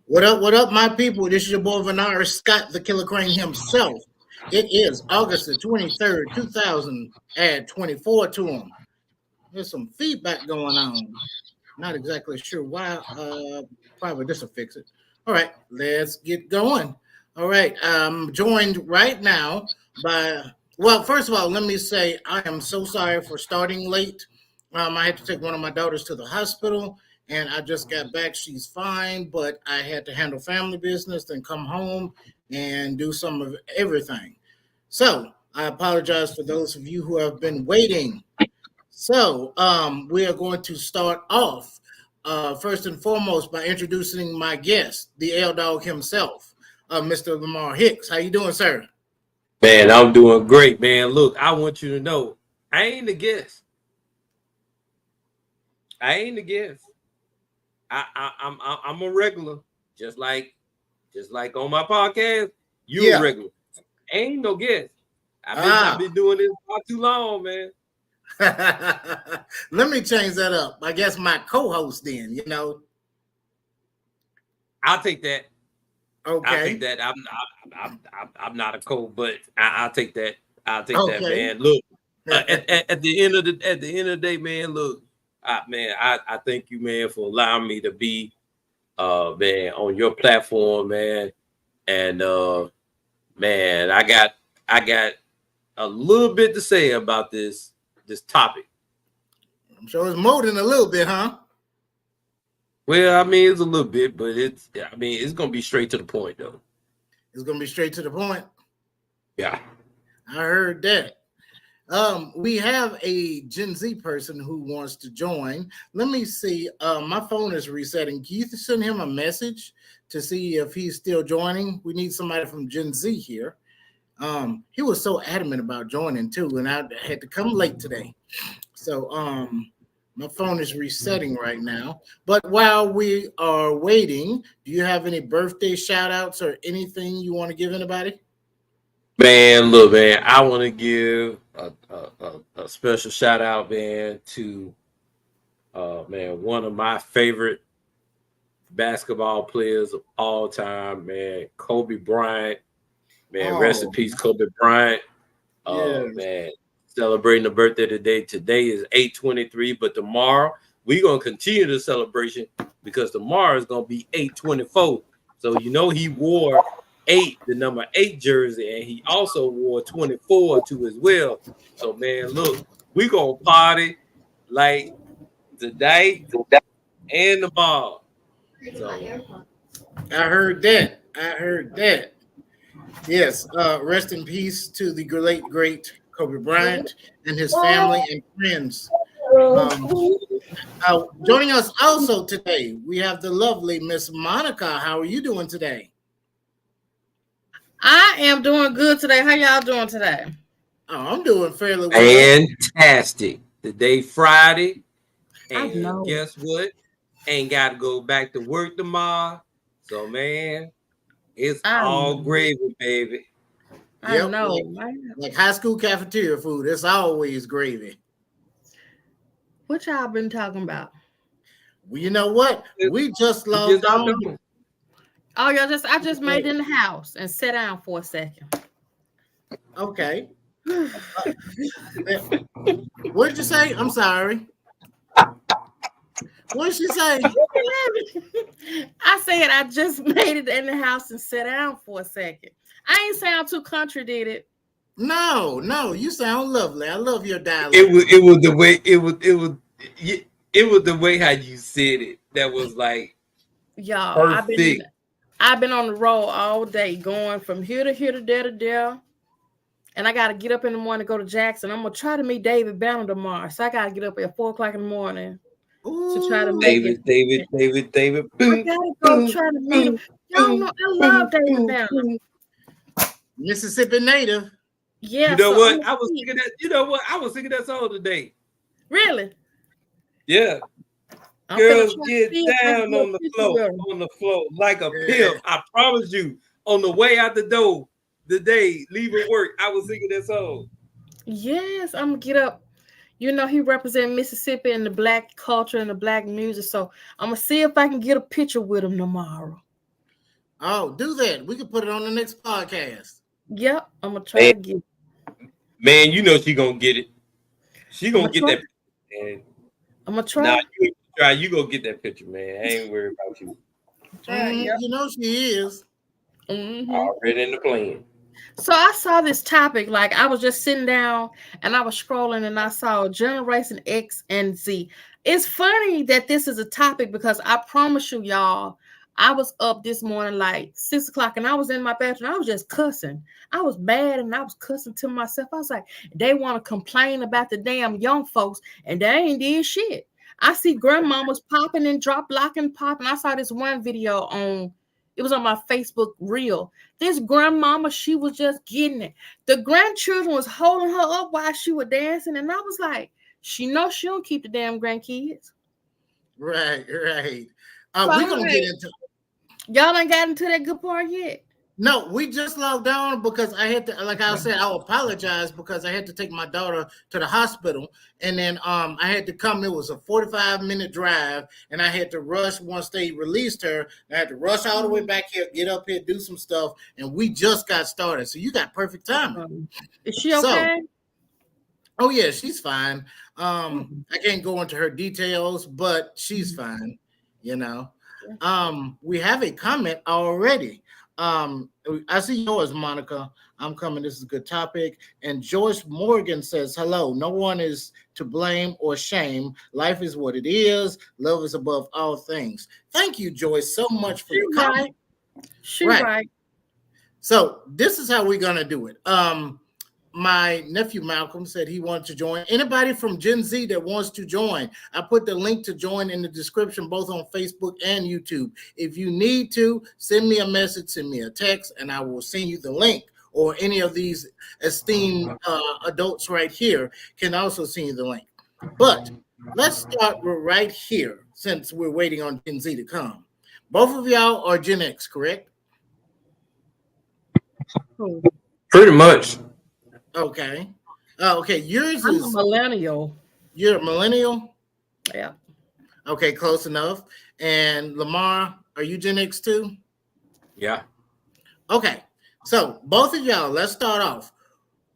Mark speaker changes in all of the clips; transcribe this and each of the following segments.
Speaker 1: What up, my people? This is your boy Venara Scott, the Killer Crane himself. It is August the 23rd, 2024 to him. There's some feedback going on. Not exactly sure why. Probably this will fix it. All right, let's get going. All right, I'm joined right now by, well, first of all, let me say I am so sorry for starting late. I had to take one of my daughters to the hospital, and I just got back. She's fine, but I had to handle family business, then come home and do some of everything. So I apologize for those of you who have been waiting. So we are going to start off first and foremost by introducing my guest, the L Dog himself, Mr. Lamar Hicks. How you doing, sir?
Speaker 2: Man, I'm doing great, man. Look, I want you to know, I ain't the guest. I ain't the guest. I'm a regular, just like on my podcast. You a
Speaker 1: Yeah.
Speaker 2: regular. Ain't no guest. I've been doing this not too long, man.
Speaker 1: Let me change that up. I guess my co-host then, you know.
Speaker 2: I'll take that.
Speaker 1: Okay.
Speaker 2: I'll take that. I'm not a co, but I'll take that. I'll take that,
Speaker 1: Okay.
Speaker 2: man. Look, at the end of the day, man. Look, I thank you, man, for allowing me to be, man, on your platform, man. And man, I got a little bit to say about this topic.
Speaker 1: I'm sure it's more than a little bit, huh?
Speaker 2: Well, I mean, it's a little bit, but it's gonna be straight to the point, though.
Speaker 1: It's gonna be straight to the point.
Speaker 2: Yeah.
Speaker 1: I heard that. We have a Gen Z person who wants to join. Let me see. My phone is resetting. Can you send him a message to see if he's still joining? We need somebody from Gen Z here. He was so adamant about joining too, and I had to come late today. So my phone is resetting right now. But while we are waiting, do you have any birthday shout outs or anything you want to give anybody?
Speaker 2: Man, look, man, I want to give a special shout out, man, to man, one of my favorite basketball players of all time, man, Kobe Bryant. Man, rest in peace, Kobe Bryant.
Speaker 1: Yes.
Speaker 2: Man, celebrating the birthday today. Today is 8/23, but tomorrow we're gonna continue the celebration because tomorrow is gonna be 8/24. So you know he wore the number 8 jersey, and he also wore 24 to as well. So man, look, we gonna party like today and tomorrow. So
Speaker 1: I heard that. I heard that. Yes. Rest in peace to the great Kobe Bryant and his family and friends. Um, Joining us also today, we have the lovely Miss Monica. How are you doing today?
Speaker 3: I am doing good today. How y'all doing today?
Speaker 1: Oh, I'm doing fairly well.
Speaker 2: fantastic. Today Friday,
Speaker 3: I
Speaker 2: and
Speaker 3: know.
Speaker 2: guess what? Ain't got to go back to work tomorrow. So man, it's
Speaker 3: I
Speaker 2: all
Speaker 3: know.
Speaker 2: gravy, baby.
Speaker 3: I
Speaker 1: Yep,
Speaker 3: know.
Speaker 1: like high school cafeteria food. It's always gravy.
Speaker 3: What y'all been talking about?
Speaker 1: Well, you know what? We just
Speaker 2: We
Speaker 1: logged
Speaker 2: just out
Speaker 1: on.
Speaker 2: there.
Speaker 3: Oh, I just made it in the house and sat down for a second.
Speaker 1: Okay. What did you say? I'm sorry. What did she say?
Speaker 3: I said I just made it in the house and sat down for a second. I ain't sound too country, did it?
Speaker 1: No, you sound lovely. I love your dialect.
Speaker 2: It was the way it was the way how you said it that was like
Speaker 3: Y'all,
Speaker 2: perfect.
Speaker 3: I've been on the road all day, going from here to there to there. And I gotta get up in the morning to go to Jackson. I'm gonna try to meet David Banner tomorrow. So I gotta get up at 4 o'clock in the morning to try to make it.
Speaker 2: David.
Speaker 3: I gotta go try to meet him. Y'all know I love David Banner.
Speaker 1: Mississippi native.
Speaker 3: Yeah.
Speaker 2: You know what? I was thinking that. You know what? I was thinking that song today.
Speaker 3: Really?
Speaker 2: Yeah.
Speaker 3: I'm
Speaker 2: Girls
Speaker 3: finna
Speaker 2: get down on the floor like a pimp. I promise you. On the way out the door, the day leaving work, I was singing that song.
Speaker 3: Yes, I'm gonna get up. You know, he represents Mississippi and the black culture and the black music. So I'm gonna see if I can get a picture with him tomorrow.
Speaker 1: Oh, do that. We can put it on the next podcast.
Speaker 3: Yep, I'm gonna try to get.
Speaker 2: Man, you know she gonna get it. She
Speaker 3: I'm
Speaker 2: gonna
Speaker 3: gonna
Speaker 2: get
Speaker 3: try.
Speaker 2: that picture, man.
Speaker 3: I'm gonna try.
Speaker 2: Nah, you try. You go get that picture, man. I ain't worried about you.
Speaker 3: Try. Yep.
Speaker 1: You know she is.
Speaker 2: Already in the plan.
Speaker 3: So I saw this topic, like I was just sitting down and I was scrolling and I saw Generation X and Z. It's funny that this is a topic because I promise you, y'all, I was up this morning like 6 o'clock and I was in my bathroom. I was just cussing. I was mad and I was cussing to myself. I was like, they want to complain about the damn young folks and they ain't did shit. I see grandmamas popping and drop blocking popping. I saw this one video on, it was on my Facebook reel. This grandmama, she was just getting it. The grandchildren was holding her up while she was dancing, and I was like, she knows she don't keep the damn grandkids.
Speaker 1: Right.
Speaker 3: So
Speaker 1: We're gonna get into.
Speaker 3: Y'all ain't got into that good part yet.
Speaker 1: No, we just logged on because I had to, like I said, I apologize because I had to take my daughter to the hospital, and then I had to come. It was a 45-minute drive, and I had to rush once they released her. I had to rush all the way back here, get up here, do some stuff, and we just got started. So you got perfect timing.
Speaker 3: Is she okay?
Speaker 1: Oh yeah, she's fine. I can't go into her details, but she's fine. You know, we have a comment already. I see yours, Monica. I'm coming. This is a good topic. And Joyce Morgan says, hello. No one is to blame or shame. Life is what it is. Love is above all things. Thank you, Joyce, so much for the comment.
Speaker 3: She's right.
Speaker 1: So this is how we're gonna do it. My nephew Malcolm said he wanted to join. Anybody from Gen Z that wants to join, I put the link to join in the description, both on Facebook and YouTube. If you need to, send me a message, send me a text, and I will send you the link. Or any of these esteemed adults right here can also send you the link. But let's start right here, since we're waiting on Gen Z to come. Both of y'all are Gen X, correct?
Speaker 2: Pretty much.
Speaker 1: Okay. Okay. Yours
Speaker 3: I'm
Speaker 1: is
Speaker 3: a millennial.
Speaker 1: You're a millennial?
Speaker 3: Yeah.
Speaker 1: Okay, close enough. And Lamar, are you Gen X too?
Speaker 2: Yeah.
Speaker 1: Okay. So both of y'all, let's start off.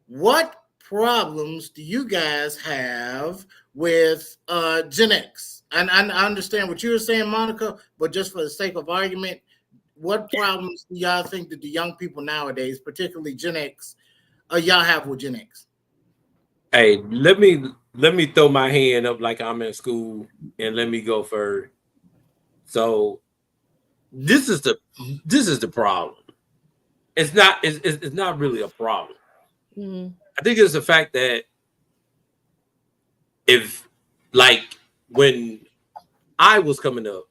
Speaker 1: What problems do you guys have with Gen X? And I understand what you were saying, Monica, but just for the sake of argument, what problems do y'all think that the young people nowadays, particularly Gen X, y'all have with Gen X?
Speaker 2: Hey, let me throw my hand up like I'm in school and let me go first. So this is the problem. It's not really a problem. I think it's the fact that if, like, when I was coming up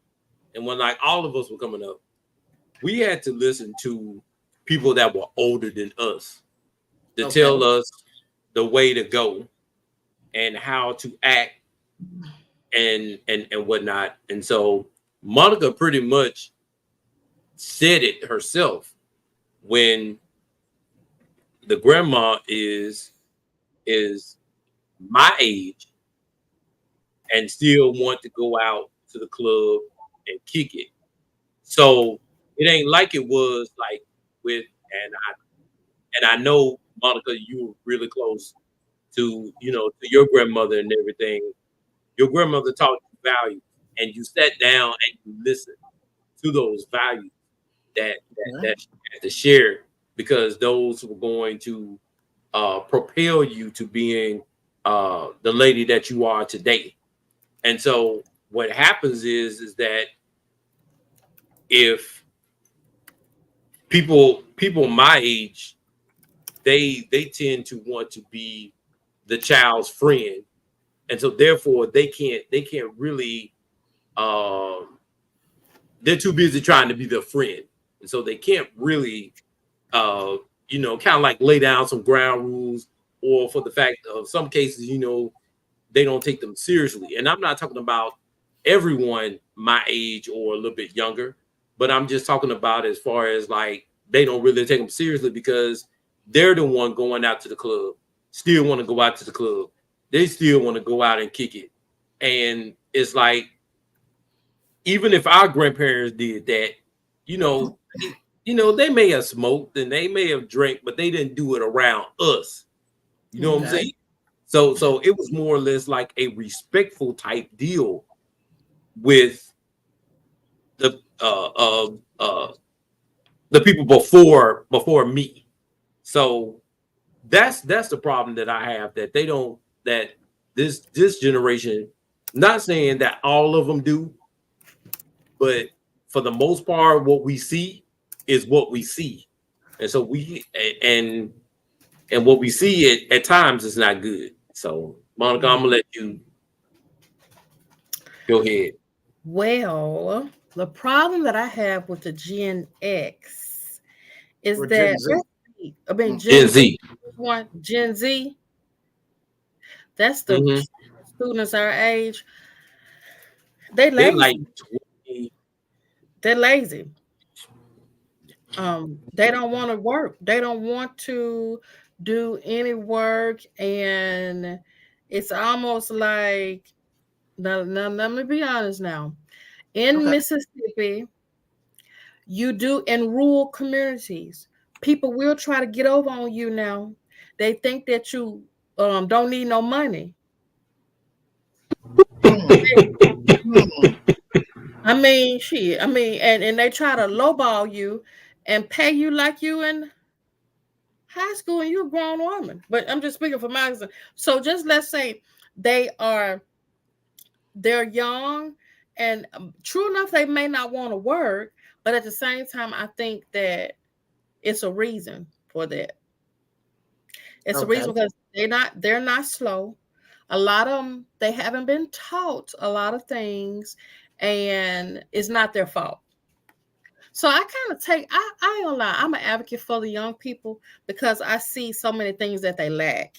Speaker 2: and when like all of us were coming up, we had to listen to people that were older than us to tell us the way to go and how to act and whatnot. And so Monica pretty much said it herself when the grandma is my age and still want to go out to the club and kick it. So it ain't like it was like with, and I know, Monica, you were really close to, to your grandmother and everything. Your grandmother taught you values, and you sat down and you listened to those values that she had to share, because those were going to propel you to being the lady that you are today. And so what happens is that if people my age, they tend to want to be the child's friend, and so therefore they can't really they're too busy trying to be their friend, and so they can't really kind of like lay down some ground rules, or for the fact of some cases, they don't take them seriously. And I'm not talking about everyone my age or a little bit younger, but I'm just talking about as far as like they don't really take them seriously because they're the one going out to the club, still want to go out to the club. They still want to go out and kick it. And it's like, even if our grandparents did that, you know, they may have smoked and they may have drank, but they didn't do it around us. You know what I'm saying? So it was more or less like a respectful type deal with the people before me. So that's the problem that I have, that they don't, that this generation, not saying that all of them do, but for the most part, what we see is what we see. And so and what we see at times is not good. So Monica, I'm gonna let you go ahead.
Speaker 3: Well, the problem that I have with the Gen X is
Speaker 1: Or
Speaker 3: that
Speaker 1: Gen Z.
Speaker 3: I mean
Speaker 2: Gen Z.
Speaker 3: Gen Z, that's the
Speaker 2: Mhm.
Speaker 3: students our age. They
Speaker 2: They're
Speaker 3: lazy.
Speaker 2: like 20.
Speaker 3: They're lazy. They don't want to work. They don't want to do any work, and it's almost like, now let me be honest now. In
Speaker 1: Okay.
Speaker 3: Mississippi, you do in rural communities, people will try to get over on you now. They think that you don't need no money. I mean, shit. I mean, and they try to lowball you and pay you like you in high school and you're a grown woman. But I'm just speaking for my example. So just let's say they're young, and true enough, they may not want to work, but at the same time, I think that it's a reason for that. It's a
Speaker 1: Okay.
Speaker 3: reason because they're not slow. A lot of them, they haven't been taught a lot of things, and it's not their fault. So I kind of I ain't gonna lie, I'm an advocate for the young people because I see so many things that they lack.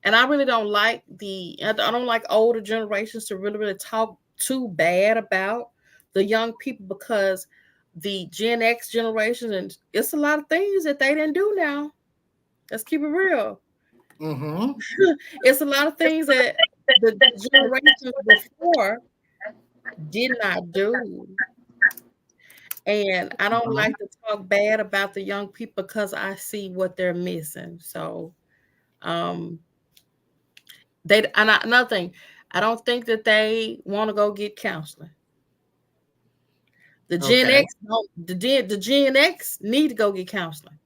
Speaker 3: And I really don't like I don't like older generations to really talk too bad about the young people, because the Gen X generation, and it's a lot of things that they didn't do now. Let's keep it real.
Speaker 1: Mm-hmm.
Speaker 3: It's a lot of things that the generations before did not do. And I don't
Speaker 1: Mm-hmm.
Speaker 3: like to talk bad about the young people because I see what they're missing. So um another thing, I don't think that they want to go get counseling. The Gen
Speaker 1: Okay.
Speaker 3: X don't the Gen X need to go get counseling.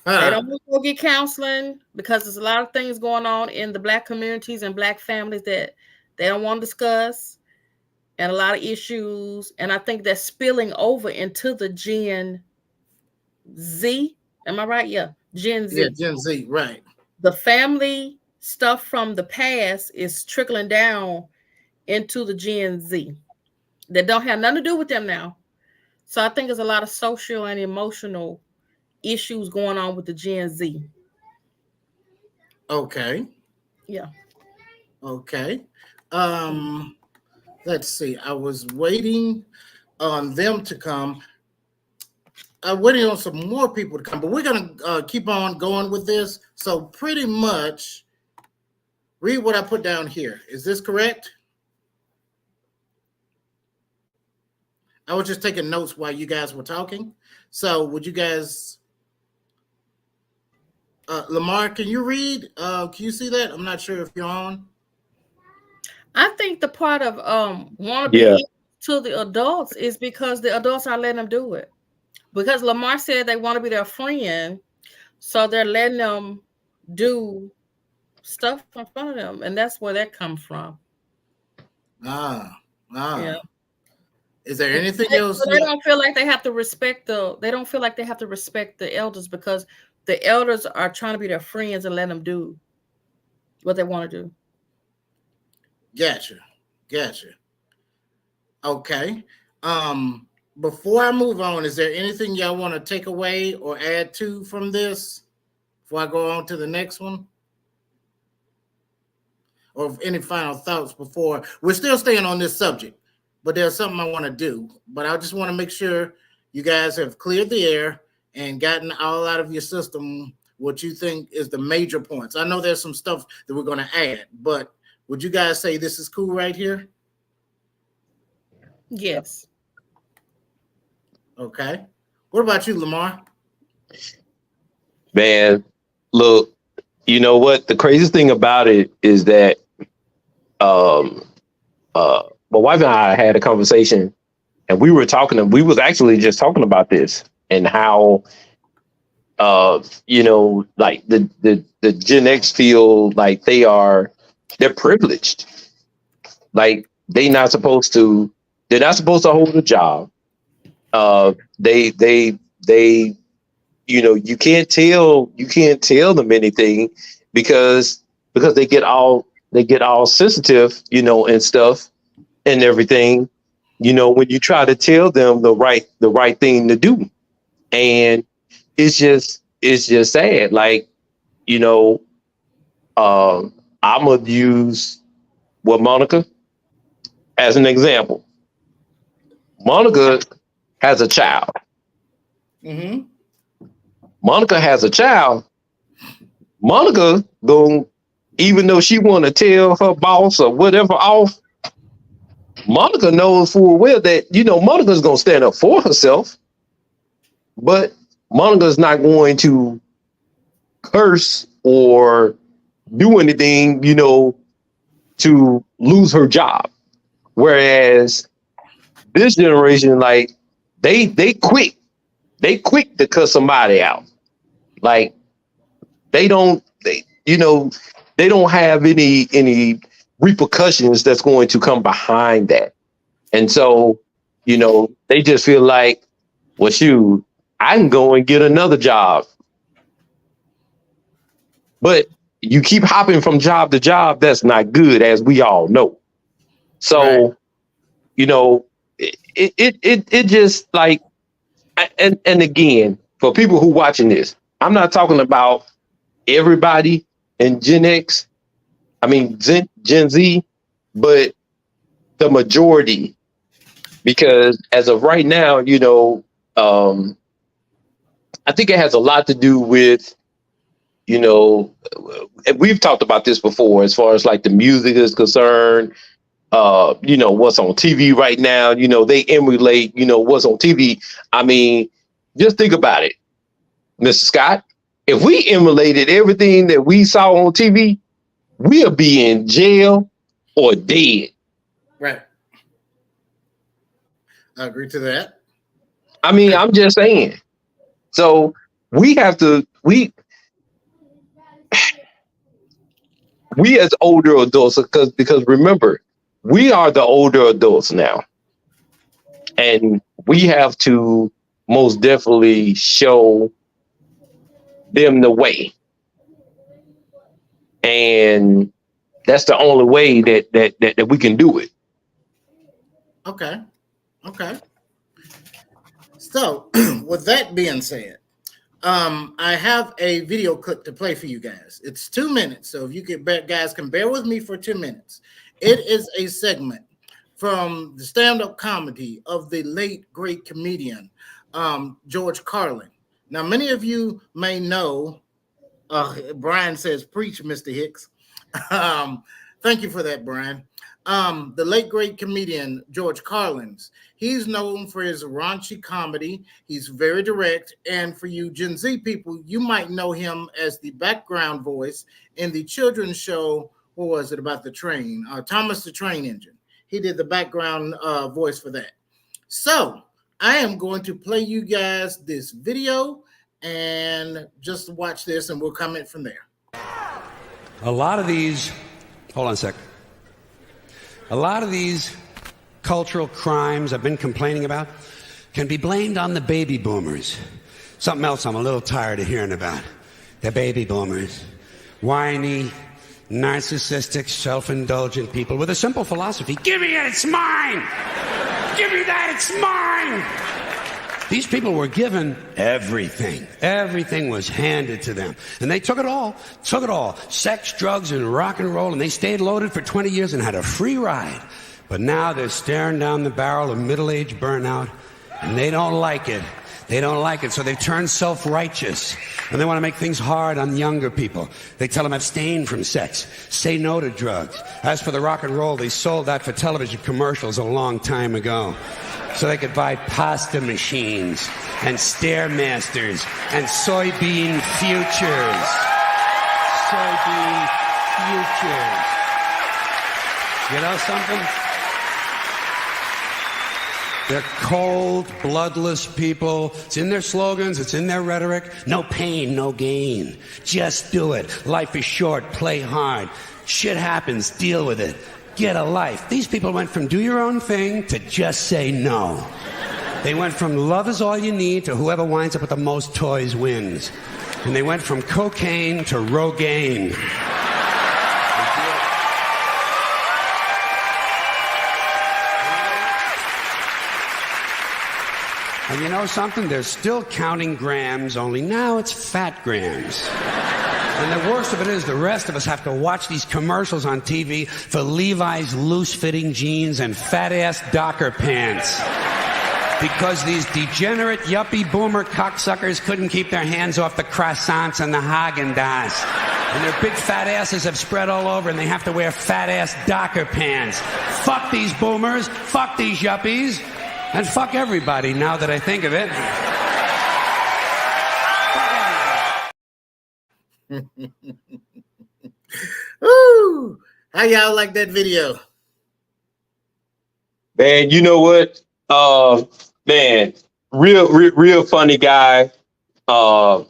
Speaker 3: They
Speaker 1: Huh.
Speaker 3: don't want to go get counseling because there's a lot of things going on in the Black communities and Black families that they don't want to discuss, and a lot of issues. And I think that's spilling over into the Gen Z. Am I right? Yeah, Gen
Speaker 1: Yeah,
Speaker 3: Z.
Speaker 1: Gen Z, right.
Speaker 3: The family stuff from the past is trickling down into the Gen Z that don't have nothing to do with them now. So I think there's a lot of social and emotional issues going on with the Gen Z.
Speaker 1: Okay.
Speaker 3: Yeah.
Speaker 1: Okay. Um, let's see. I was waiting on them to come. I'm waiting on some more people to come, but we're gonna keep on going with this. So pretty much, read what I put down here. Is this correct? I was just taking notes while you guys were talking. So would you guys, Lamar, can you read? Can you see that? I'm not sure if you're on.
Speaker 3: I think the part of want to
Speaker 4: Yeah.
Speaker 3: be to the adults is because the adults are letting them do it. Because Lamar said they want to be their friend, so they're letting them do stuff in front of them, and that's where that comes from.
Speaker 1: Ah,
Speaker 3: Yeah.
Speaker 1: ah. Is there
Speaker 3: So
Speaker 1: anything else?
Speaker 3: they don't feel like they have to respect they don't feel like they have to respect the elders because the elders are trying to be their friends and let them do what they want to do.
Speaker 1: Gotcha. Gotcha. Okay. Um, before I move on, is there anything y'all want to take away or add to from this before I go on to the next one? Or any final thoughts before we're still staying on this subject, but there's something I want to do. But I just want to make sure you guys have cleared the air and gotten all out of your system what you think is the major points. I know there's some stuff that we're going to add, but would you guys say this is cool right here?
Speaker 3: Yes.
Speaker 1: Okay. What about you, Lamar?
Speaker 4: Man, look, you know what? The craziest thing about it is that my wife and I had a conversation, and we was actually just talking about this and how like the Gen X feel like they're privileged. Like they're not supposed to hold a job. They you can't tell them anything because they get all sensitive, and stuff and everything, when you try to tell them the right thing to do. And it's just sad. Like, I'm gonna use Monica as an example. Monica has a child.
Speaker 1: Mm-hmm.
Speaker 4: Monica has a child. Monica even though she want to tell her boss or whatever off, Monica knows full well that, Monica's going to stand up for herself, but Monica's not going to curse or do anything, to lose her job. Whereas this generation, like they quick to cuss somebody out. Like they don't have any repercussions that's going to come behind that. And so, they just feel like, well, shoot, I can go and get another job. But you keep hopping from job to job, that's not good, as we all know. So, right. It just like, and again, for people who watching this, I'm not talking about everybody in Gen X. I mean, Gen Z, but the majority, because as of right now, I think it has a lot to do with, we've talked about this before, as far as like the music is concerned, what's on TV right now, they emulate, what's on TV. I mean, just think about it, Mr. Scott. If we emulated everything that we saw on TV, we'll be in jail or dead.
Speaker 1: Right. I agree to that.
Speaker 4: I mean, I'm just saying. So we have to, we as older adults, because remember, we are the older adults now. And we have to most definitely show them the way. And that's the only way that we can do it.
Speaker 1: Okay. So with that being said, I have a video clip to play for you guys. It's 2 minutes. So if you guys can bear with me for 2 minutes. It is a segment from the stand-up comedy of the late great comedian, George Carlin. Now, many of you may know, Brian says, preach, Mr. Hicks. Thank you for that, Brian. The late great comedian, George Carlin, he's known for his raunchy comedy. He's very direct. And for you Gen Z people, you might know him as the background voice in the children's show, what was it, about the train? Thomas the Train Engine. He did the background voice for that. So I am going to play you guys this video and just watch this and we'll comment from there.
Speaker 5: A lot of these, hold on a sec. A lot of these cultural crimes I've been complaining about can be blamed on the baby boomers. Something else I'm a little tired of hearing about. The baby boomers. Whiny, narcissistic, self-indulgent people with a simple philosophy. Give me it, it's mine! Give me that, it's mine! These people were given everything. Everything was handed to them. And they took it all. Sex, drugs, and rock and roll, and they stayed loaded for 20 years and had a free ride. But now they're staring down the barrel of middle-age burnout, and they don't like it. They don't like it, so they've turned self-righteous. And they want to make things hard on younger people. They tell them abstain from sex, say no to drugs. As for the rock and roll, they sold that for television commercials a long time ago. So they could buy pasta machines and Stairmasters and soybean futures. Soybean futures. You know something? They're cold, bloodless people. It's in their slogans. It's in their rhetoric. No pain, no gain. Just do it. Life is short. Play hard. Shit happens. Deal with it. Get a life. These people went from do your own thing to just say no. They went from love is all you need to whoever winds up with the most toys wins. And they went from cocaine to Rogaine. And you know something? They're still counting grams, only now it's fat grams. And the worst of it is the rest of us have to watch these commercials on TV for Levi's loose-fitting jeans and fat-ass Docker pants. Because these degenerate, yuppie, boomer cocksuckers couldn't keep their hands off the croissants and the Haagen-Dazs. And their big fat asses have spread all over and they have to wear fat-ass Docker pants. Fuck these boomers, fuck these yuppies, and fuck everybody now that I think of it.
Speaker 1: Woo! How y'all like that video?
Speaker 4: Man, you know what? Man, real funny guy. And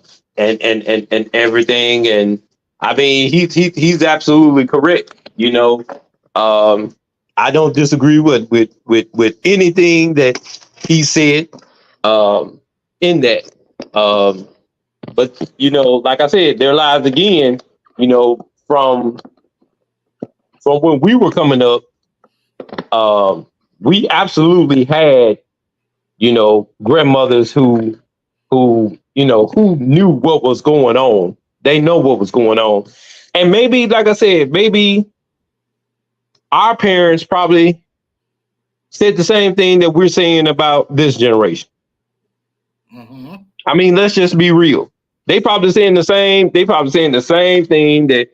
Speaker 4: everything. And I mean, he's absolutely correct. You know, I don't disagree with anything that he said in that. But you know, like I said, there lies again, you know, from when we were coming up, we absolutely had, you know, grandmothers who knew what was going on. They know what was going on. And maybe, like I said, maybe our parents probably said the same thing that we're saying about this generation.
Speaker 1: Mm-hmm.
Speaker 4: I mean, let's just be real. They probably saying the same thing that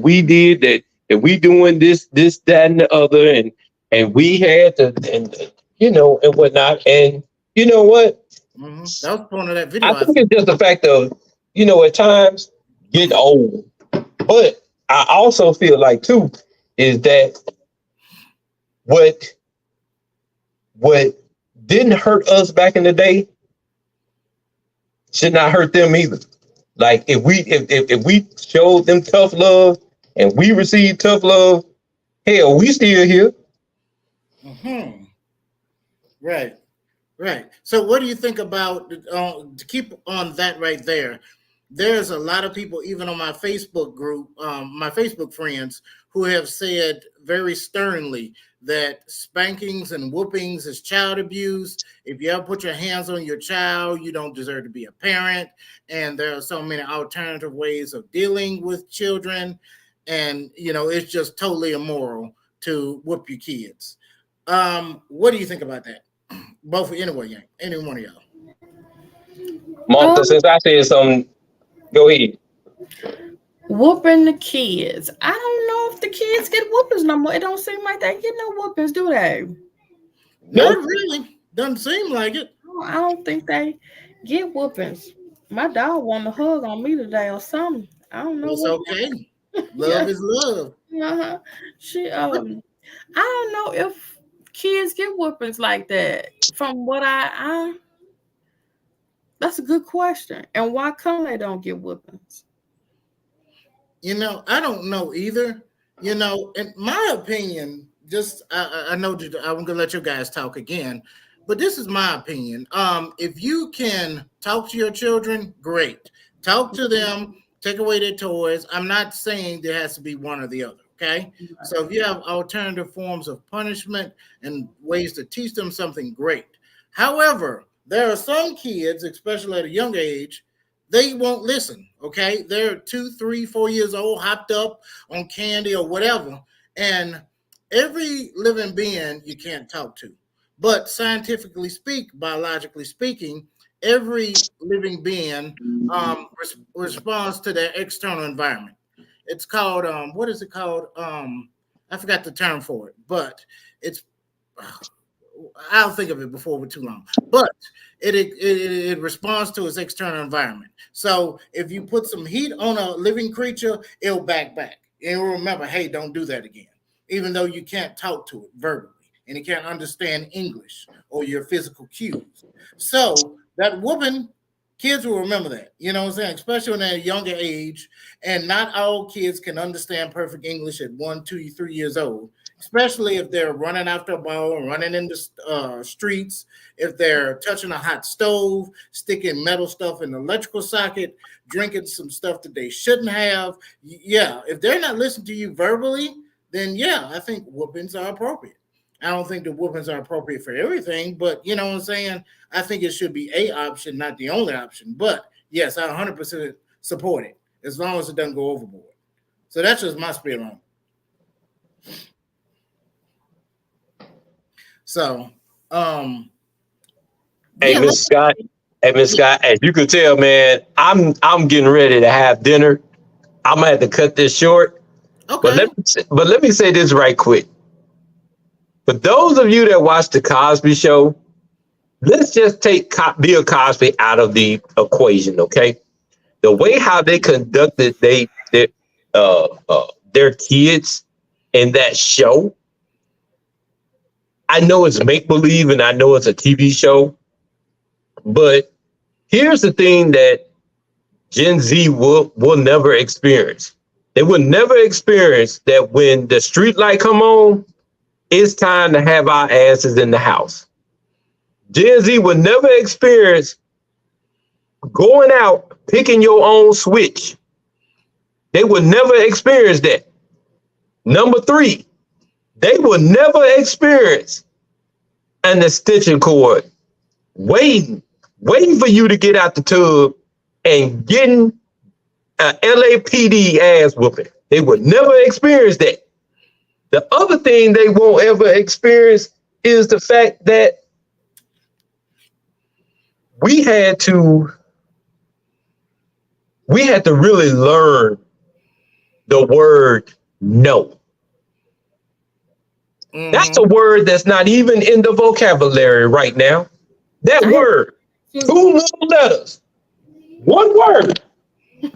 Speaker 4: we did, that we doing this, that, and the other, and we had to, and you know, and whatnot. And you know what?
Speaker 1: Mm-hmm. That was the point of that video.
Speaker 4: I think it's just the fact of, you know, at times getting old. But I also feel like too is that what didn't hurt us back in the day should not hurt them either. Like if we showed them tough love and we received tough love, hell, we still here.
Speaker 1: Mm-hmm. Right. So what do you think about, to keep on that right there, there's a lot of people, even on my Facebook group, my Facebook friends, who have said very sternly that spankings and whoopings is child abuse. If you ever put your hands on your child, you don't deserve to be a parent. And there are so many alternative ways of dealing with children. And, you know, it's just totally immoral to whoop your kids. What do you think about that? Both, anyway, any one of y'all.
Speaker 4: Martha, since I said something, go ahead.
Speaker 3: Whooping the kids. I don't know if the kids get whoopings no more. It don't seem like they get no whoopings, do they?
Speaker 1: Not really. Doesn't seem like it.
Speaker 3: I don't think they get whoopings. My dog wanted a hug on me today or something. I don't know.
Speaker 1: It's okay. Love is love.
Speaker 3: Uh-huh. I don't know if kids get whoopings like that. From what I that's a good question. And why come they don't get whoopings?
Speaker 1: You know, I don't know either. You know, in my opinion, just I know that I'm gonna let you guys talk again, but this is my opinion. If you can talk to your children, great. Talk to them, take away their toys. I'm not saying there has to be one or the other. Okay. So if you have alternative forms of punishment and ways to teach them something, great. However, there are some kids, especially at a young age, they won't listen. Okay. They're 2, 3, 4 years old, hopped up on candy or whatever. And every living being you can't talk to. But scientifically biologically speaking, every living being responds to their external environment. It's called what is it called? I forgot the term for it, but it's I'll think of it before we're too long. But it responds to its external environment. So if you put some heat on a living creature, it'll back. It'll remember, hey, don't do that again. Even though you can't talk to it verbally and it can't understand English or your physical cues. So that whooping, kids will remember that. You know what I'm saying? Especially when they're a younger age. And not all kids can understand perfect English at 1, 2, 3 years old. Especially if they're running after a ball and running in the streets, if they're touching a hot stove, sticking metal stuff in the electrical socket, drinking some stuff that they shouldn't have. Yeah, if they're not listening to you verbally, then yeah, I think whoopings are appropriate. I don't think the whoopings are appropriate for everything, but you know what I'm saying? I think it should be a option, not the only option. But yes, I 100% support it as long as it doesn't go overboard. So that's just my spiel on it. So,
Speaker 4: Hey,
Speaker 1: yeah,
Speaker 4: Miss Scott. Hey, Miss Scott. As you can tell, man, I'm getting ready to have dinner. I'm gonna have to cut this short.
Speaker 1: okay.
Speaker 4: But let me say this right quick. For those of you that watch the Cosby Show, let's just take Bill Cosby out of the equation, okay? The way how they conducted their kids in that show. I know it's make believe and I know it's a TV show, but here's the thing that Gen Z will never experience. They will never experience that when the street light come on, it's time to have our asses in the house. Gen Z will never experience going out, picking your own switch. They will never experience that. Number 3, they will never experience an extension cord waiting for you to get out the tub and getting an LAPD ass whooping. They would never experience that. The other thing they won't ever experience is the fact that we had to really learn the word no.
Speaker 1: Mm-hmm.
Speaker 4: That's a word that's not even in the vocabulary right now. That word, 2 little letters, 1 word.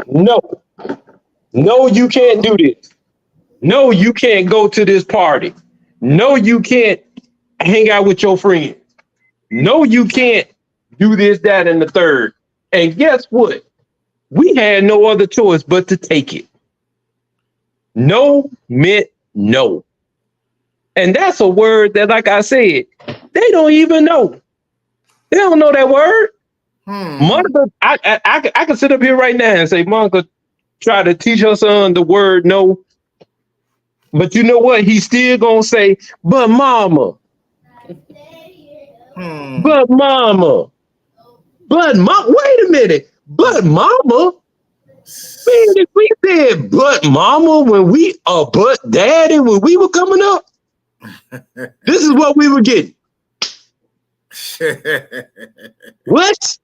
Speaker 4: No. No, you can't do this. No, you can't go to this party. No, you can't hang out with your friends. No, you can't do this, that, and the third. And guess what? We had no other choice but to take it. No meant no. And that's a word that, like I said, they don't even know. They don't know that word. Monica, I can sit up here right now and say, Monica, try to teach her son the word no. But you know what? He's still going to say, but mama. But mama. But mama. Wait a minute. But mama. Man, if we said but mama when we but daddy when we were coming up, this is what we were getting. What?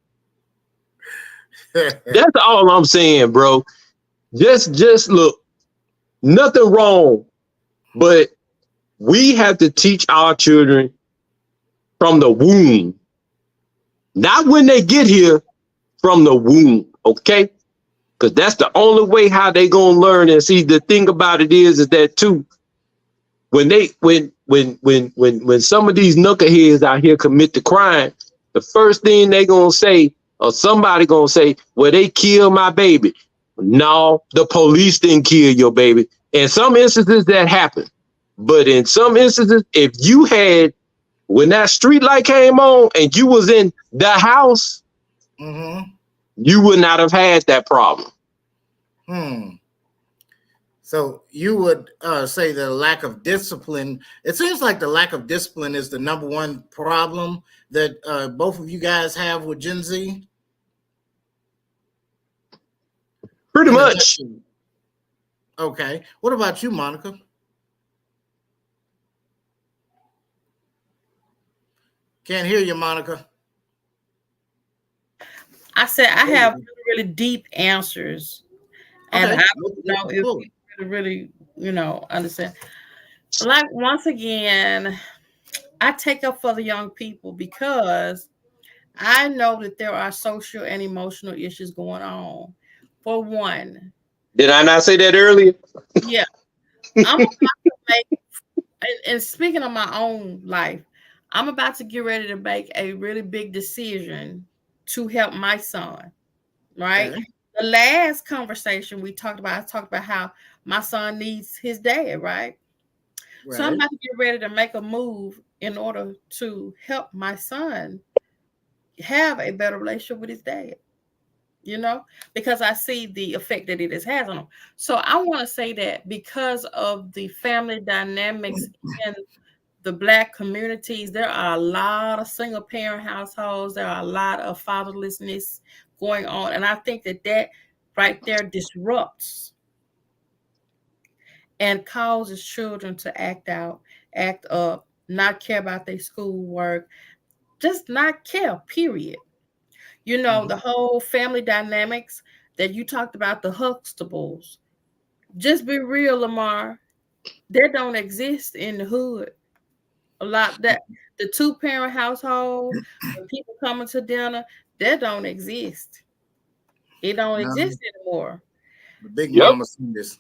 Speaker 4: That's all I'm saying, bro. Just look, nothing wrong, but we have to teach our children from the womb, not when they get here, from the womb, okay? Because that's the only way how they gonna learn. And see, the thing about it is that too, when some of these knuckleheads out here commit the crime, the first thing they gonna say, or somebody gonna say, well, they killed my baby. No, the police didn't kill your baby. In some instances that happened. But in some instances, if you had, when that street light came on and you was in the house, you would not have had that problem.
Speaker 1: So you would say the lack of discipline, it seems like the lack of discipline is the number one problem that both of you guys have with Gen Z?
Speaker 4: Pretty much.
Speaker 1: Okay. What about you, Monica? Can't hear you, Monica.
Speaker 3: I said I have really, really deep answers, and
Speaker 1: Okay.
Speaker 3: I don't know if
Speaker 1: Cool.
Speaker 3: you really, understand. Like once again, I take up for the young people because I know that there are social and emotional issues going on. For one,
Speaker 4: Did I not say that earlier?
Speaker 3: yeah, I'm about to make, and speaking of my own life, I'm about to get ready to make a really big decision to help my son, right?
Speaker 1: Okay.
Speaker 3: The last conversation we talked about, I talked about how my son needs his dad, right? So I'm
Speaker 1: Right.
Speaker 3: about to get ready to make a move in order to help my son have a better relationship with his dad, because I see the effect that it has had on him. So I want to say that because of the family dynamics in the Black communities, there are a lot of single parent households. There are a lot of fatherlessness going on. And I think that right there disrupts and causes children to act out, act up, not care about their schoolwork, just not care, period. The whole family dynamics that you talked about, the Huxtables. Just be real, Lamar. That don't exist in the hood. A lot that the two-parent household, when people coming to dinner, that don't exist. It don't
Speaker 1: Now,
Speaker 3: exist anymore.
Speaker 1: the big
Speaker 4: Yep.
Speaker 1: mama seen this.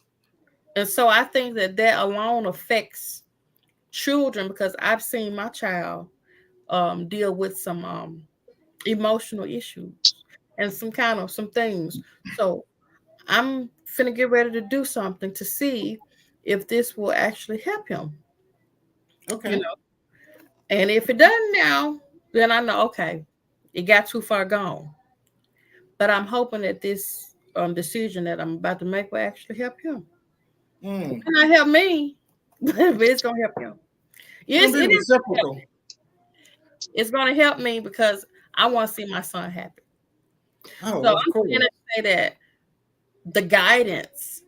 Speaker 3: And so I think that alone affects children because I've seen my child deal with some emotional issues and some things. So I'm finna get ready to do something to see if this will actually help him,
Speaker 1: Okay.
Speaker 3: And if it doesn't now, then I know, okay, it got too far gone. But I'm hoping that this decision that I'm about to make will actually help him.
Speaker 1: Mm.
Speaker 3: It may not help me, but it's gonna help him.
Speaker 1: It's
Speaker 3: Yes,
Speaker 1: gonna
Speaker 3: it
Speaker 1: be
Speaker 3: is.
Speaker 1: reciprocal.
Speaker 3: It's gonna help me because I want to see my son happy.
Speaker 1: Oh,
Speaker 3: So
Speaker 1: of
Speaker 3: I'm
Speaker 1: course.
Speaker 3: gonna say that the guidance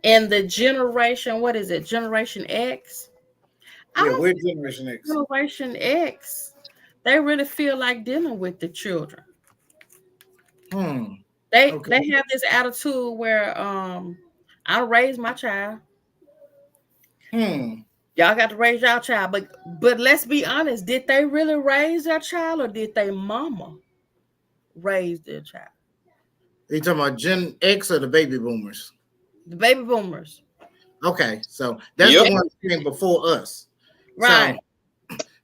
Speaker 3: and the generation, what is it, Generation X? I
Speaker 1: Yeah,
Speaker 3: don't
Speaker 1: we're
Speaker 3: think
Speaker 1: Generation X.
Speaker 3: Generation X, they really feel like dealing with the children.
Speaker 1: Hmm.
Speaker 3: They
Speaker 1: Okay.
Speaker 3: they have this attitude where I raised my child.
Speaker 1: Hmm.
Speaker 3: Y'all got to raise y'all child, but let's be honest, did they really raise their child or did they mama raise their child?
Speaker 1: Are you talking about Gen X or the baby boomers?
Speaker 3: The baby boomers.
Speaker 1: Okay, so that's the
Speaker 4: Yep.
Speaker 1: one that came before us. So
Speaker 3: Right.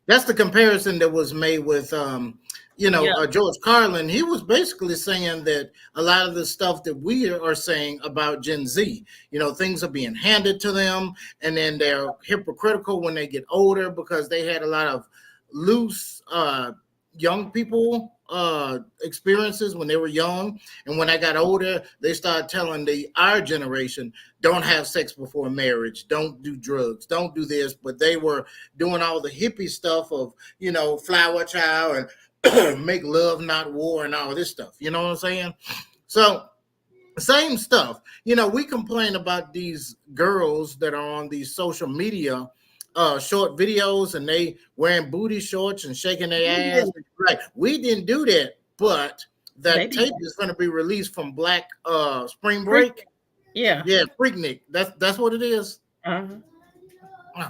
Speaker 1: that's the comparison that was made with
Speaker 3: Yeah.
Speaker 1: George Carlin. He was basically saying that a lot of the stuff that we are saying about Gen Z, things are being handed to them, and then they're hypocritical when they get older because they had a lot of loose young people experiences when they were young, and when I got older they started telling our generation, don't have sex before marriage, don't do drugs, don't do this, but they were doing all the hippie stuff of flower child and make love not war and all this stuff, you know what I'm saying? So same stuff. We complain about these girls that are on these social media short videos, and they wearing booty shorts and shaking their ass. Right. We didn't do that, but
Speaker 3: They
Speaker 1: that
Speaker 3: did.
Speaker 1: tape is going to be released from Black Spring
Speaker 3: Freak.
Speaker 1: Break.
Speaker 3: Yeah.
Speaker 1: Yeah, Freaknik. That's what it is.
Speaker 3: Uh-huh.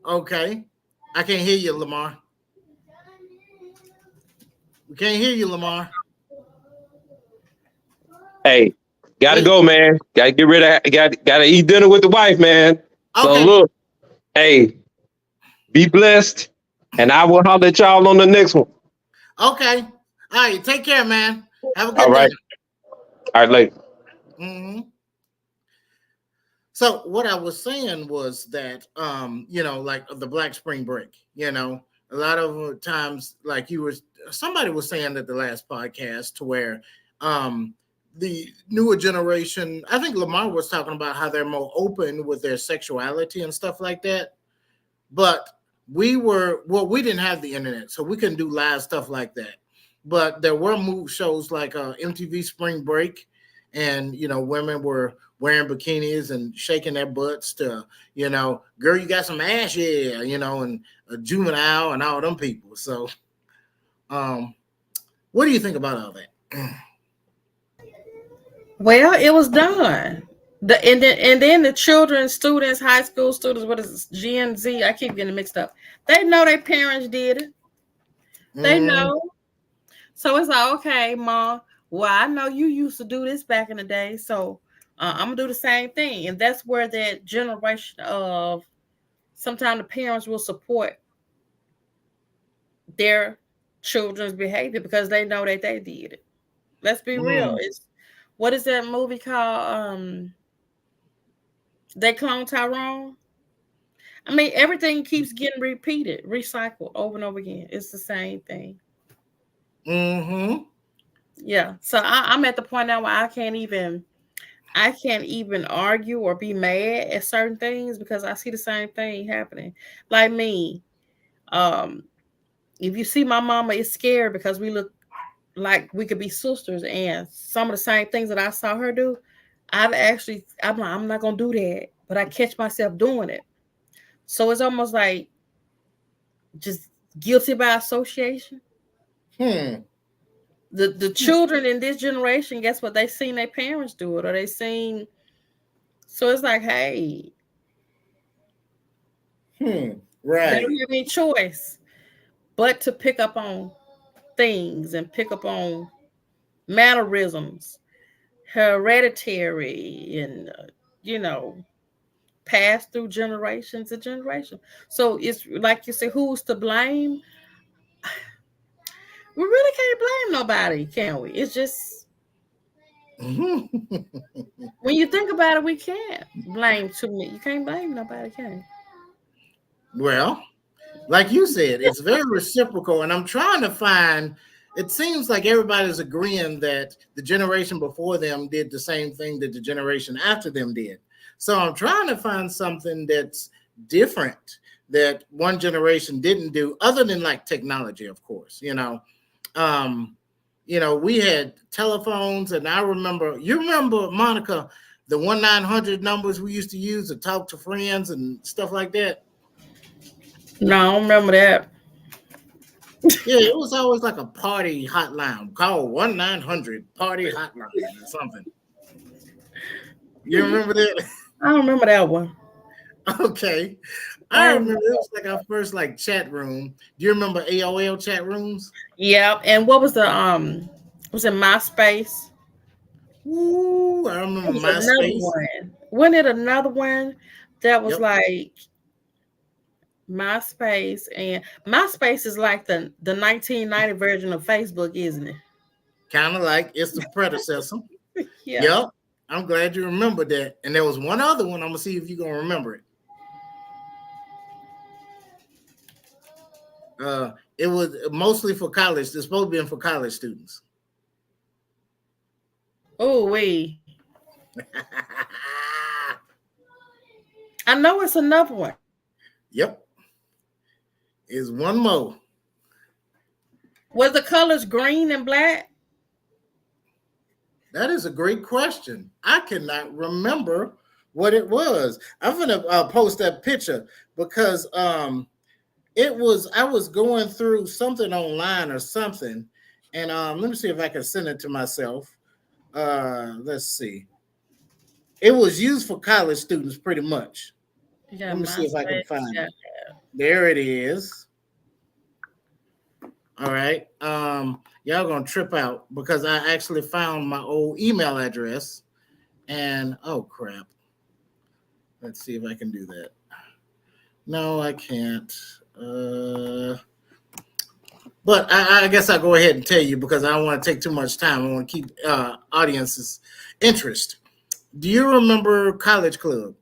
Speaker 1: Okay. I can't hear you, Lamar. We can't hear you, Lamar.
Speaker 4: Hey, gotta
Speaker 1: Hey.
Speaker 4: go, man. Gotta get rid of. Gotta eat dinner with the wife, man. So
Speaker 1: Okay.
Speaker 4: look, hey, be blessed, and I will holler at y'all on the next one.
Speaker 1: Okay. All right. Take care, man. Have a
Speaker 4: All
Speaker 1: good
Speaker 4: right.
Speaker 1: day.
Speaker 4: All right, later.
Speaker 1: Mm-hmm. So what I was saying was that, like the Black Spring Break, a lot of times, like somebody was saying at the last podcast, to where the newer generation, I think Lamar was talking about how they're more open with their sexuality and stuff like that. But we didn't have the internet, so we couldn't do live stuff like that. But there were shows like MTV Spring Break, and women were wearing bikinis and shaking their butts to, girl, you got some ass, yeah, and a Juvenile and all them people. So, what do you think about all that?
Speaker 3: Well, it was done. And then the children, students, high school students, what is this, Gen Z? I keep getting mixed up. They know their parents did it. They know. So it's like, okay, mom. Well, I know you used to do this back in the day, so I'm gonna do the same thing. And that's where that generation of sometimes the parents will support their children's behavior because they know that they did it. Let's be real. It's what is that movie called? They Clone Tyrone. I mean, everything keeps getting repeated, recycled over and over again. It's the same thing. Yeah. So I'm at the point now where I can't even argue or be mad at certain things because I see the same thing happening. Like me, if you see my mama is scared because we look like we could be sisters, and some of the same things that I saw her do, I'm not gonna do that, but I catch myself doing it. So it's almost like just guilty by association. The children in this generation, guess what? They seen their parents do it, or they seen. So it's like, hey,
Speaker 1: Right.
Speaker 3: they don't have any choice but to pick up on things and pick up on mannerisms, hereditary, and pass through generations to generation. So it's like you say, who's to blame? We really can't blame nobody, can we? It's just when you think about it, we can't blame too many. You can't blame nobody, can you?
Speaker 1: Well, like you said, it's very reciprocal, and I'm trying to find. It seems like everybody's agreeing that the generation before them did the same thing that the generation after them did. So I'm trying to find something that's different that one generation didn't do, other than like technology, of course. We had telephones, and I remember. You remember, Monica, the 1-900 numbers we used to use to talk to friends and stuff like that.
Speaker 3: No, I don't remember that.
Speaker 1: Yeah, it was always like a party hotline. Call 1-900 party hotline or something. You remember that?
Speaker 3: I don't remember that one.
Speaker 1: Okay. I remember it was like our first like chat room. Do you remember AOL chat rooms?
Speaker 3: Yeah. And what was the was it MySpace?
Speaker 1: Ooh, I remember MySpace.
Speaker 3: Wasn't it another one that was like MySpace? And MySpace is like the 1990 version of Facebook, isn't it?
Speaker 1: Kind of like it's the predecessor.
Speaker 3: Yeah.
Speaker 1: Yep. I'm glad you remember that. And there was one other one. I'm gonna see if you're gonna remember it. It was mostly for college. It's supposed to be for college students.
Speaker 3: Oh, wait. I know it's another one.
Speaker 1: Yep. It's one more.
Speaker 3: Was the colors green and black?
Speaker 1: That is a great question. I cannot remember what it was. I'm gonna post that picture because I was going through something online or something, and let me see if I can send it to myself. Let's see. It was used for college students pretty much. Let me see if I can find it. There it is. All right. Y'all gonna trip out because I actually found my old email address, and oh crap. Let's see if I can do that. No, I can't. But I guess I'll go ahead and tell you because I don't want to take too much time. I want to keep audience's interest. Do you remember College Club?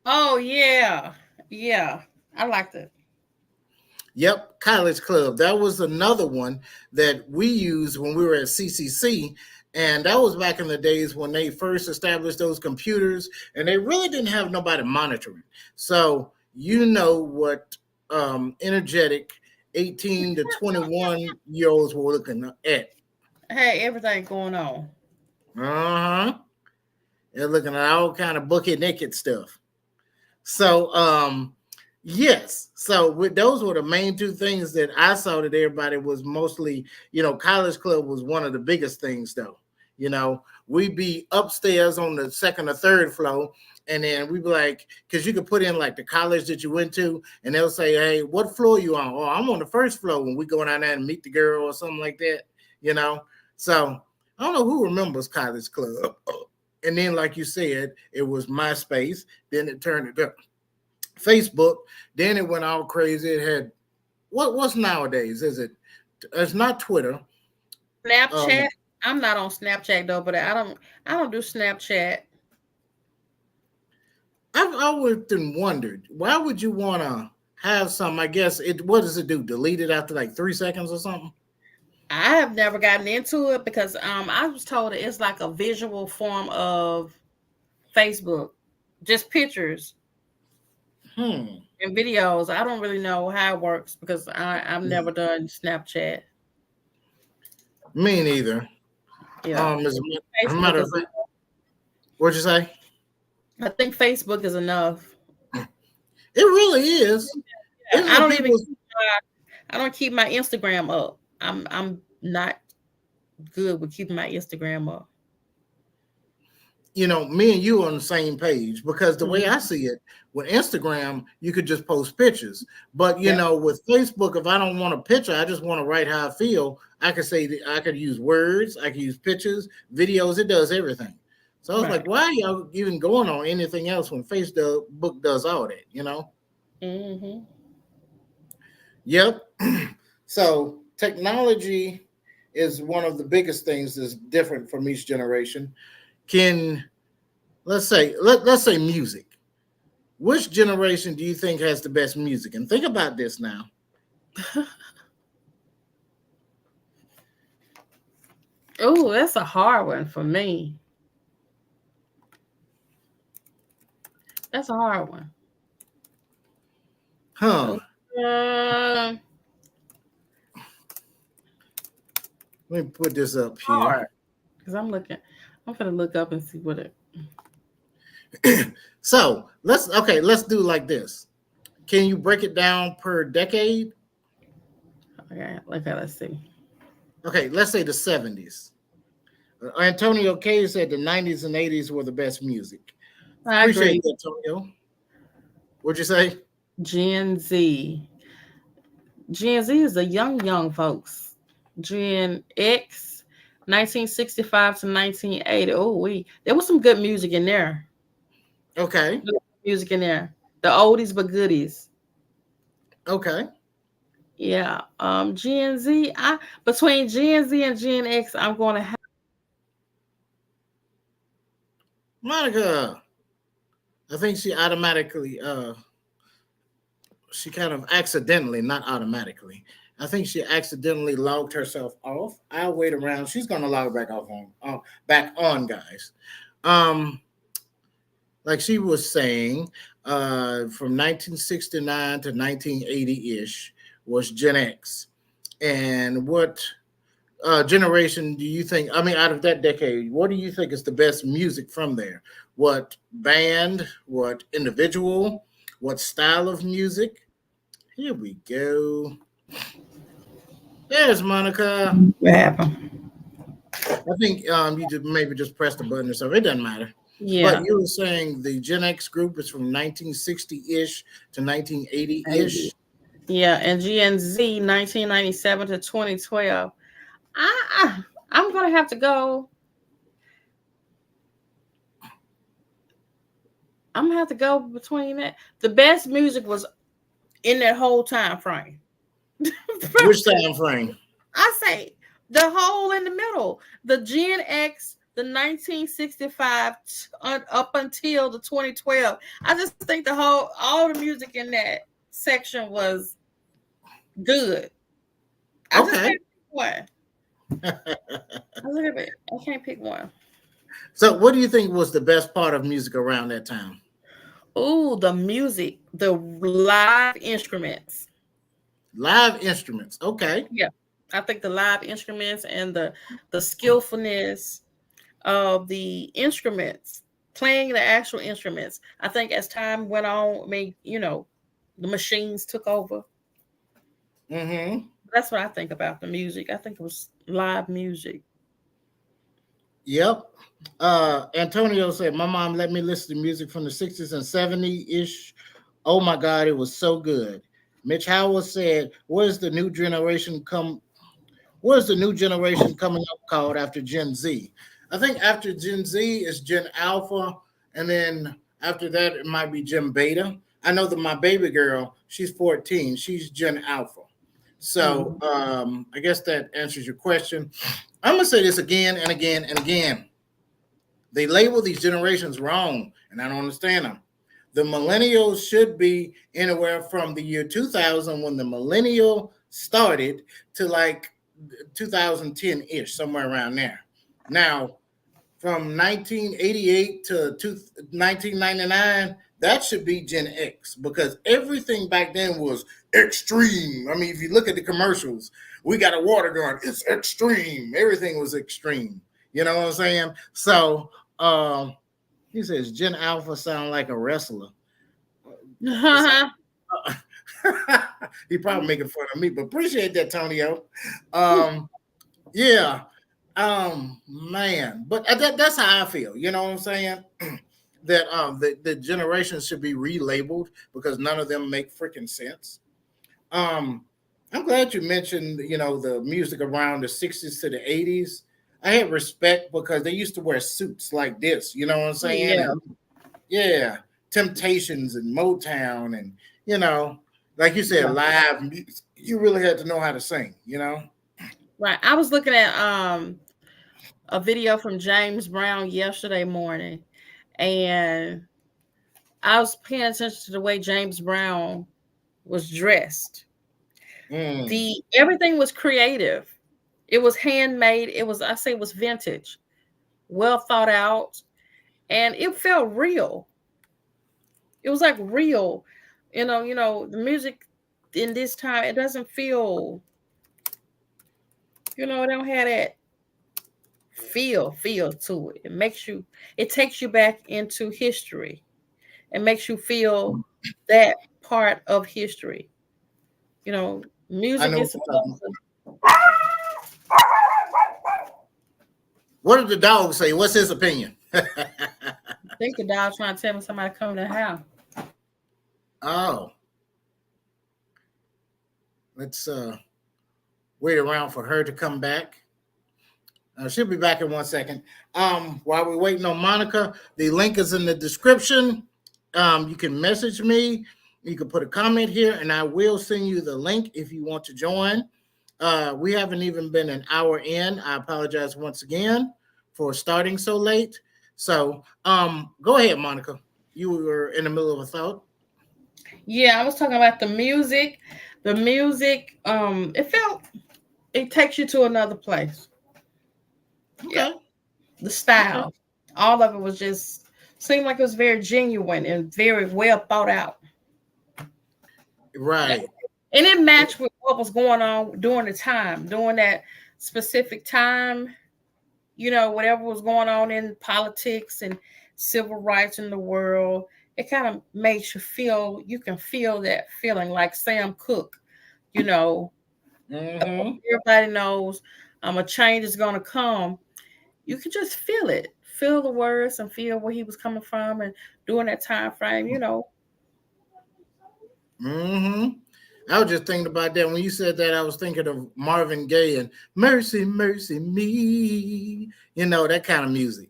Speaker 3: Oh, yeah. Yeah. I liked it.
Speaker 1: Yep, College Club. That was another one that we used when we were at CCC. And that was back in the days when they first established those computers, and they really didn't have nobody monitoring. So you know what energetic 18 to 21-year-olds were looking at.
Speaker 3: Hey, everything going on.
Speaker 1: Uh-huh. They're looking at all kind of bucket naked stuff. So Yes. So those were the main two things that I saw that everybody was mostly, College Club was one of the biggest things though. We'd be upstairs on the second or third floor, and then we'd be like, because you could put in like the college that you went to, and they'll say, hey, what floor you on? Oh, I'm on the first floor when we go down there and meet the girl or something like that, So I don't know who remembers College Club. And then, like you said, it was MySpace, then it turned to Facebook, then it went all crazy. It had what's nowadays? It's not Twitter.
Speaker 3: Snapchat. I'm not on Snapchat though, but I don't do Snapchat.
Speaker 1: I've always wondered, why would you want to have some? I guess what does it do? Delete it after like 3 seconds or something?
Speaker 3: I have never gotten into it because I was told it's like a visual form of Facebook, just pictures and videos. I don't really know how it works because I've never done Snapchat.
Speaker 1: Me neither.
Speaker 3: Yeah.
Speaker 1: As a matter of fact, what'd you say?
Speaker 3: I think Facebook is enough.
Speaker 1: It really is.
Speaker 3: Yeah, I don't keep my Instagram up. I'm not good with keeping my Instagram up.
Speaker 1: Me and you on the same page, because the way I see it, with Instagram, you could just post pictures. But with Facebook, if I don't want a picture, I just want to write how I feel. I could say that I could use words, I could use pictures, videos. It does everything. So I was like, why are y'all even going on anything else when Facebook does all that?
Speaker 3: Mm-hmm.
Speaker 1: Yep. So technology is one of the biggest things that's different from each generation. Let's say music. Which generation do you think has the best music? And think about this now.
Speaker 3: Oh, that's a hard one for me. That's a hard one.
Speaker 1: Huh. Let me put this up here.
Speaker 3: Because I'm going to look up and see what it.
Speaker 1: So let's do like this. Can you break it down per decade?
Speaker 3: Okay, let's see.
Speaker 1: Okay, let's say the 70s. Antonio K said the 90s and 80s were the best music.
Speaker 3: I
Speaker 1: Appreciate
Speaker 3: agree.
Speaker 1: that, Antonio. What'd you say?
Speaker 3: Gen Z. Gen Z is the young folks. Gen X, 1965 to 1980. Oh, there was some good music in there.
Speaker 1: Okay.
Speaker 3: Good music in there. The oldies but goodies.
Speaker 1: Okay.
Speaker 3: Yeah. Gen Z. Between Gen Z and Gen X, I'm going to have
Speaker 1: Monica. I think she automatically she kind of accidentally, not automatically. I think she accidentally logged herself off. I'll wait around. She's gonna log back on, guys. Like she was saying, from 1969 to 1980-ish was Gen X. And what generation do you think, out of that decade, what do you think is the best music from there? What band, what individual, what style of music? Here we go. There's Monica.
Speaker 3: what happened.
Speaker 1: I think you just press the button or something. It doesn't matter.
Speaker 3: Yeah.
Speaker 1: But you were saying the Gen X group is from 1960-ish to 1980-ish.
Speaker 3: Yeah, and Gen Z, 1997 to 2012. I'm going to have to go. I'm going to have to go between that. The best music was in that whole time frame.
Speaker 1: Which time frame?
Speaker 3: I say the whole in the middle. The Gen X, the 1965 up until the 2012. I just think all the music in that section was good. I just can't pick one. I can't pick one.
Speaker 1: So what do you think was the best part of music around that time?
Speaker 3: Oh, the music, the live instruments.
Speaker 1: Live instruments. Okay.
Speaker 3: Yeah. I think the live instruments and the skillfulness of the instruments, playing the actual instruments. I think as time went on, the machines took over.
Speaker 1: Mm-hmm.
Speaker 3: That's what I think about the music. I think it was live music.
Speaker 1: Yep. Antonio said, my mom let me listen to music from the 60s and 70s-ish. Oh my God, it was so good. Mitch Howard said, Where's the new generation coming up called after Gen Z? I think after Gen Z is Gen Alpha, and then after that it might be Gen Beta. I know that my baby girl, she's 14, she's Gen Alpha. So I guess that answers your question. I'm gonna say this again and again and again. They label these generations wrong, and I don't understand them. The millennials should be anywhere from the year 2000, when the millennial started, to like 2010-ish, somewhere around there. Now, from 1988 to 1999, that should be Gen X, because everything back then was extreme. I mean, if you look at the commercials, we got a water gun, it's extreme. Everything was extreme. You know what I'm saying? So he says Gen Alpha sound like a wrestler. He probably making fun of me, but appreciate that, Tonio. Yeah. Man, but that's how I feel. You know what I'm saying? That the generations should be relabeled, because none of them make freaking sense. I'm glad you mentioned, the music around the 60s to the 80s. I had respect because they used to wear suits like this. You know what I'm saying?
Speaker 3: Yeah.
Speaker 1: And, yeah. Temptations and Motown, and like you said, live music. You really had to know how to sing.
Speaker 3: Right. I was looking at a video from James Brown yesterday morning, and I was paying attention to the way James Brown was dressed. Everything was creative. It was handmade. It was vintage, well thought out, and it felt real. It was like real. The music in this time, it doesn't feel, it don't have that feel to it. It takes you back into history and makes you feel that part of history. Music is supposed to.
Speaker 1: What did the dog say? What's his opinion?
Speaker 3: I think the dog's trying to tell me somebody coming to the house.
Speaker 1: Oh. Let's wait around for her to come back. She'll be back in 1 second. While we're waiting on Monica, the link is in the description. You can message me. You can put a comment here, and I will send you the link if you want to join. We haven't even been an hour in. I apologize once again for starting so late. So go ahead, Monica. You were in the middle of a thought.
Speaker 3: Yeah, I was talking about the music. The music, it takes you to another place.
Speaker 1: Okay.
Speaker 3: Yeah. The style, all of it was just seemed like it was very genuine and very well thought out.
Speaker 1: Right.
Speaker 3: And it matched with what was going on during that specific time. Whatever was going on in politics and civil rights in the world, it kind of makes you can feel that feeling, like Sam Cooke, everybody knows a change is going to come. You can just feel it, feel the words and feel where he was coming from, and during that time frame,
Speaker 1: I was just thinking about that. When you said that, I was thinking of Marvin Gaye and Mercy, Mercy Me, that kind of music,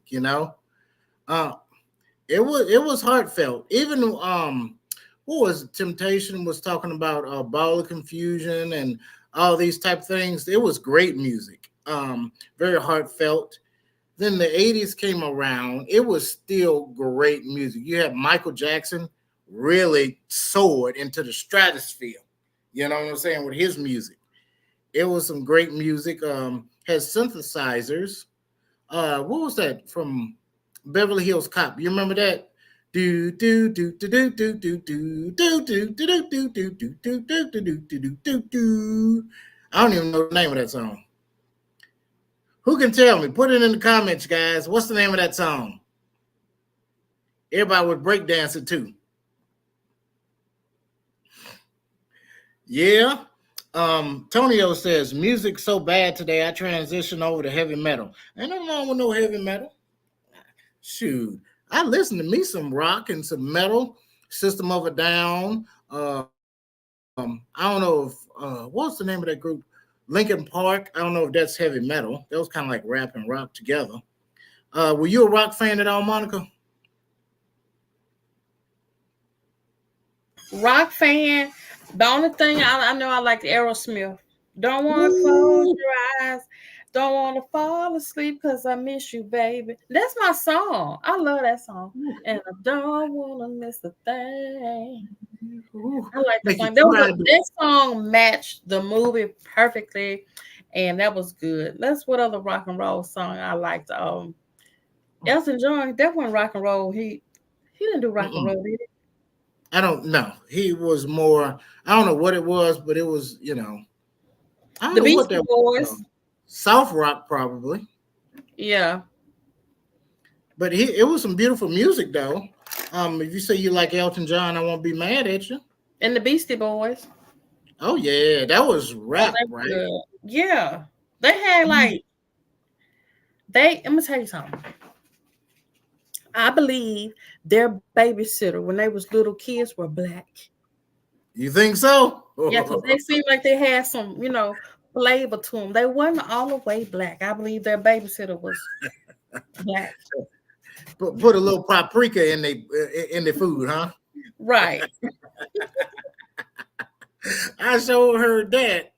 Speaker 1: it was heartfelt. Even what was it? Temptation was talking about Ball of Confusion and all these type of things. It was great music, very heartfelt. Then the 80s came around. It was still great music. You had Michael Jackson really soared into the stratosphere. You know what I'm saying? With his music. It was some great music. Has synthesizers. What was that from Beverly Hills Cop? You remember that? Do do do do do do do do do do do do do do do do do do do do. I don't even know the name of that song. Who can tell me? Put it in the comments, guys. What's the name of that song? Everybody would break dance it too. Yeah. Tonio says music so bad today. I transitioned over to heavy metal. Ain't nothing wrong with no heavy metal. Shoot, I listen to me some rock and some metal. System of a Down. I don't know if what's the name of that group? Lincoln Park. I don't know if that's heavy metal. That was kind of like rap and rock together. Were you a rock fan at all, Monica?
Speaker 3: Rock fan. The only thing I know I like Aerosmith. Don't want to close your eyes. Don't want to fall asleep because I miss you, baby. That's my song. I love that song. And I don't want to miss a thing. I like that song. That song matched the movie perfectly, and that was good. That's what other rock and roll song I liked. Elton John, that wasn't rock and roll. He didn't do rock and roll, did he?
Speaker 1: I don't know. He was more. I don't know what it was, but it was, I don't
Speaker 3: the
Speaker 1: know what
Speaker 3: Beastie
Speaker 1: that
Speaker 3: Boys.
Speaker 1: was. South rock, probably.
Speaker 3: Yeah.
Speaker 1: But it was some beautiful music, though. If you say you like Elton John, I won't be mad at you.
Speaker 3: And the Beastie Boys.
Speaker 1: Oh yeah, that was rap, right?
Speaker 3: Good. Yeah, they had like I'm gonna tell you something. I believe their babysitter when they was little kids were black.
Speaker 1: You think so?
Speaker 3: Yeah, because they seemed like they had some, flavor to them. They wasn't all the way black. I believe their babysitter was black.
Speaker 1: Put a little paprika in the food, huh?
Speaker 3: Right.
Speaker 1: I sure heard that.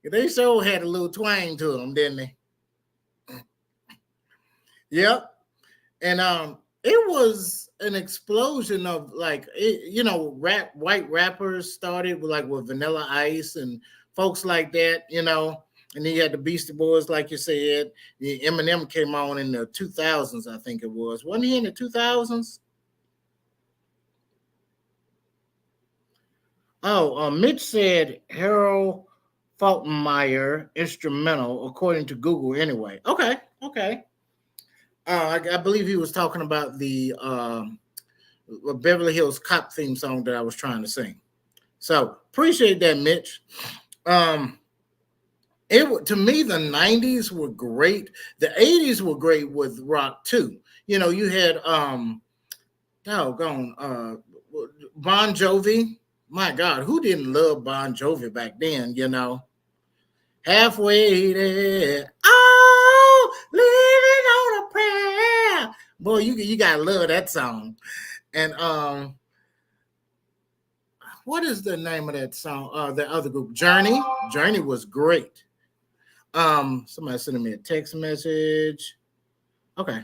Speaker 1: They sure had a little twang to them, didn't they? Yep. And it was an explosion of white rappers started with Vanilla Ice and folks like that, and then you had the Beastie Boys, like you said. The Eminem came on in the 2000s, I think it was. Wasn't he in the 2000s? Oh, Mitch said Harold Faltermeyer instrumental, according to Google anyway. Okay. I believe he was talking about the Beverly Hills Cop theme song that I was trying to sing. So appreciate that, Mitch. To me, the 90s were great. The 80s were great with rock too. You had Bon Jovi. My God, who didn't love Bon Jovi back then? Halfway there. Oh, living on a prayer. Boy, you gotta love that song. And what is the name of that song? The other group, Journey. Journey was great. Somebody sending me a text message. Okay.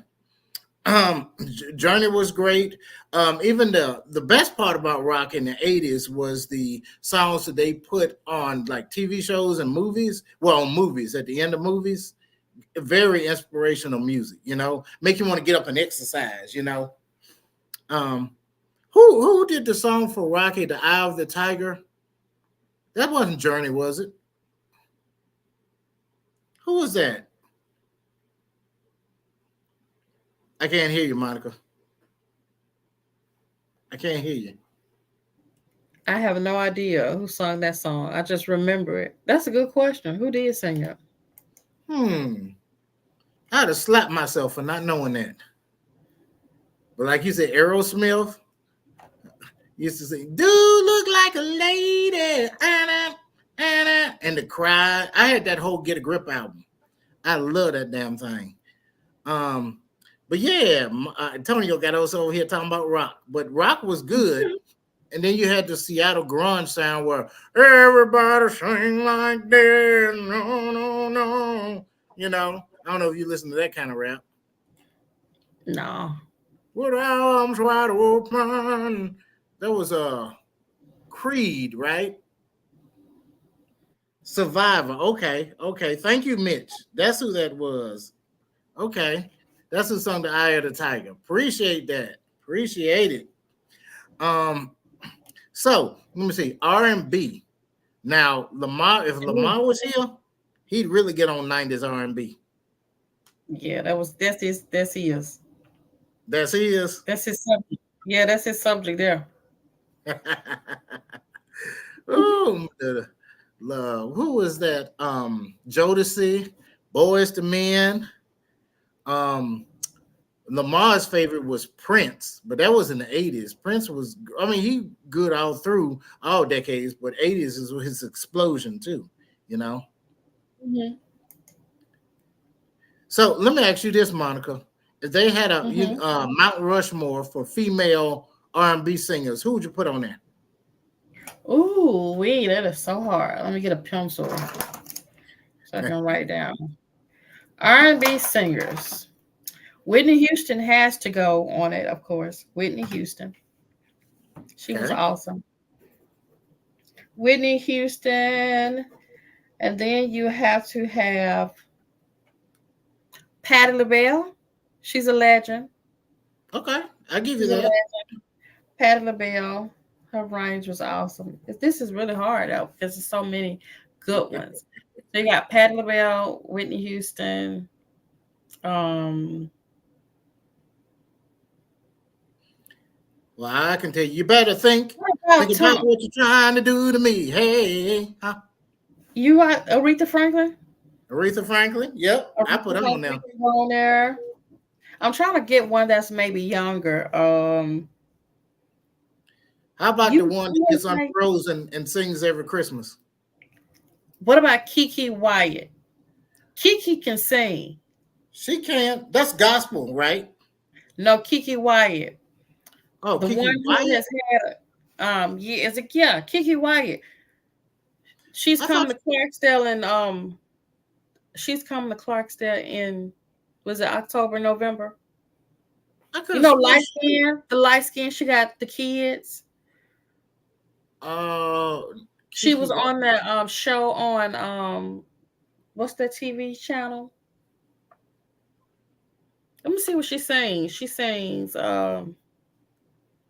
Speaker 1: Journey was great. Even the best part about rock in the 80s was the songs that they put on like TV shows and movies. Well, on movies, at the end of movies. Very inspirational music, make you want to get up and exercise, Who did the song for Rocky, The Eye of the Tiger? That wasn't Journey, was it? Who was that? I can't hear you, Monica. I can't hear you.
Speaker 3: I have no idea who sung that song. I just remember it. That's a good question. Who did sing it?
Speaker 1: I'd have slapped myself for not knowing that. But like you said, Aerosmith used to say, "Dude, look like a lady," Anna, and The Cry. I had that whole Get a Grip album. I love that damn thing. But yeah, Antonio got us over here talking about rock. But rock was good. And then you had the Seattle grunge sound where everybody sing like this. No. I don't know if you listen to that kind of rap.
Speaker 3: No.
Speaker 1: With arms wide open. That was Creed, right? Survivor. Okay. Thank you, Mitch. That's who that was. Okay. That's who sung The Eye of the Tiger. Appreciate that. Appreciate it. So let me see. R&B. Now, if Lamar was here, he'd really get on 90s R&B.
Speaker 3: Yeah, that's his. That's his.
Speaker 1: That's his.
Speaker 3: That's his subject. Yeah, that's his subject there.
Speaker 1: Oh, love. Who was that? Jodeci, Boys to Men. Lamar's favorite was Prince, but that was in the 80s. Prince was, I mean, he good all through all decades, but 80s is his explosion too, you know.
Speaker 3: Mm-hmm.
Speaker 1: So let me ask you this, Monica: if they had a
Speaker 3: Mm-hmm.
Speaker 1: Mount Rushmore for female R&B singers, who would you put on there?
Speaker 3: Ooh, wait, that is so hard. Let me get a pencil so I can write down. R&B singers. Whitney Houston has to go on it, of course. Whitney Houston. She was
Speaker 1: Okay.
Speaker 3: awesome. Whitney Houston. And then you have to have Patti LaBelle. She's a legend.
Speaker 1: Okay, I'll give you
Speaker 3: She's a
Speaker 1: that.
Speaker 3: legend. Patti LaBelle. Her range was awesome. This is really hard out because there's so many good ones. So you got Patti LaBelle, Whitney Houston. Um,
Speaker 1: Well, I can tell you, you better think
Speaker 3: what about
Speaker 1: about
Speaker 3: Tom?
Speaker 1: what you're trying to do to me. Hey, huh?
Speaker 3: You got Aretha Franklin?
Speaker 1: Aretha Franklin. Yep, I put her on there.
Speaker 3: Franklin on there. I'm trying to get one that's maybe younger.
Speaker 1: How about the
Speaker 3: You
Speaker 1: one that gets
Speaker 3: like,
Speaker 1: unfrozen and sings every Christmas?
Speaker 3: what about Kiki Wyatt? Kiki can sing.
Speaker 1: She can. That's gospel, right?
Speaker 3: No, Kiki Wyatt.
Speaker 1: Oh,
Speaker 3: The
Speaker 1: Kiki
Speaker 3: one who
Speaker 1: Wyatt.
Speaker 3: has had yeah, is it yeah, Kiki Wyatt. She's
Speaker 1: I
Speaker 3: coming
Speaker 1: thought.
Speaker 3: to Clarksdale and she's coming to Clarksdale in was it October, November?
Speaker 1: I could
Speaker 3: You
Speaker 1: have
Speaker 3: know,
Speaker 1: sworn.
Speaker 3: the light skin, she got the kids.
Speaker 1: Uh,
Speaker 3: She
Speaker 1: Kiki
Speaker 3: was
Speaker 1: Wyatt.
Speaker 3: on that show on what's that TV channel? Let me see what she sings. She sings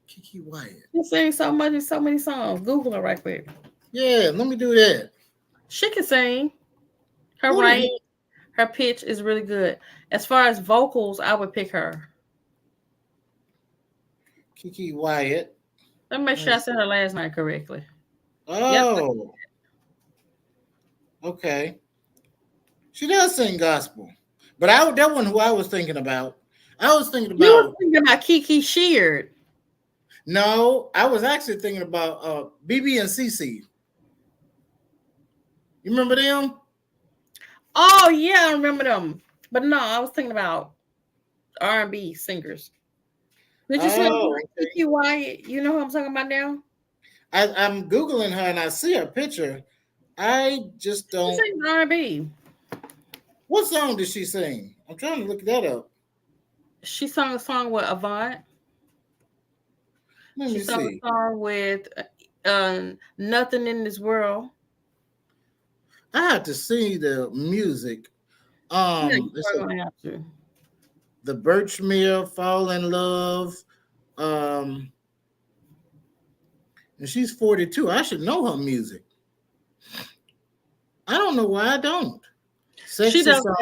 Speaker 1: Kiki Wyatt.
Speaker 3: she sings so many songs. Google her right quick.
Speaker 1: Yeah, let me do that.
Speaker 3: She can sing. Her
Speaker 1: Who did
Speaker 3: range,
Speaker 1: he?
Speaker 3: her pitch is really good. As far as vocals, I would pick her.
Speaker 1: Kiki Wyatt.
Speaker 3: Let me make sure I said her last name correctly. Yep.
Speaker 1: Oh, okay. She does sing gospel, but that one who I was thinking about. I was thinking
Speaker 3: You were
Speaker 1: about.
Speaker 3: thinking about Kiki Sheard.
Speaker 1: No, I was actually thinking about BB and CC. You remember them?
Speaker 3: Oh yeah, I remember them. But no, I was thinking about R&B singers. Did you say
Speaker 1: Oh, okay.
Speaker 3: Kiki Wyatt? You know who I'm talking about now?
Speaker 1: I'm Googling her and I see her picture. I just
Speaker 3: She
Speaker 1: don't.
Speaker 3: sings R&B.
Speaker 1: What song did she sing? I'm trying to look that up.
Speaker 3: She sung a song with Avant.
Speaker 1: Let
Speaker 3: She
Speaker 1: me
Speaker 3: sung
Speaker 1: see.
Speaker 3: a song with Nothing in This World.
Speaker 1: I have to see the music.
Speaker 3: Yeah, you
Speaker 1: It's
Speaker 3: are gonna have to.
Speaker 1: the Birchmere, Fall in Love. Um, and she's 42. I should know her music. I don't know why I don't.
Speaker 3: She
Speaker 1: Sexy
Speaker 3: does
Speaker 1: song.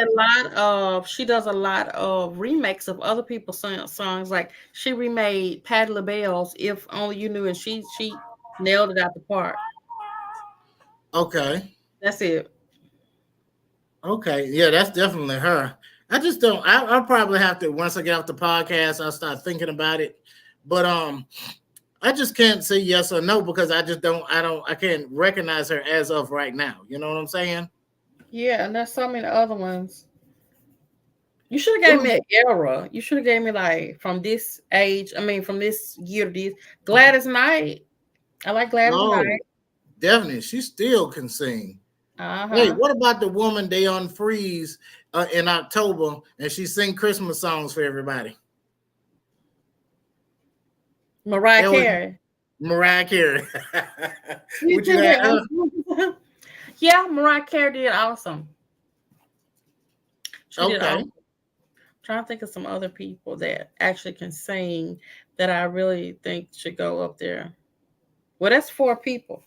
Speaker 3: a lot of remakes of other people's songs. Like she remade Patti LaBelle's "If Only You Knew," and she nailed it out the park.
Speaker 1: Okay.
Speaker 3: That's it.
Speaker 1: Okay. Yeah, that's definitely her. I just don't. I'll probably have to once I get off the podcast. I'll start thinking about it. But I just can't say yes or no because I just don't. I can't recognize her as of right now. You know what I'm saying?
Speaker 3: Yeah, and there's so many other ones. You should have gave
Speaker 1: Well,
Speaker 3: me an era. You should have gave me like from this age. I mean, from this year to this. Gladys Knight. I like Gladys
Speaker 1: oh,
Speaker 3: Knight.
Speaker 1: definitely. She still can sing.
Speaker 3: Uh
Speaker 1: Hey,
Speaker 3: huh.
Speaker 1: what about the woman they unfreeze in October and she sing Christmas songs for everybody?
Speaker 3: Mariah
Speaker 1: That was
Speaker 3: Carey.
Speaker 1: Mariah Carey. Would you have her?
Speaker 3: Yeah, Mariah Carey did awesome. She did
Speaker 1: Okay.
Speaker 3: awesome. Trying to think of some other people that actually can sing that I really think should go up there. Well, that's 4 people.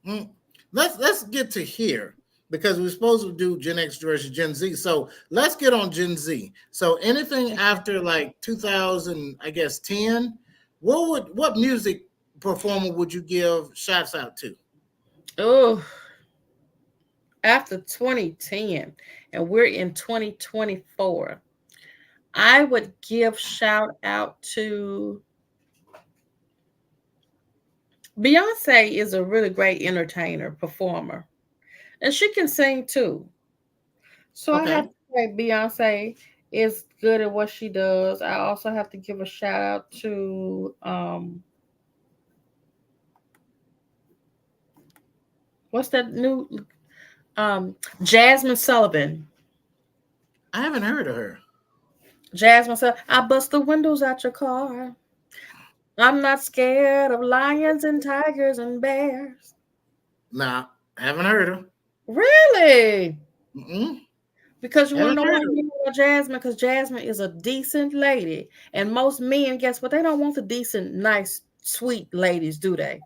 Speaker 1: Mm. Let's get to here because we're supposed to do Gen X versus Gen Z. So let's get on Gen Z. So anything after like 2000, I guess 10. What music performer would you give shouts out to?
Speaker 3: Oh, after 2010, and we're in 2024, I would give shout out to Beyonce. Is a really great entertainer, performer, and she can sing too. So I have
Speaker 1: Okay.
Speaker 3: to say Beyonce is good at what she does. I also have to give a shout out to what's that new Jasmine Sullivan.
Speaker 1: I haven't heard of her.
Speaker 3: Jasmine Sullivan. I bust the windows out your car. I'm not scared of lions and tigers and bears.
Speaker 1: Nah, haven't heard of.
Speaker 3: Really?
Speaker 1: Mm-mm.
Speaker 3: Because you want to
Speaker 1: Haven't
Speaker 3: know why
Speaker 1: heard
Speaker 3: I
Speaker 1: of.
Speaker 3: mean about Jasmine? Because Jasmine is a decent lady. And most men, guess what? They don't want the decent, nice, sweet ladies, do they?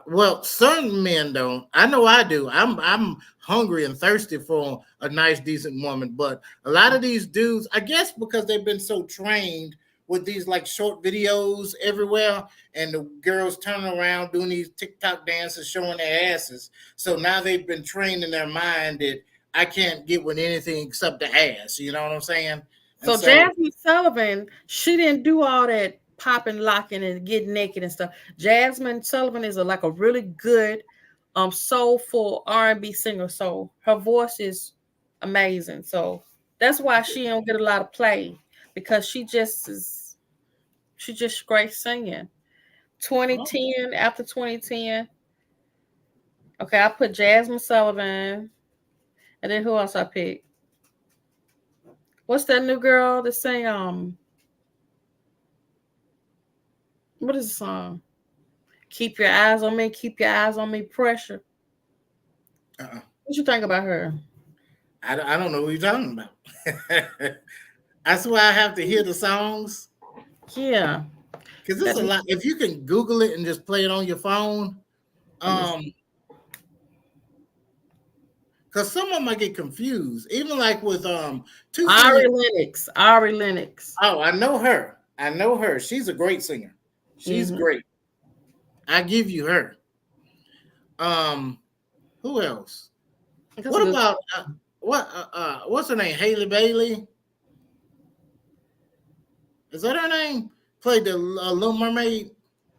Speaker 1: Well, certain men don't. I know I do. I'm hungry and thirsty for a nice, decent woman. But a lot of these dudes, I guess, because they've been so trained with these like short videos everywhere, and the girls turning around doing these TikTok dances, showing their asses. So now they've been trained in their mind that I can't get with anything except the ass. You know what I'm saying? And
Speaker 3: So
Speaker 1: so,
Speaker 3: Jasmine Sullivan, she didn't do all that popping, locking, and getting naked and stuff. Jasmine Sullivan is like a really good, soulful R&B singer. So her voice is amazing. So that's why she don't get a lot of play, because she just great singing. 2010, after 2010, okay, I put Jasmine Sullivan, and then who else I picked? What's that new girl that sang what is the song? Keep your eyes on me, keep your eyes on me, pressure.
Speaker 1: uh-uh.
Speaker 3: What you think about her?
Speaker 1: I don't know what you're talking about. That's why I have to hear the songs.
Speaker 3: Yeah.
Speaker 1: Because there's a lot. If you can Google it and just play it on your phone, because some of them I get confused. Even like with
Speaker 3: Ari Lennox. Ari Lennox.
Speaker 1: Oh, I know her. I know her. She's a great singer. She's great. I give you her. Who else? What about what's her name? Haley Bailey? Is that her name? Played the Little Mermaid.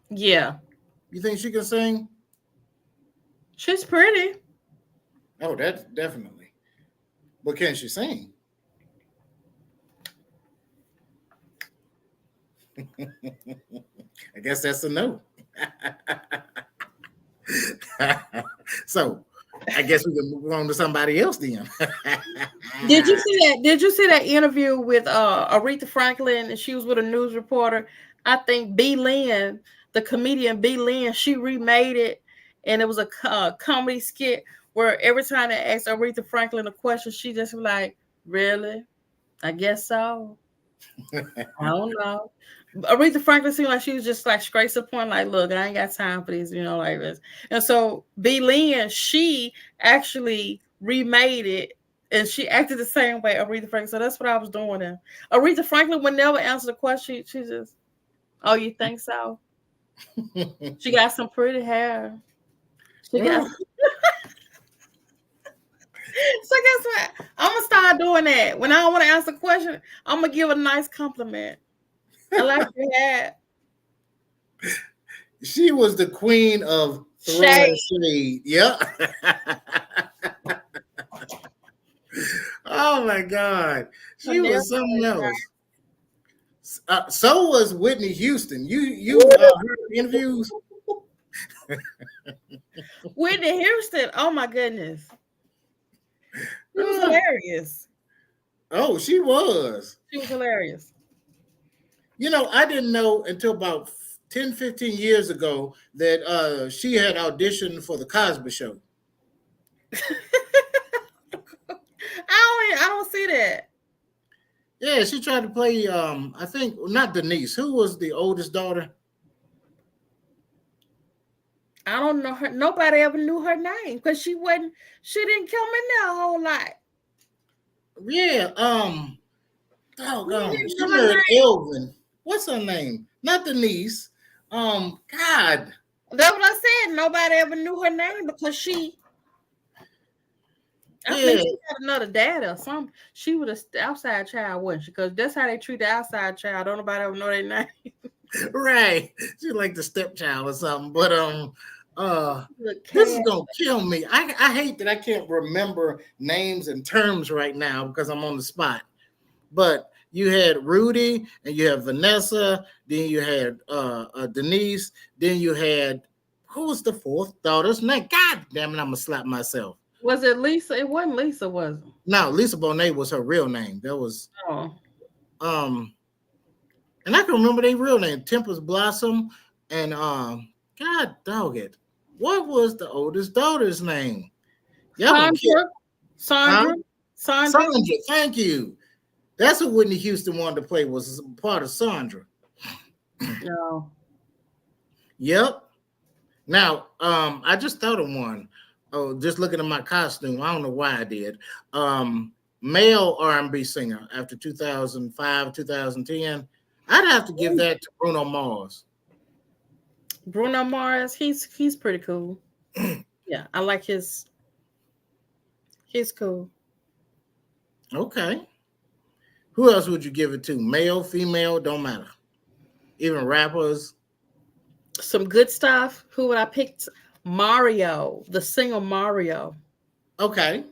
Speaker 3: Yeah.
Speaker 1: You think she can sing?
Speaker 3: She's pretty.
Speaker 1: Oh, that's definitely. But can she sing? I guess that's a no. So I guess we can move on to somebody else then.
Speaker 3: Did you see that? Did you see that interview with Aretha Franklin? And she was with a news reporter. I think B. Lynn, the comedian B. Lynn, she remade it, and it was a comedy skit where every time they asked Aretha Franklin a question, she just was like, "Really? I guess so. I don't know." Aretha Franklin seemed like she was just like straight to the point, like, "Look, I ain't got time for these, like this." And so B. Lynn, she actually remade it, and she acted the same way Aretha Franklin. So that's what I was doing. And Aretha Franklin would never answer the question. She just, "Oh, you think so?" She got some pretty hair. She got. So guess what? I'm gonna start doing that. When I don't want to answer a question, I'm gonna give a nice compliment. I like your hair.
Speaker 1: She was the queen of throwing shade. Yeah. Oh my God. She was something else. So was Whitney Houston. You heard interviews?
Speaker 3: Whitney Houston. Oh my goodness. She was hilarious.
Speaker 1: Oh, she was.
Speaker 3: She was hilarious.
Speaker 1: I didn't know until about 10, 15 years ago that she had auditioned for the Cosby Show.
Speaker 3: I don't see that.
Speaker 1: Yeah, she tried to play I think not Denise. Who was the oldest daughter?
Speaker 3: I don't know her. Nobody ever knew her name because she didn't come in there a whole lot.
Speaker 1: Yeah, she married Elvin. What's her name? Not Denise, God.
Speaker 3: That's what I said. Nobody ever knew her name because I think
Speaker 1: Yeah,
Speaker 3: she had another dad or something. She was an outside child, wasn't she? Because that's how they treat the outside child. Don't nobody ever know their name.
Speaker 1: right. She's like the stepchild or something. But
Speaker 3: The
Speaker 1: this is
Speaker 3: cat.
Speaker 1: gonna kill me. I hate that I can't remember names and terms right now because I'm on the spot. But you had Rudy and you had Vanessa, then you had Denise, then you had who was the fourth daughter's name? God damn it, I'm gonna slap myself.
Speaker 3: Was it Lisa? It wasn't Lisa, was it?
Speaker 1: No, Lisa Bonet was her real name. That was
Speaker 3: Oh.
Speaker 1: um, and I can remember their real name, Tempest Blossom, and God dog it. What was the oldest daughter's name? Y'all gonna kill
Speaker 3: Sandra.
Speaker 1: huh?
Speaker 3: Sandra.
Speaker 1: Sandra, thank you. That's what Whitney Houston wanted to play, was part of Sandra.
Speaker 3: No.
Speaker 1: Yep. Now, I just thought of one. Oh, just looking at my costume. I don't know why I did. Male R&B singer after 2005, 2010. I'd have to give that to Bruno Mars.
Speaker 3: Bruno Mars. He's pretty cool. Yeah, I like his. He's cool.
Speaker 1: Okay. Who else would you give it to? Male, female, don't matter. Even rappers.
Speaker 3: Some good stuff. Who would I pick? Mario, the singer Mario.
Speaker 1: Okay.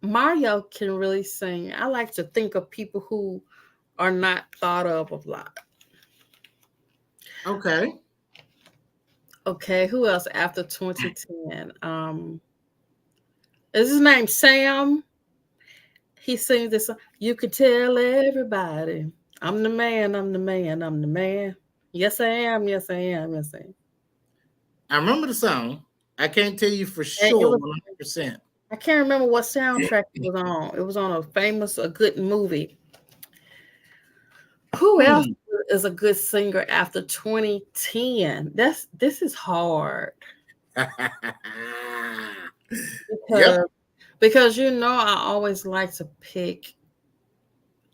Speaker 3: Mario can really sing. I like to think of people who are not thought of a lot.
Speaker 1: Okay.
Speaker 3: Okay, who else after 2010? Is his name Sam? He sings this song. You could tell everybody, I'm the man, I'm the man, I'm the man. Yes, I am. Yes, I am. Yes, I am.
Speaker 1: I remember the song. I can't tell you for
Speaker 3: And
Speaker 1: sure 100%.
Speaker 3: I can't remember what soundtrack it was on. It was on a good movie. Who else is a good singer after 2010? This is hard.
Speaker 1: Yep.
Speaker 3: Because I always like to pick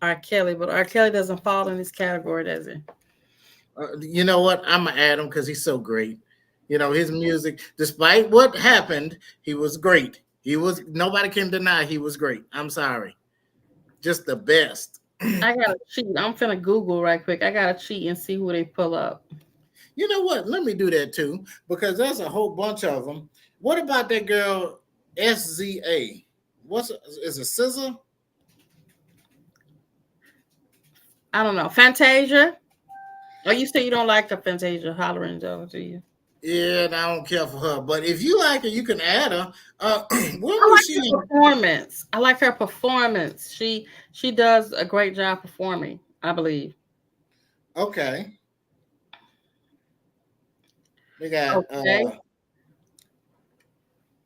Speaker 3: R. Kelly, but R. Kelly doesn't fall in this category, does he?
Speaker 1: You know what? I'm gonna add him because he's so great. His music, despite what happened, he was great. Nobody can deny he was great. I'm sorry. Just the best.
Speaker 3: I gotta cheat. I'm finna Google right quick. I gotta cheat and see who they pull up.
Speaker 1: You know what? Let me do that too, because there's a whole bunch of them. What about that girl SZA? Is it SZA?
Speaker 3: I don't know. Fantasia? Oh, you say you don't like the Fantasia hollering though, do you?
Speaker 1: Yeah, and I don't care for her. But if you like her, you can add her. Where
Speaker 3: I
Speaker 1: was
Speaker 3: like
Speaker 1: she?
Speaker 3: her performance. I like her performance. She does a great job performing, I believe.
Speaker 1: Okay. We got
Speaker 3: Okay.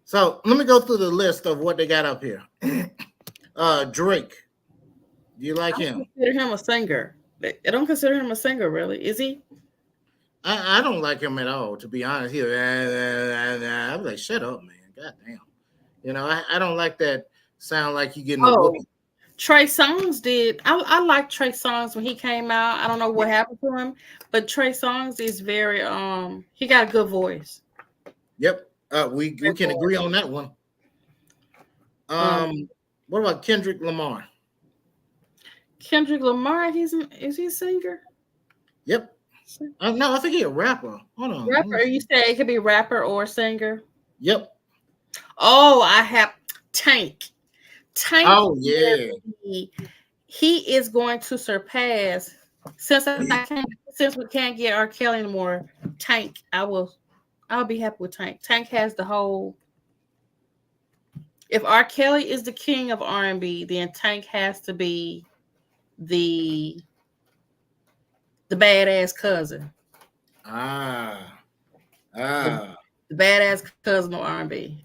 Speaker 1: so let me go through the list of what they got up here. Drake. Do you like him?
Speaker 3: Consider him a singer. I don't consider him a singer, really. Is he?
Speaker 1: I don't like him at all, to be honest. I'm like, shut up, man. God damn. I don't like that sound like you getting a whooping.
Speaker 3: Trey Songz did. I like Trey Songz when he came out. I don't know what happened to him, but Trey Songz is very he got a good voice.
Speaker 1: Yep. We can agree on that one. What about Kendrick Lamar?
Speaker 3: Kendrick Lamar, is he a singer?
Speaker 1: Yep. No, I think he's a rapper. Hold on.
Speaker 3: Rapper. You say it could be rapper or singer?
Speaker 1: Yep.
Speaker 3: Oh, I have Tank. Tank.
Speaker 1: Oh yeah.
Speaker 3: He is going to surpass since we can't get R. Kelly anymore. Tank. I'll be happy with Tank. Tank has the whole. If R. Kelly is the king of R&B, then Tank has to be the badass cousin.
Speaker 1: The
Speaker 3: badass cousin of R&B.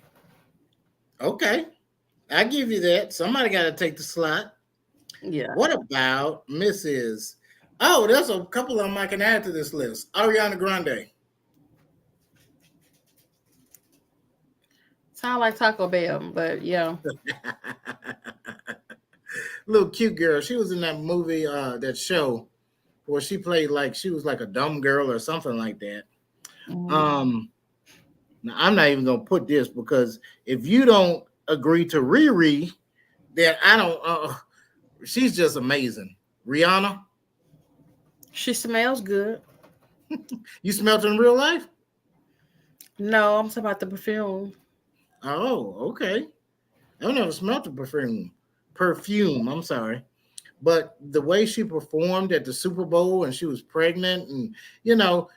Speaker 1: Okay. I give you that. Somebody got to take the slot.
Speaker 3: Yeah.
Speaker 1: What about Mrs. Oh, there's a couple of them I can add to this list. Ariana Grande.
Speaker 3: Sound like Taco Bell, but yeah.
Speaker 1: Little cute girl. She was in that movie, that show. where she played like she was like a dumb girl or something like that. Now I'm not even gonna put this because if you don't agree to Riri, then I don't. She's just amazing. Rihanna,
Speaker 3: She smells good.
Speaker 1: you smelled her in real life?
Speaker 3: No, I'm talking about the perfume.
Speaker 1: Oh, okay. I've never smelled the perfume. Perfume, I'm sorry. But the way she performed at the Super Bowl and she was pregnant, and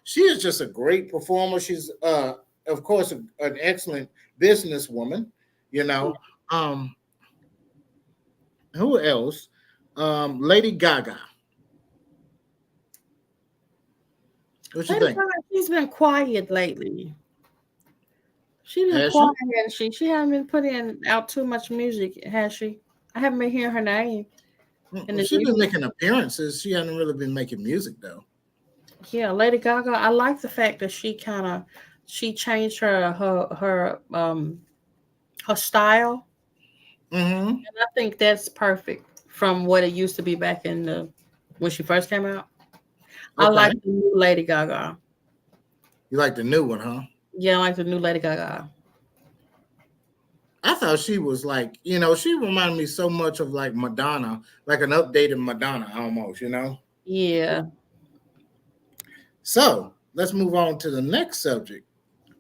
Speaker 1: she is just a great performer. She's of course an excellent businesswoman, you know. Who else? Lady Gaga. What you think?
Speaker 3: She's been quiet lately. She's been
Speaker 1: Has
Speaker 3: quiet, has she? She hasn't been putting out too much music, has she? I haven't been hearing her name.
Speaker 1: She's been making appearances. She hasn't really been making music though.
Speaker 3: Yeah, Lady Gaga. I like the fact that she changed her style. And I think that's perfect from what it used to be back in when she first came out. I like the new Lady Gaga.
Speaker 1: You like the new one, huh?
Speaker 3: Yeah, I like the new Lady Gaga.
Speaker 1: I thought she was like, she reminded me so much of like Madonna, like an updated Madonna almost,
Speaker 3: Yeah.
Speaker 1: So let's move on to the next subject.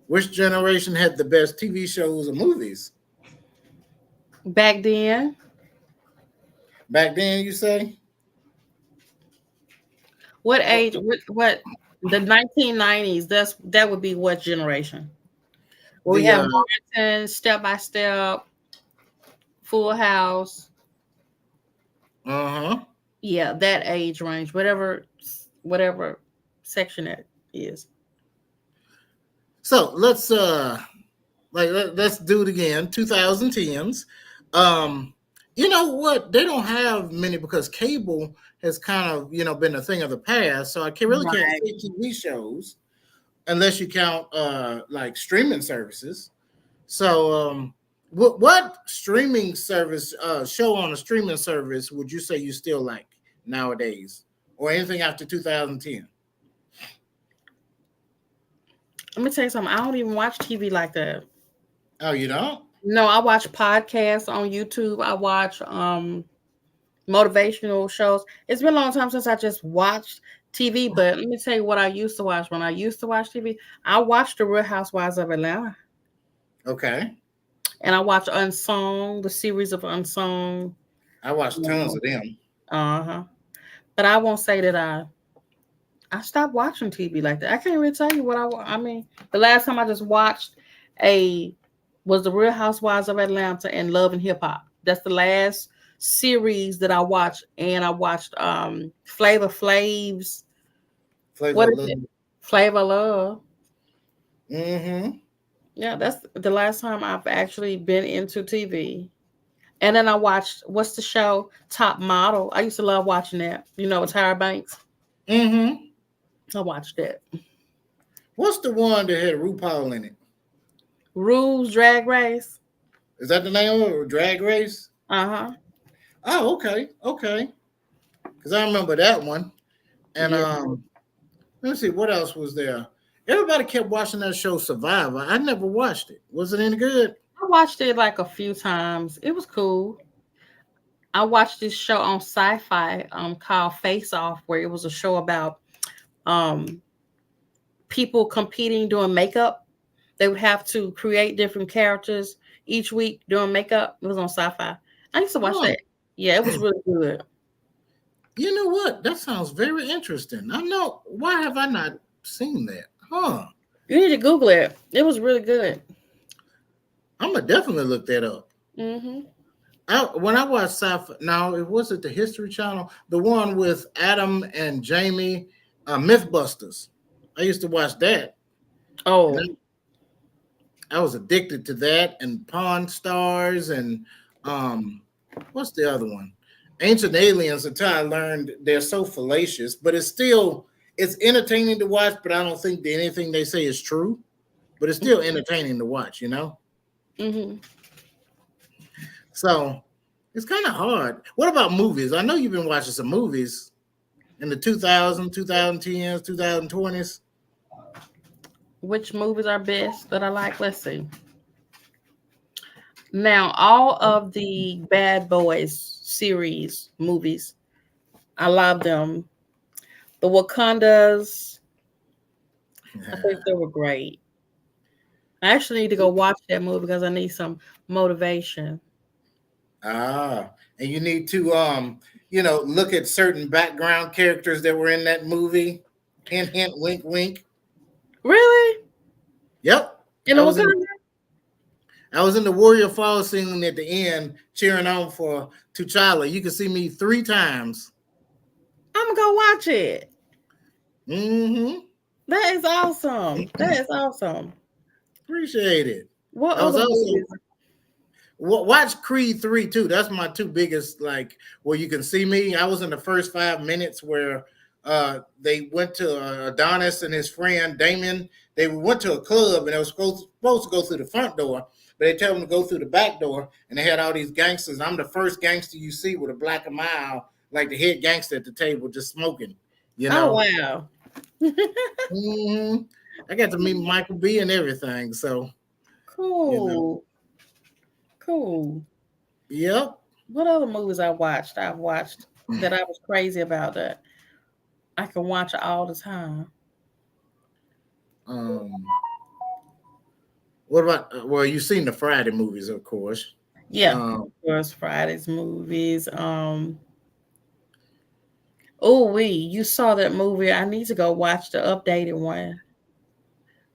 Speaker 1: Which generation had the best TV shows or movies?
Speaker 3: Back then.
Speaker 1: Back then, you say?
Speaker 3: What age? What the 1990s? That would be what generation? Well, we have Martin, Step by Step, Full House. Yeah, that age range, whatever section it is.
Speaker 1: So let's let's do it again. 2010s. You know what? They don't have many because cable has kind of been a thing of the past. So I can't say TV shows unless you count like streaming services. So what streaming service show on a streaming service would you say you still like nowadays, or anything after 2010?
Speaker 3: Let me tell you something. I don't even watch TV like that.
Speaker 1: Oh, you don't?
Speaker 3: No, I watch podcasts on YouTube. I watch motivational shows. It's been a long time since I just watched TV, but let me tell you what I used to watch. When I used to watch TV, I watched The Real Housewives of Atlanta.
Speaker 1: Okay.
Speaker 3: And I watched Unsung, the series of Unsung.
Speaker 1: I watched tons of them.
Speaker 3: But I won't say that I stopped watching TV like that. I can't really tell you what I mean. The last time I just watched was The Real Housewives of Atlanta and Love and Hip Hop. That's the last series that I watched. And I watched Flavor Flav's. Flavor Love. Yeah, that's the last time I've actually been into TV. And then I watched, what's the show? Top Model. I used to love watching that. With Tyra Banks. I watched that.
Speaker 1: What's the one that had RuPaul in it?
Speaker 3: Rules Drag Race.
Speaker 1: Is that the name of it? Drag Race?
Speaker 3: Oh,
Speaker 1: okay. Because I remember that one. And let's see, what else was there? Everybody kept watching that show Survivor. I never watched it. Was it any good?
Speaker 3: I watched it like a few times. It was cool. I watched this show on Sci-Fi called Face Off, where it was a show about people competing doing makeup. They would have to create different characters each week doing makeup. It was on Sci-Fi. I used to watch that. Yeah, it was really good.
Speaker 1: You know what? That sounds very interesting. I know. Why have I not seen that?
Speaker 3: You need to Google it. It was really good.
Speaker 1: I'm gonna definitely look that up. When I watched Sci-Fi, now it wasn't the History Channel, the one with Adam and Jamie, Mythbusters. I used to watch that.
Speaker 3: Oh,
Speaker 1: I was addicted to that, and Pawn Stars, and what's the other one? Ancient Aliens. Until I learned they're so fallacious, but it's entertaining to watch. But I don't think that anything they say is true. But it's still entertaining to watch, So it's kind of hard. What about movies? I know you've been watching some movies. in the 2000s, 2010s, 2020s?
Speaker 3: Which movies are best that I like? Let's see. Now, all of the Bad Boys series movies, I love them. The Wakandas, I think they were great. I actually need to go watch that movie because I need some motivation.
Speaker 1: And you need to look at certain background characters that were in that movie. Hint, hint, wink, wink.
Speaker 3: Really?
Speaker 1: Yep.
Speaker 3: In the Wakanda?
Speaker 1: I was in the Warrior Falls scene at the end, cheering on for T'Challa. You can see me 3 times.
Speaker 3: I'm gonna go watch it.
Speaker 1: Mm-hmm.
Speaker 3: That is awesome. That is awesome.
Speaker 1: Appreciate it.
Speaker 3: What
Speaker 1: I was
Speaker 3: other
Speaker 1: also
Speaker 3: movies?
Speaker 1: watch Creed 3 too. That's my 2 biggest, like, where you can see me. I was in the first 5 minutes where they went to Adonis and his friend Damon. They went to a club and they were supposed to go through the front door, but they tell them to go through the back door, and they had all these gangsters. I'm the first gangster you see with a black and mild, like the head gangster at the table, just smoking.
Speaker 3: Oh wow!
Speaker 1: Mm-hmm. I got to meet Michael B. and everything. So
Speaker 3: cool, cool.
Speaker 1: Yep.
Speaker 3: What other movies I've watched that I was crazy about that I can watch all the time.
Speaker 1: What about? Well, you've seen the Friday movies, of course.
Speaker 3: Yeah, of course, Friday's movies. You saw that movie? I need to go watch the updated one.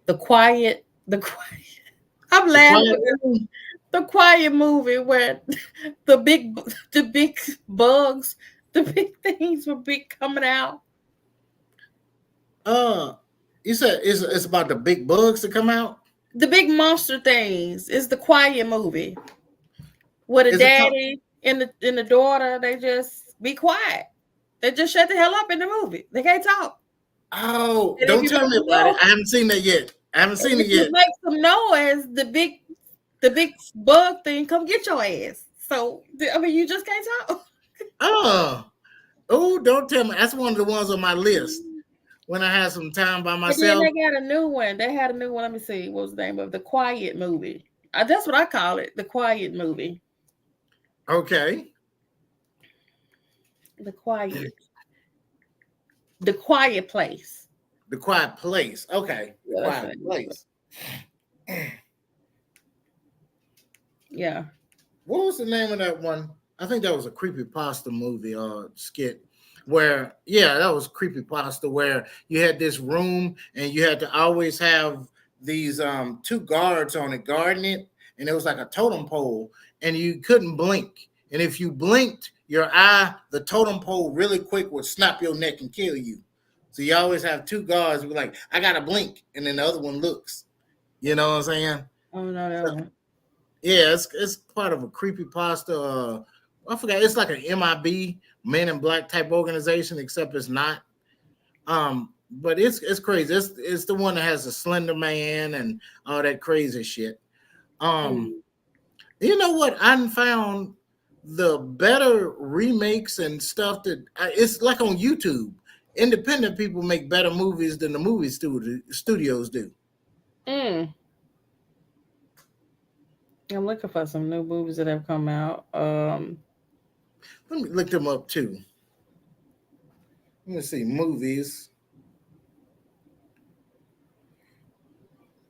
Speaker 3: The Quiet. I'm laughing. The Quiet movie where the big bugs, the big things were coming out.
Speaker 1: You said it's about the big bugs to come out.
Speaker 3: The big monster things. Is the Quiet movie where the daddy and the daughter, they just be quiet. They just shut the hell up in the movie. They can't talk.
Speaker 1: Oh, don't tell me about it. I haven't seen that yet.
Speaker 3: You make some noise, the big bug thing come get your ass. So I mean, you just can't talk.
Speaker 1: Oh, don't tell me. That's one of the ones on my list. When I had some time by myself.
Speaker 3: And then they got a new one. They had a new one. Let me see. What was the name of the Quiet movie? That's what I call it. The Quiet movie.
Speaker 1: Okay.
Speaker 3: The Quiet. The Quiet Place.
Speaker 1: The Quiet Place. Okay. The Quiet Place.
Speaker 3: Yeah.
Speaker 1: What was the name of that one? I think that was a creepypasta movie or skit. Where, that was creepypasta, where you had this room and you had to always have these 2 guards on it guarding it, and it was like a totem pole, and you couldn't blink. And if you blinked your eye, the totem pole really quick would snap your neck and kill you. So you always have 2 guards who be like, I gotta blink, and then the other one looks. You know what I'm saying?
Speaker 3: Oh no.
Speaker 1: Yeah, it's part of a creepypasta. I forgot. It's like an MIB, Men in Black type organization, except it's not. But it's crazy. It's the one that has a Slender Man and all that crazy shit. You know what? I found the better remakes and stuff that it's like on YouTube. Independent people make better movies than the movie studios do.
Speaker 3: I'm looking for some new movies that have come out.
Speaker 1: Let me look them up too. Let me see movies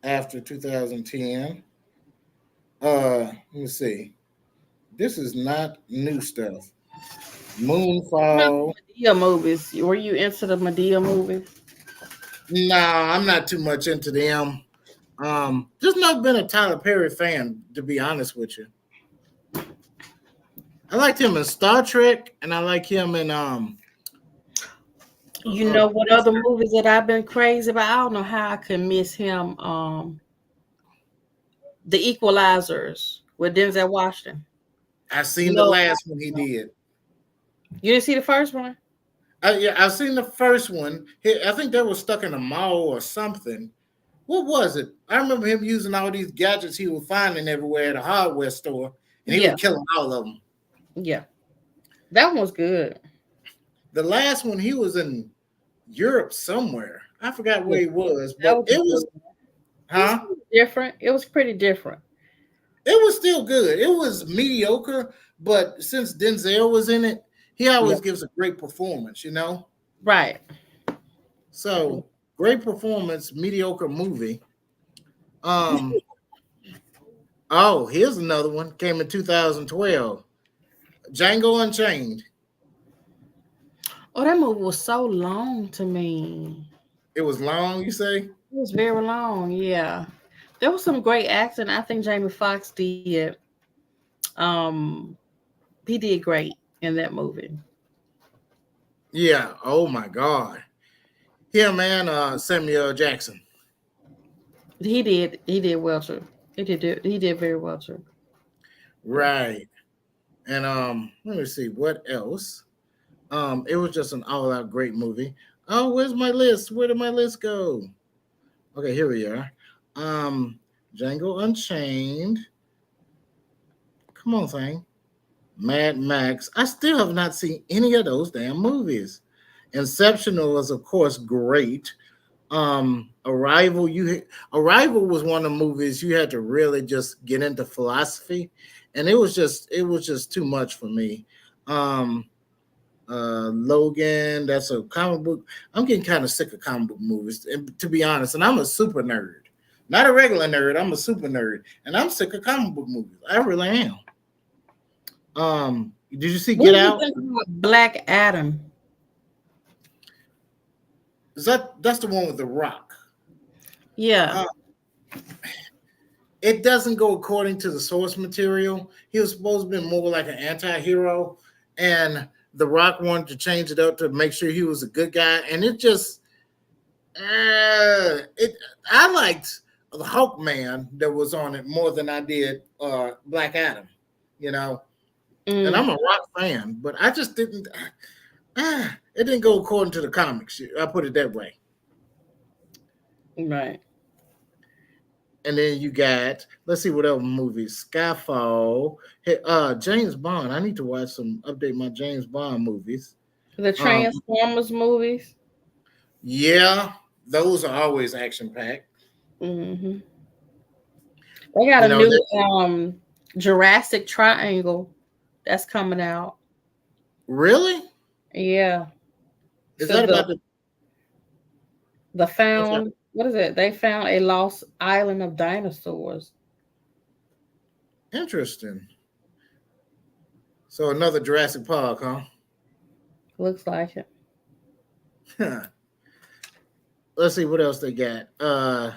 Speaker 1: after 2010. Let me see. This is not new stuff. Moonfall.
Speaker 3: Madea movies. Were you into the Madea movies?
Speaker 1: Nah, I'm not too much into them. Just not been a Tyler Perry fan, to be honest with you. I liked him in Star Trek, and I like him in
Speaker 3: You know what other movies that I've been crazy about? I don't know how I could miss him. The Equalizers with Denzel Washington.
Speaker 1: I seen the last one he did.
Speaker 3: You didn't see the first one?
Speaker 1: I've seen the first one. I think they were stuck in a mall or something. What was it? I remember him using all these gadgets he was finding everywhere at a hardware store, and he was killing all of them.
Speaker 3: Yeah, that one was good.
Speaker 1: The last one, he was in Europe somewhere. I forgot where he was,
Speaker 3: That
Speaker 1: but it was, huh?
Speaker 3: different. It was pretty different.
Speaker 1: It was still good. It was mediocre, but since Denzel was in it, he always gives a great performance, you know?
Speaker 3: Right.
Speaker 1: So great performance, mediocre movie. Oh, here's another one. Came in 2012. Django Unchained.
Speaker 3: Oh, that movie was so long to me.
Speaker 1: It was long, you say?
Speaker 3: It was very long, yeah. There was some great acting. I think Jamie Foxx did. Um, he did great in that movie.
Speaker 1: Yeah. Oh my God. Him and Samuel Jackson.
Speaker 3: He did. He did well too. He did very well too.
Speaker 1: Right. And let me see what else. It was just an all-out great movie. Oh, where's my list? Where did my list go? Okay, here we are. Django Unchained. Come on, thing. Mad Max. I still have not seen any of those damn movies. Inception was, of course, great. Arrival. Arrival was one of the movies you had to really just get into philosophy, and it was just too much for me. Logan, that's a comic book. I'm getting kind of sick of comic book movies, and to be honest, and I'm a super nerd, not a regular nerd. I'm a super nerd, and I'm sick of comic book movies. I really am. Did you see Get Out?
Speaker 3: Black Adam.
Speaker 1: That's the one with The Rock?
Speaker 3: Yeah.
Speaker 1: It doesn't go according to the source material. He was supposed to be more like an anti-hero, and The Rock wanted to change it up to make sure he was a good guy, and it just I liked the Hawkman that was on it more than I did Black Adam, you know. And I'm a Rock fan, but I just didn't. It didn't go according to the comics. I put it that way.
Speaker 3: Right.
Speaker 1: And then you got, let's see what other movies. Skyfall. Hey, James Bond. I need to update my James Bond movies.
Speaker 3: The Transformers movies.
Speaker 1: Yeah, those are always action packed.
Speaker 3: Mm-hmm. They got a new Jurassic Triangle that's coming out.
Speaker 1: Really?
Speaker 3: Yeah.
Speaker 1: Is that about
Speaker 3: the found? What is it? They found a lost island of dinosaurs.
Speaker 1: Interesting. So another Jurassic Park, huh?
Speaker 3: Looks like it.
Speaker 1: Let's see what else they got. Of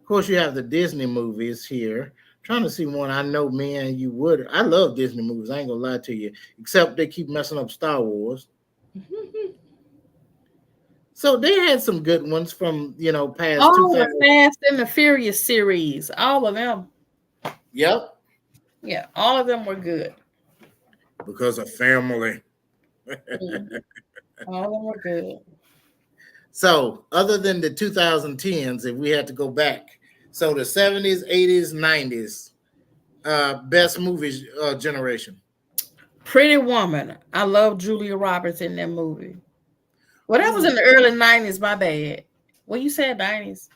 Speaker 1: course, you have the Disney movies here. Trying to see one I know me and you would. I love Disney movies. I ain't gonna lie to you. Except they keep messing up Star Wars. So they had some good ones from past.
Speaker 3: Oh, the Fast and the Furious series. All of them.
Speaker 1: Yep.
Speaker 3: Yeah, all of them were good.
Speaker 1: Because of family.
Speaker 3: All of them were good.
Speaker 1: So, other than the 2010s, if we had to go back, so the 70s, 80s, 90s, best movies generation.
Speaker 3: Pretty Woman. I love Julia Roberts in that movie. Well, that was in the early 90s, my bad. Well, you said 90s.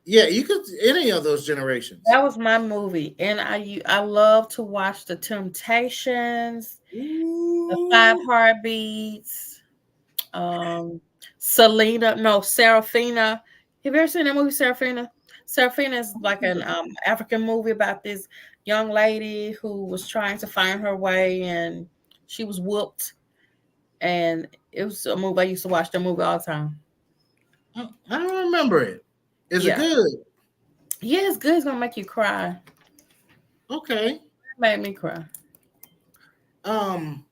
Speaker 1: Yeah, you could any of those generations.
Speaker 3: That was my movie. And I love to watch The Temptations, The Five Heartbeats, Seraphina. Have you ever seen that movie, Seraphina? Seraphina is like an African movie about this young lady who was trying to find her way and she was whooped. And it was a movie I used to watch that movie all the time.
Speaker 1: I don't remember it. Is it good?
Speaker 3: Yeah, it's good. It's gonna make you cry.
Speaker 1: Okay.
Speaker 3: It made me cry. It came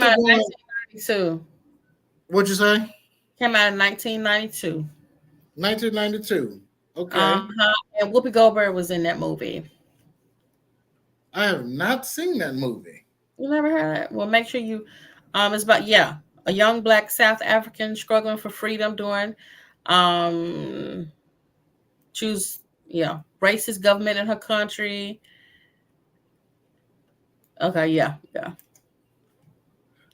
Speaker 3: out in 1992.
Speaker 1: What'd you say?
Speaker 3: Came out in 1992.
Speaker 1: 1992. Okay.
Speaker 3: And Whoopi Goldberg was in that movie.
Speaker 1: I have not seen that movie.
Speaker 3: You never heard that? Well, make sure you. It's about a young Black South African struggling for freedom during racist government in her country. Okay, yeah.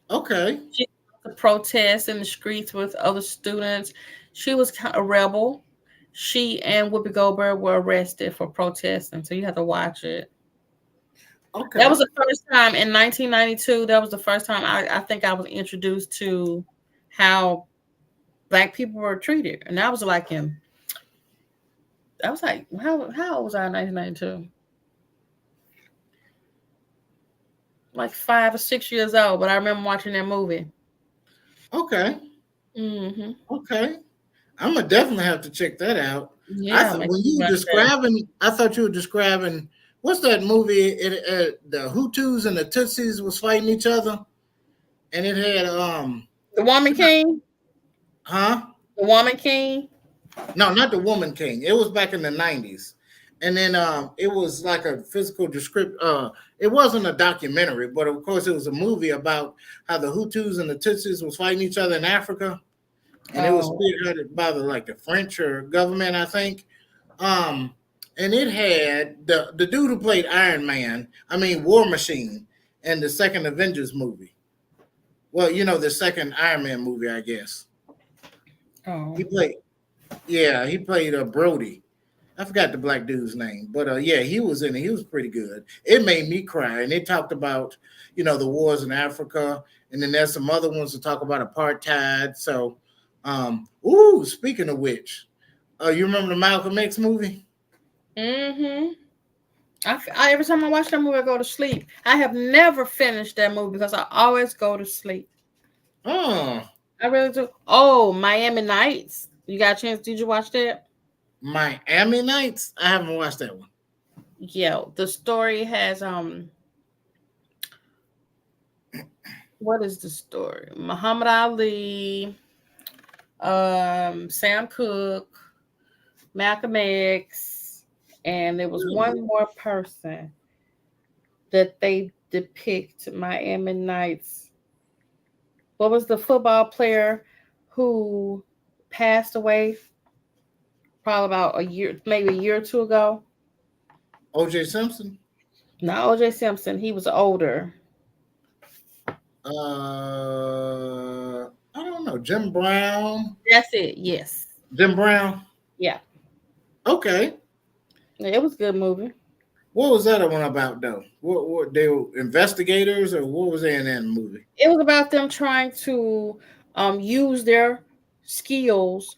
Speaker 1: Okay.
Speaker 3: She's to protest in the streets with other students. She was a rebel. She and Whoopi Goldberg were arrested for protesting, so you have to watch it.
Speaker 1: Okay.
Speaker 3: That was the first time in 1992. That was the first time I think I was introduced to how Black people were treated, and I was like how old was I in 1992? Like 5 or 6 years old, but I remember watching that movie.
Speaker 1: Okay. Okay. I'm gonna definitely have to check that out.
Speaker 3: Yeah,
Speaker 1: When you were describing, I thought you were describing what's that movie? The Hutus and the Tutsis was fighting each other, and it had
Speaker 3: The Woman King.
Speaker 1: Huh?
Speaker 3: The Woman King.
Speaker 1: No, not the Woman King. It was back in the 90s. And then it was like a physical description. It wasn't a documentary, but of course it was a movie about how the Hutus and the Tutsis was fighting each other in Africa. And it was spearheaded by the French or government, I think. And it had the dude who played Iron Man, War Machine, in the second Avengers movie. Well, the second Iron Man movie, I guess.
Speaker 3: Oh.
Speaker 1: He played Brody. I forgot the black dude's name, but he was in it. He was pretty good. It made me cry, and they talked about the wars in Africa, and then there's some other ones that talk about apartheid. So, speaking of which, you remember the Malcolm X movie?
Speaker 3: Mm-hmm. Every time I watch that movie, I go to sleep. I have never finished that movie because I always go to sleep.
Speaker 1: Oh,
Speaker 3: I really do. Oh, Miami Nights. You got a chance? Did you watch that?
Speaker 1: Miami Nights? I haven't watched that one.
Speaker 3: Yeah, the story has what is the story? Muhammad Ali, Sam Cooke, Malcolm X, and there was one more person that they depict. Miami Nights. What was the football player who passed away probably about maybe a year or two ago?
Speaker 1: O.J. Simpson?
Speaker 3: Not O.J. Simpson. He was older.
Speaker 1: I don't know. Jim Brown?
Speaker 3: That's it. Yes.
Speaker 1: Jim Brown?
Speaker 3: Yeah.
Speaker 1: Okay.
Speaker 3: It was a good movie.
Speaker 1: What was that one about, though? What they were investigators, or what was they in that movie?
Speaker 3: It was about them trying to use their skills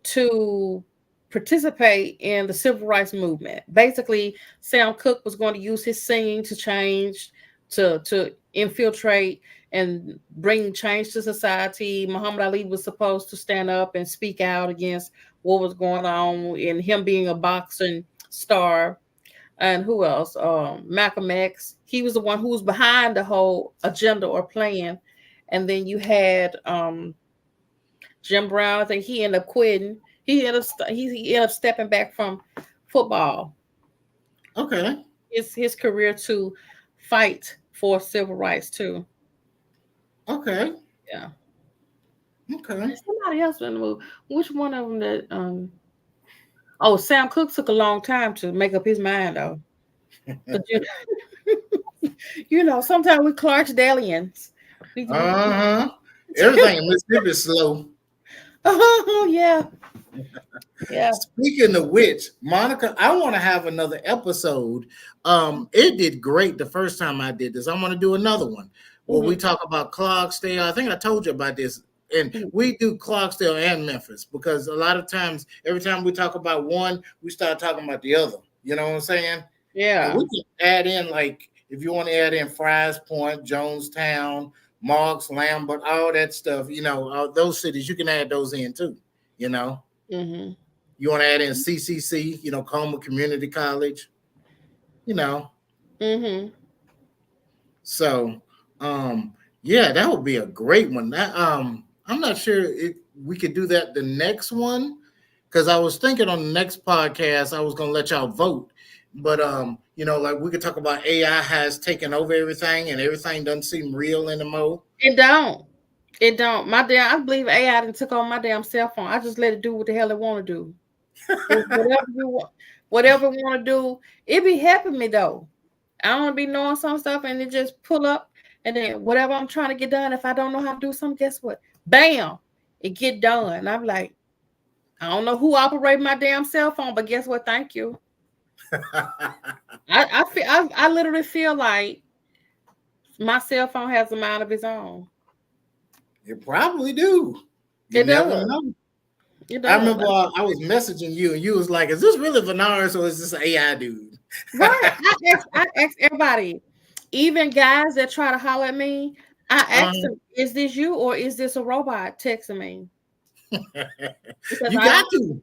Speaker 3: to participate in the civil rights movement. Basically, Sam Cooke was going to use his singing to change, to infiltrate and bring change to society. Muhammad Ali was supposed to stand up and speak out against what was going on, and him being a boxing star. And who else? Malcolm X. He was the one who was behind the whole agenda or plan. And then you had Jim Brown. I think he ended up quitting. He ended up stepping back from football.
Speaker 1: Okay.
Speaker 3: It's his career to fight for civil rights too.
Speaker 1: Okay.
Speaker 3: Yeah.
Speaker 1: Okay.
Speaker 3: There's somebody else in the movie. Which one of them that Sam Cooke took a long time to make up his mind, though. But sometimes we Clarksdalians.
Speaker 1: Everything in Mississippi is slow.
Speaker 3: Oh, yeah. Yeah.
Speaker 1: Speaking of which, Monica, I want to have another episode. It did great the first time I did this. I want to do another one where we talk about Clarksdale. I think I told you about this. And we do Clarksdale and Memphis because a lot of times, every time we talk about one, we start talking about the other. You know what I'm saying?
Speaker 3: Yeah.
Speaker 1: And we can add in, if you want to add in Fry's Point, Jonestown, Marks, Lambert, all that stuff, those cities, you can add those in too,
Speaker 3: Mm-hmm.
Speaker 1: You want to add in CCC, Coleman Community College,
Speaker 3: Mm-hmm.
Speaker 1: So, that would be a great one. That, I'm not sure if we could do that the next one, because I was thinking on the next podcast I was going to let y'all vote, but we could talk about AI has taken over everything and everything doesn't seem real anymore.
Speaker 3: It don't. I believe AI done took on my damn cell phone. I just let it do what the hell it want to do. Whatever it want to do, it be helping me though. I don't be knowing some stuff and it just pull up And then whatever I'm trying to get done, if I don't know how to do something, guess what? Bam, it get done. I'm like, I don't know who operated my damn cell phone, but guess what? Thank you. I literally feel like my cell phone has a mind of its own.
Speaker 1: You probably do. You never know. I remember I was messaging you, and you was like, "Is this really Vanaris or is this an AI dude?"
Speaker 3: Right. I ask everybody, even guys that try to holler at me. I ask them, "Is this you or is this a robot texting me?"
Speaker 1: You got to.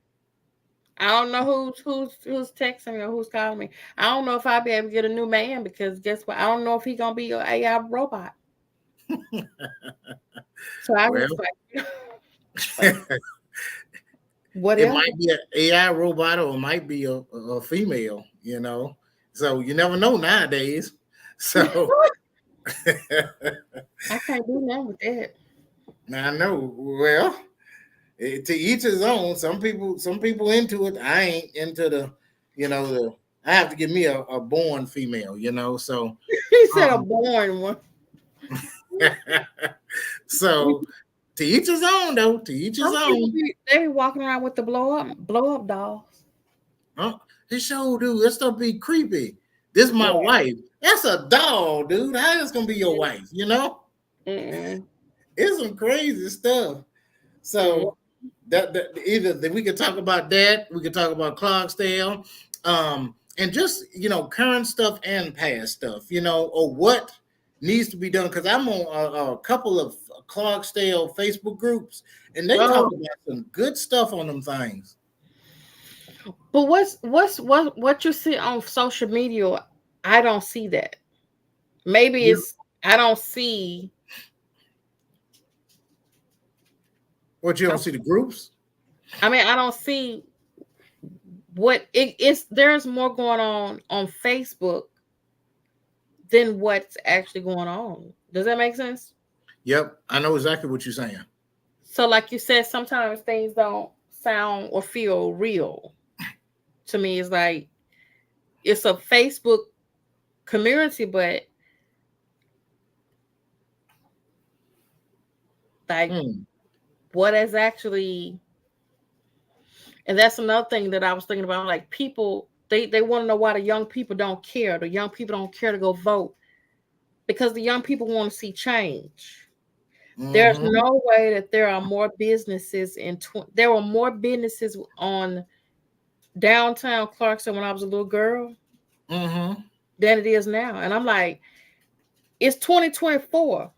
Speaker 3: I don't know who's texting me or who's calling me. I don't know if I'll be able to get a new man because guess what? I don't know if he's gonna be an AI robot. So I respect. What
Speaker 1: it might be an AI robot or it might be a female, you know. So you never know nowadays. So
Speaker 3: I can't do nothing with that.
Speaker 1: I know. Well, to each his own. Some people into it. I ain't into the, you know, I have to give me a born female, you know. So
Speaker 3: he said a born one.
Speaker 1: So to each his own, though. To each his own.
Speaker 3: They be walking around with the blow up dolls.
Speaker 1: Huh? This show, dude. That stuff be creepy. This is my wife. That's a doll, dude. How is gonna be your wife? You know? It's some crazy stuff. So that either we could talk about that, we could talk about Clarksdale, and just current stuff and past stuff, or what needs to be done. Because I'm on a couple of Clarksdale Facebook groups, and they talk about some good stuff on them things.
Speaker 3: But what you see on social media, I don't see that. Maybe it's I don't see.
Speaker 1: What, you don't see the groups?
Speaker 3: I mean, I don't see what it's. There's more going on Facebook than what's actually going on. Does that make sense?
Speaker 1: Yep, I know exactly what you're saying.
Speaker 3: So, like you said, sometimes things don't sound or feel real. To me, it's like it's a Facebook community, but like what is actually, and that's another thing that I was thinking about. Like people, they want to know why the young people don't care. The young people don't care to go vote because the young people want to see change. There's no way that there are more businesses there were more businesses on downtown Clarksville when I was a little girl than it is now. And I'm like, it's 2024.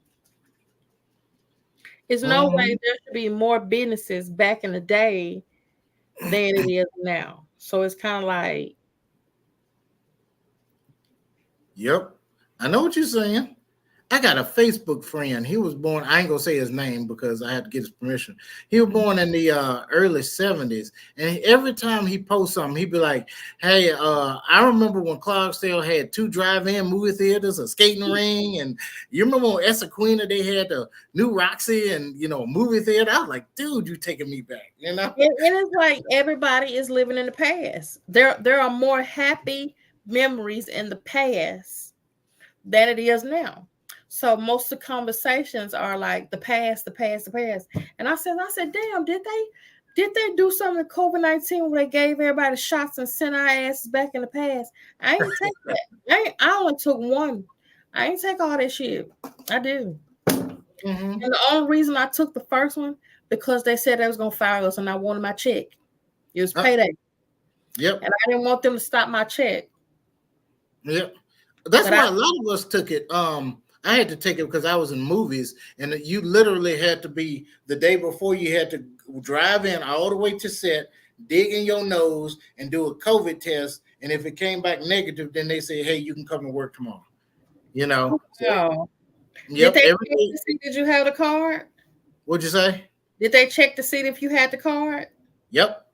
Speaker 3: There's no way there should be more businesses back in the day than it is now. So it's kind of like.
Speaker 1: Yep. I know what you're saying. I got a Facebook friend. He was born, I ain't gonna say his name because I had to get his permission. He was born in the early 70s. And every time he posts something, he'd be like, hey, I remember when Clarksdale had 2 drive-in movie theaters, a skating ring, and you remember on Essequina they had the New Roxy and movie theater. I was like, dude, you taking me back,
Speaker 3: And it's like everybody is living in the past. There are more happy memories in the past than it is now. So most of the conversations are like the past. And I said, damn, did they do something in COVID-19 where they gave everybody shots and sent our asses back in the past? I ain't take that. I only took one. I ain't take all that shit. I did. And the only reason I took the first one because they said they was gonna fire us and I wanted my check. It was payday.
Speaker 1: Yep.
Speaker 3: And I didn't want them to stop my check.
Speaker 1: Yep. That's why a lot of us took it. I had to take it because I was in movies, and you literally had to be the day before. You had to drive in all the way to set, dig in your nose, and do a COVID test. And if it came back negative, then they say, "Hey, you can come to work tomorrow."
Speaker 3: Wow.
Speaker 1: So, yep.
Speaker 3: Did they check to see did you have the card?
Speaker 1: What'd you say?
Speaker 3: Did they check to see if you had the card?
Speaker 1: Yep.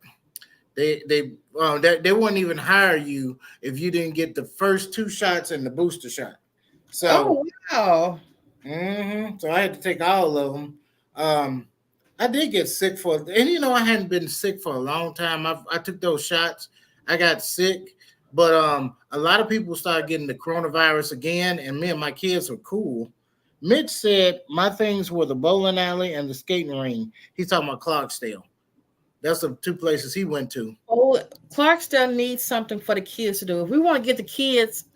Speaker 1: They wouldn't even hire you if you didn't get the first 2 shots and the booster shot. So,
Speaker 3: wow.
Speaker 1: So I had to take all of them. I did get sick and I hadn't been sick for a long time. I took those shots. I got sick, but a lot of people started getting the coronavirus again, and me and my kids were cool. Mitch said my things were the bowling alley and the skating ring. He's talking about Clarksdale. That's the two places he went to.
Speaker 3: Oh, Clarksdale needs something for the kids to do. If we want to get the kids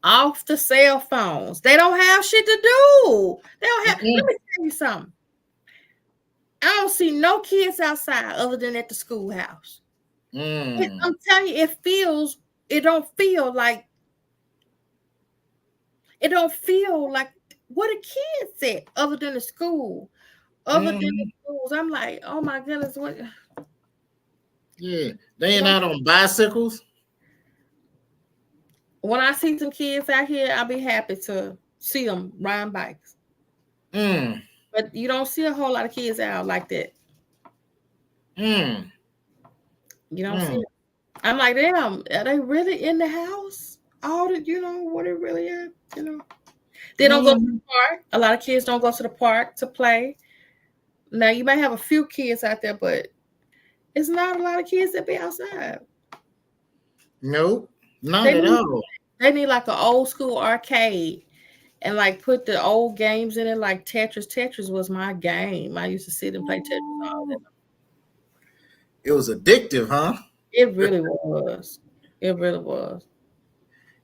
Speaker 3: off the cell phones, they don't have shit to do. They don't have. Let me tell you something. I don't see no kids outside other than at the schoolhouse. I'm telling you, it don't feel like what the kids said other than the school. Other than the schools. I'm like, oh my goodness, what?
Speaker 1: Yeah, they ain't out on bicycles.
Speaker 3: When I see some kids out here, I'll be happy to see them riding bikes. But you don't see a whole lot of kids out like that. You don't see it. I'm like, damn, are they really in the house? All the, what it really is, They don't go to the park. A lot of kids don't go to the park to play. Now, you might have a few kids out there, but it's not a lot of kids that be outside.
Speaker 1: Nope, not at all.
Speaker 3: They need like an old school arcade and like put the old games in it, like Tetris. Tetris was my game. I used to sit and play Tetris all day.
Speaker 1: It was addictive, huh?
Speaker 3: It really was. It really was.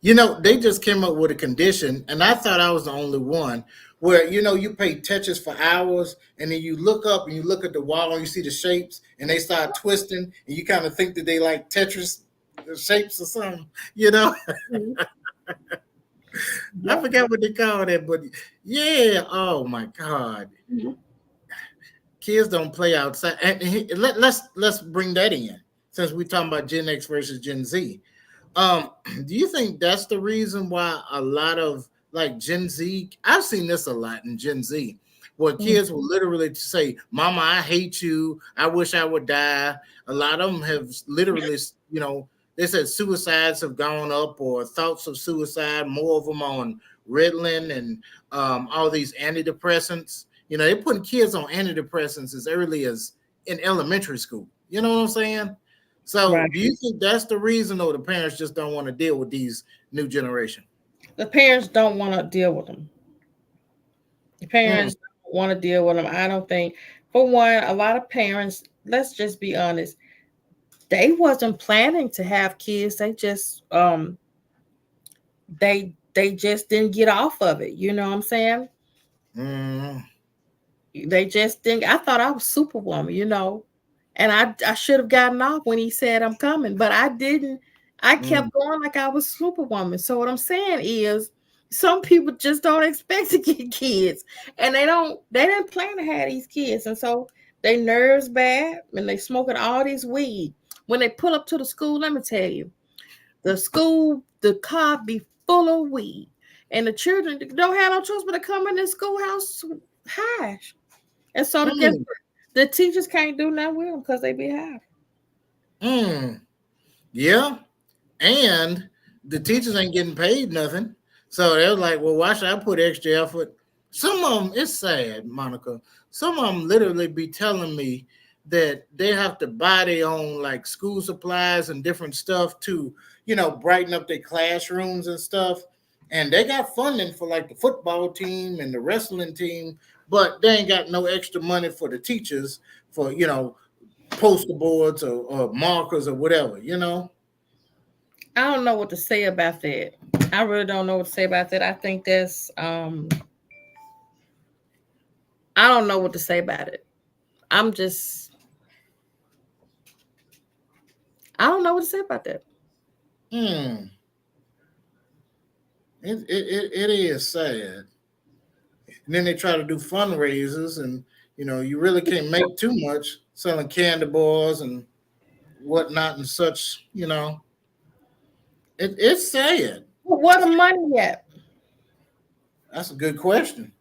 Speaker 1: They just came up with a condition, and I thought I was the only one, where, you play Tetris for hours, and then you look up and you look at the wall and you see the shapes, and they start twisting, and you kind of think that they like Tetris shapes or something, I forgot what they call it, but yeah, oh my God. Kids don't play outside. And let's bring that in, since we're talking about Gen X versus Gen Z. Do you think that's the reason why a lot of like Gen Z, I've seen this a lot in Gen Z, where kids will literally say, "Mama, I hate you. I wish I would die." A lot of them have literally, they said suicides have gone up, or thoughts of suicide, more of them on Ritalin and all these antidepressants. They're putting kids on antidepressants as early as in elementary school. You know what I'm saying? So do you think that's the reason, or the parents just don't want to deal with these new generation?
Speaker 3: The parents don't want to deal with them. The parents don't want to deal with them. I don't think, for one, a lot of parents, let's just be honest, they wasn't planning to have kids. They just they just didn't get off of it. You know what I'm saying? They just think, I thought I was Superwoman, and I should have gotten off when he said I'm coming, but I didn't. I kept going like I was Superwoman. So what I'm saying is, some people just don't expect to get kids, and they didn't plan to have these kids, and so their nerves bad, and they smoking all this weed. When they pull up to the school, let me tell you, the car be full of weed, and the children don't have no choice but to come in the schoolhouse high. And so the teachers can't do nothing with them because they be high.
Speaker 1: Yeah. And the teachers ain't getting paid nothing. So they're like, well, why should I put extra effort? Some of them, it's sad, Monica. Some of them literally be telling me that they have to buy their own like school supplies and different stuff to, brighten up their classrooms and stuff. And they got funding for like the football team and the wrestling team, but they ain't got no extra money for the teachers for, poster boards or markers or whatever,
Speaker 3: I don't know what to say about that. I really don't know what to say about that. I think that's I don't know what to say about it. I don't know what to say about that.
Speaker 1: It is sad. And then they try to do fundraisers, and you really can't make too much selling candy bars and whatnot and such. It's sad.
Speaker 3: Well, where the money at?
Speaker 1: That's a good question.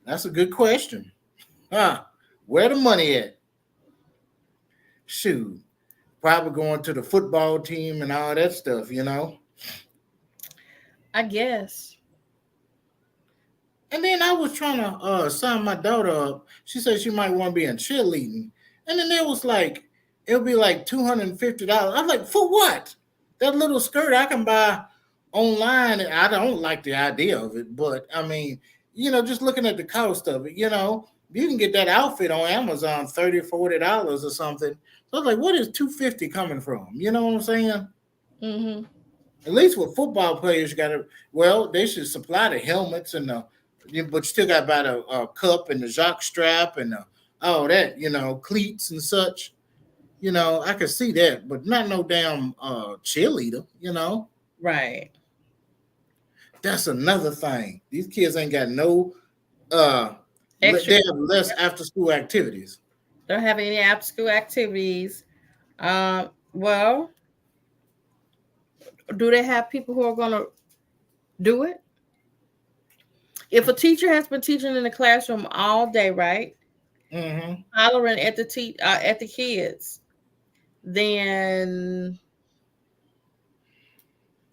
Speaker 1: Where the money at? Shoot, probably going to the football team and all that stuff.
Speaker 3: I guess.
Speaker 1: And then I was trying to sign my daughter up. She said she might want to be in cheerleading. And then it'll be like $250. I'm like, for what? That little skirt I can buy online. I don't like the idea of it, but I mean, just looking at the cost of it, you can get that outfit on Amazon $30-$40 or something. So I was like, what is $250 coming from? You know what I'm saying?
Speaker 3: Mm-hmm.
Speaker 1: At least with football players, you got to. Well, they should supply the helmets and but you still got about a cup and the jock strap and all that, cleats and such. I could see that, but not no damn cheerleader.
Speaker 3: Right.
Speaker 1: That's another thing. These kids ain't got no.
Speaker 3: Extra.
Speaker 1: They have less after school activities.
Speaker 3: Don't have any after school activities. Well, do they have people who are going to do it? If a teacher has been teaching in the classroom all day, right?
Speaker 1: Mm-hmm.
Speaker 3: Hollering at the kids, then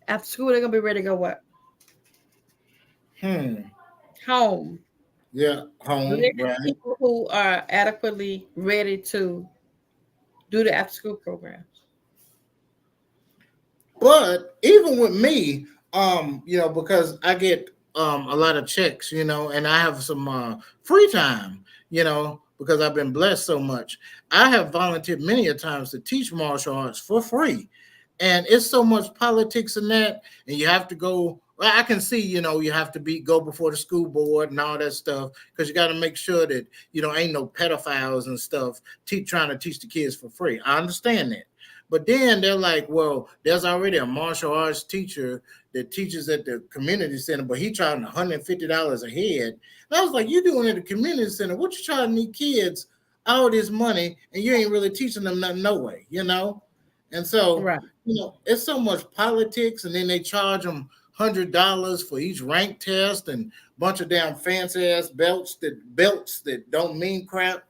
Speaker 3: after school they're gonna be ready to go what? Home.
Speaker 1: Yeah, home.
Speaker 3: Do they have
Speaker 1: right.
Speaker 3: people who are adequately ready to do the after school programs?
Speaker 1: But even with me, because I get a lot of checks, and I have some free time, because I've been blessed so much. I have volunteered many a times to teach martial arts for free. And it's so much politics in that, and you have to go. Well, I can see, you have to go before the school board and all that stuff, because you got to make sure that ain't no pedophiles and stuff trying to teach the kids for free. I understand that. But then they're like, well, there's already a martial arts teacher that teaches at the community center, but he charging $150 a head. And I was like, you doing it at the community center? What you charging these kids all this money, and you ain't really teaching them nothing no way, And so,
Speaker 3: Right.
Speaker 1: It's so much politics, and then they charge them $100 for each rank test and a bunch of damn fancy ass belts that don't mean crap.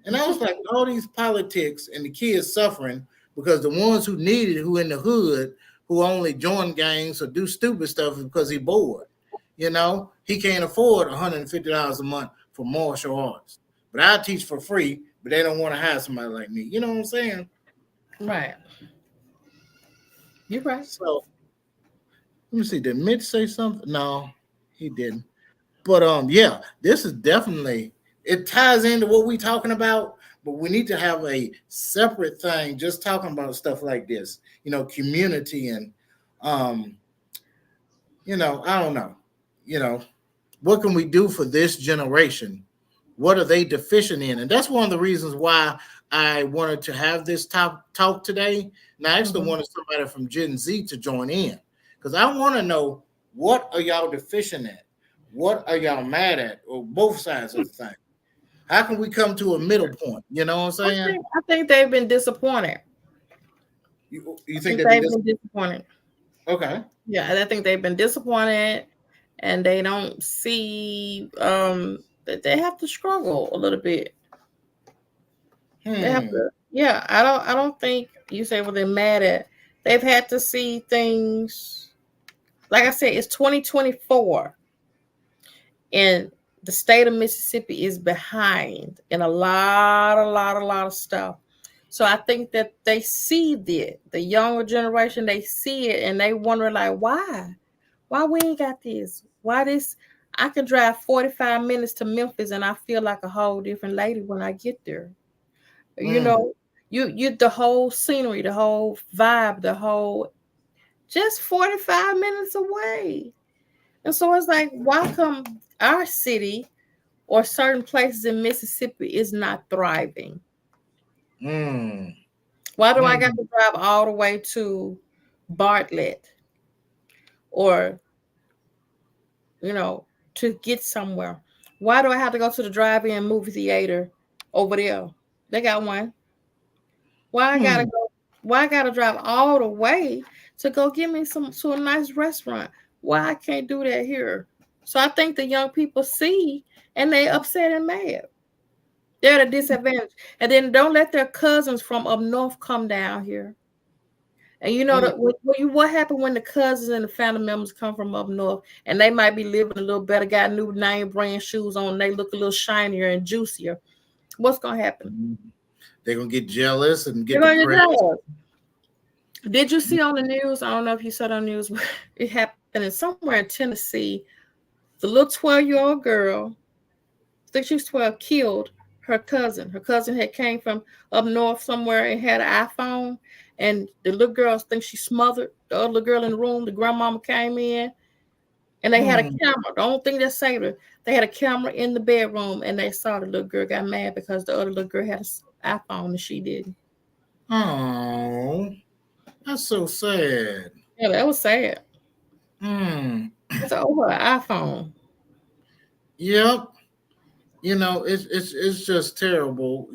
Speaker 1: And I was like, all these politics and the kids suffering because the ones who need it, who in the hood, who only join gangs or do stupid stuff because he bored. He can't afford $150 a month for martial arts. But I teach for free, but they don't want to hire somebody like me. You know what I'm saying?
Speaker 3: Right. You're right.
Speaker 1: So let me see. Did Mitch say something? No, he didn't. But yeah, this is definitely, it ties into what we're talking about, but we need to have a separate thing just talking about stuff like this, community and I don't know. What can we do for this generation? What are they deficient in? And that's one of the reasons why I wanted to have this talk today. And I actually wanted somebody from Gen Z to join in, because I want to know, what are y'all deficient at? What are y'all mad at? Or both sides of the thing. How can we come to a middle point? You know what I'm saying?
Speaker 3: I think they've been disappointed.
Speaker 1: You think
Speaker 3: they've been disappointed?
Speaker 1: Okay.
Speaker 3: Yeah, I think they've been disappointed, and they don't see that they have to struggle a little bit. They have to. Yeah, I don't think you say, well, they're mad at. They've had to see things. Like I said, it's 2024, and the state of Mississippi is behind in a lot of stuff. So I think that they see that, the younger generation, they see it, and they wonder, like, why we ain't got this? Why this? I can drive 45 minutes to Memphis, and I feel like a whole different lady when I get there. You the whole scenery, the whole vibe, just 45 minutes away. And so it's like, why come our city or certain places in Mississippi is not thriving? Why do I got to drive all the way to Bartlett or, to get somewhere? Why do I have to go to the drive-in movie theater over there? They got one. Why I gotta go? Why I gotta drive all the way to go get me to a nice restaurant? Why I can't do that here? So I think the young people see, and they upset and mad. They're at a disadvantage. And then don't let their cousins from up north come down here. And what happened when the cousins and the family members come from up north, and they might be living a little better, got new name brand shoes on, they look a little shinier and juicier. What's gonna happen?
Speaker 1: They're gonna get jealous and get depressed.
Speaker 3: Did you see on the news? I don't know if you saw it on the news. It happened somewhere in Tennessee. the little 12-year-old girl, I think she was 12, killed her cousin. Her cousin had came from up north somewhere and had an iPhone. And the little girl, I think she smothered the other girl in the room. The grandmama came in and they had a camera. The only thing that saved her, they had a camera in the bedroom and they saw the little girl got mad because the other little girl had an iPhone and she didn't.
Speaker 1: Oh, that's so sad.
Speaker 3: Yeah, that was sad.
Speaker 1: It's
Speaker 3: over an iPhone.
Speaker 1: Yep. It's just terrible,